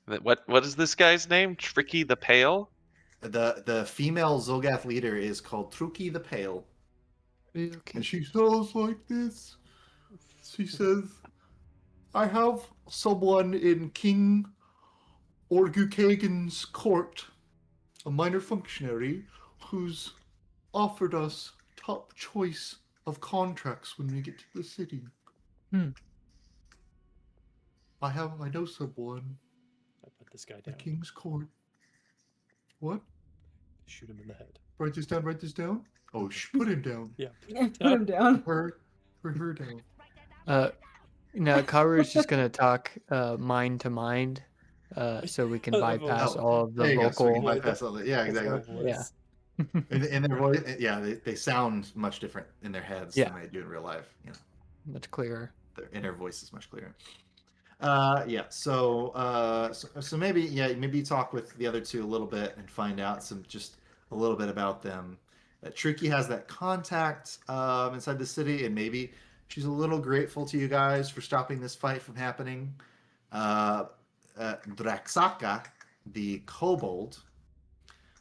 What is this guy's name? Tricky the Pale? The female Zolgath leader is called Truki the Pale. Okay. And she sounds like this. She says, I have someone in King Orgukagan's court, a minor functionary, who's offered us top choice of contracts when we get to the city. Hmm. I know someone I put this guy at down. King's court. What? Shoot him in the head. Write this down? Oh, put him down. Yeah. Put him down. Her down. No, Karu is just gonna talk mind to mind so we can Oh, bypass oh, all of the there you go. So we can vocal. bypass all the, yeah, That's our exactly. Yeah. voice. In their voice, yeah, they sound much different in their heads Yeah. than they do in real life. You know, Much clearer. their inner voice is much clearer. Yeah. So maybe maybe talk with the other two a little bit and find out just a little bit about them. Tricky has that contact inside the city, and maybe she's a little grateful to you guys for stopping this fight from happening. Draxaka, the kobold,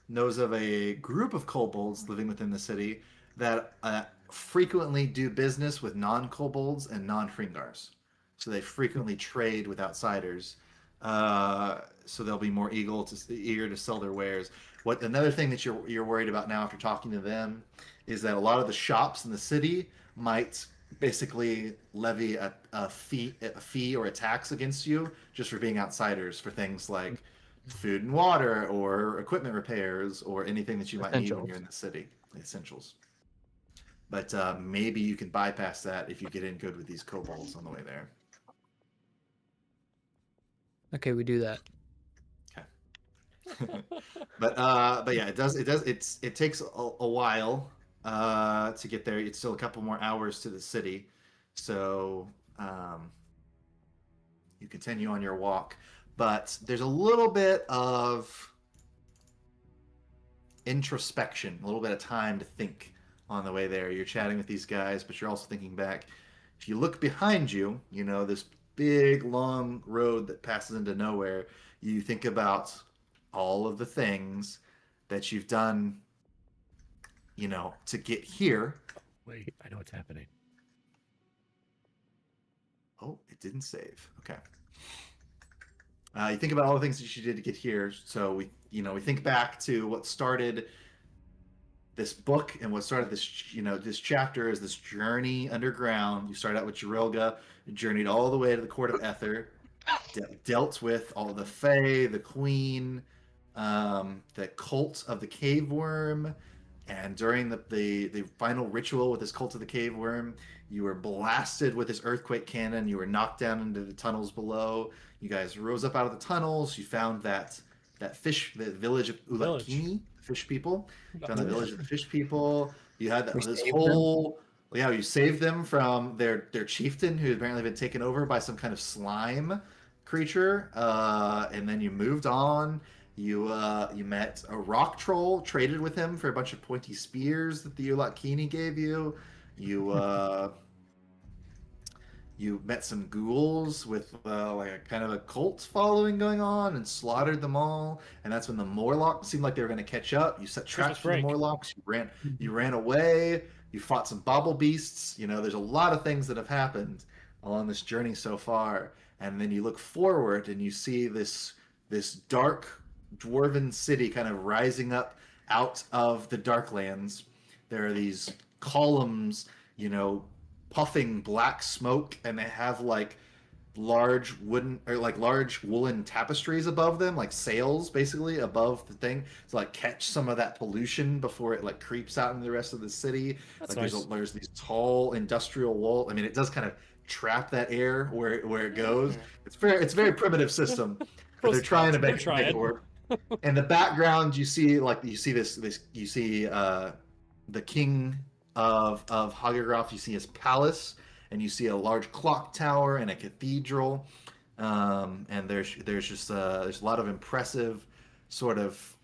knows of a group of kobolds living within the city that frequently do business with non-kobolds and non-Hringars. So they frequently trade with outsiders. So they'll be more eager to sell their wares. Another thing that you're worried about now after talking to them is that a lot of the shops in the city might basically levy a fee or a tax against you just for being outsiders for things like food and water or equipment repairs or anything that you might need when you're in the city. Essentials. But maybe you can bypass that if you get in good with these kobolds on the way there. Okay, we do that. But yeah, it takes a while to get there. It's still a couple more hours to the city, so you continue on your walk. But there's a little bit of introspection, a little bit of time to think on the way there. You're chatting with these guys, but you're also thinking back. If you look behind you, you know, this big long road that passes into nowhere, you think about all of the things that you've done, you know, to get here. Wait, I know what's happening. Oh, it didn't save. Okay. You think about all the things that you did to get here. So we think back to what started this book and what started this chapter is this journey underground. You start out with Jirilga, journeyed all the way to the court of Ether, dealt with all the Fae, the Queen, the cult of the cave worm, and during the final ritual with this cult of the cave worm, you were blasted with this earthquake cannon. You were knocked down into the tunnels below. You guys rose up out of the tunnels. You found the village of Ulakini, fish people. You found the village of the fish people. You had you saved them from their chieftain, who had apparently been taken over by some kind of slime creature. And then you moved on. You met a rock troll, traded with him for a bunch of pointy spears that the Ulakini gave you. You met some ghouls with like a kind of a cult following going on and slaughtered them all. And that's when the Morlocks seemed like they were going to catch up. You set traps for the Morlocks. You ran away. You fought some bobble beasts. You know, there's a lot of things that have happened along this journey so far. And then you look forward and you see this dark dwarven city kind of rising up out of the Darklands. There are these columns, you know, puffing black smoke, and they have like large woolen tapestries above them, like sails basically above the thing to like catch some of that pollution before it like creeps out into the rest of the city. That's like nice. there's these tall industrial wall. I mean, it does kind of trap that air where it goes. It's very primitive system. But they're trying to make it work. In the background, you see the king of Hagergraft. You see his palace, and you see a large clock tower and a cathedral. And there's a lot of impressive sort of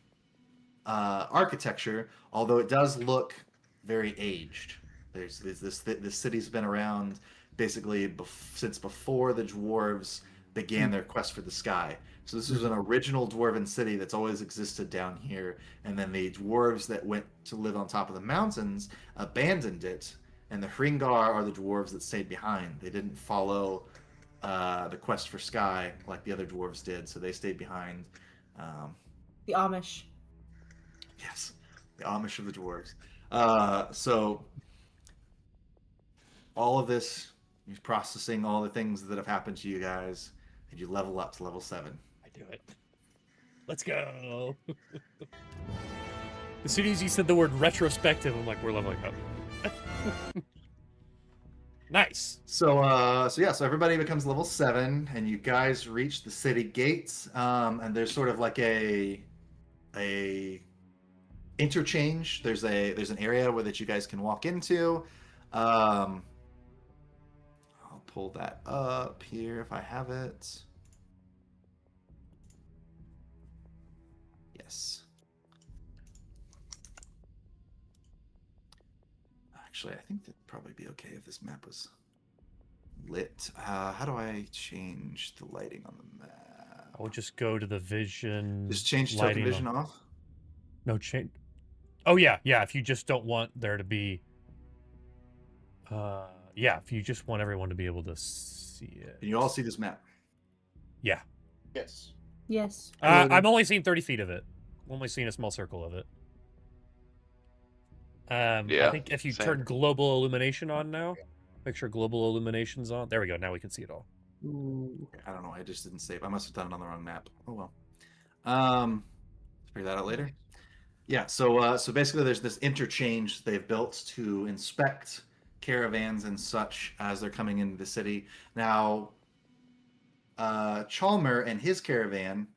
architecture, although it does look very aged. This city's been around basically since before the dwarves began their quest for the sky. So this is an original dwarven city that's always existed down here, and then the dwarves that went to live on top of the mountains abandoned it, and the Hringar are the dwarves that stayed behind. They didn't follow the quest for sky like the other dwarves did, so they stayed behind. The Amish. Yes, the Amish of the dwarves. So all of this, you're processing all the things that have happened to you guys, and you level up to level 7. Do it. Let's go. As soon as you said the word retrospective, I'm like, we're leveling up. Nice. So so everybody becomes level 7, and you guys reach the city gates. And there's sort of like a interchange. There's an area where that you guys can walk into. I'll pull that up here if I have it. Yes. Actually, I think that'd probably be okay if this map was lit. How do I change the lighting on the map? I will just go to the vision. Just change token lighting vision on- off. No change. Oh yeah. If you just don't want there to be. If you just want everyone to be able to see it. Can you all see this map? Yeah. Yes. Yes. I'm only seeing 30 feet of it. I'm only seeing a small circle of it. I Yeah, think if you same. turn global illumination on now, make sure global illumination's on. There we go. Now we can see it all. I don't know. I just didn't save. I must have done it on the wrong map. Oh well. Figure that out later. Yeah. So basically, there's this interchange they've built to inspect caravans and such as they're coming into the city. Now, Chalmer and his caravan,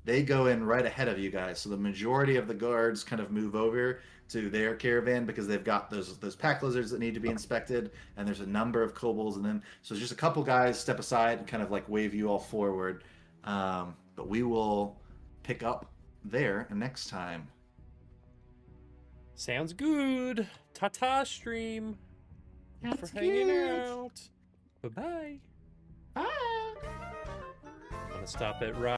they go in right ahead of you guys. So the majority of the guards kind of move over to their caravan because they've got those pack lizards that need to be inspected, and there's a number of kobolds in them. So just a couple guys step aside and kind of like wave you all forward. But we will pick up there next time. Sounds good. Ta-ta, stream. Thanks for hanging out. Bye-bye. Bye. I'm gonna stop it right.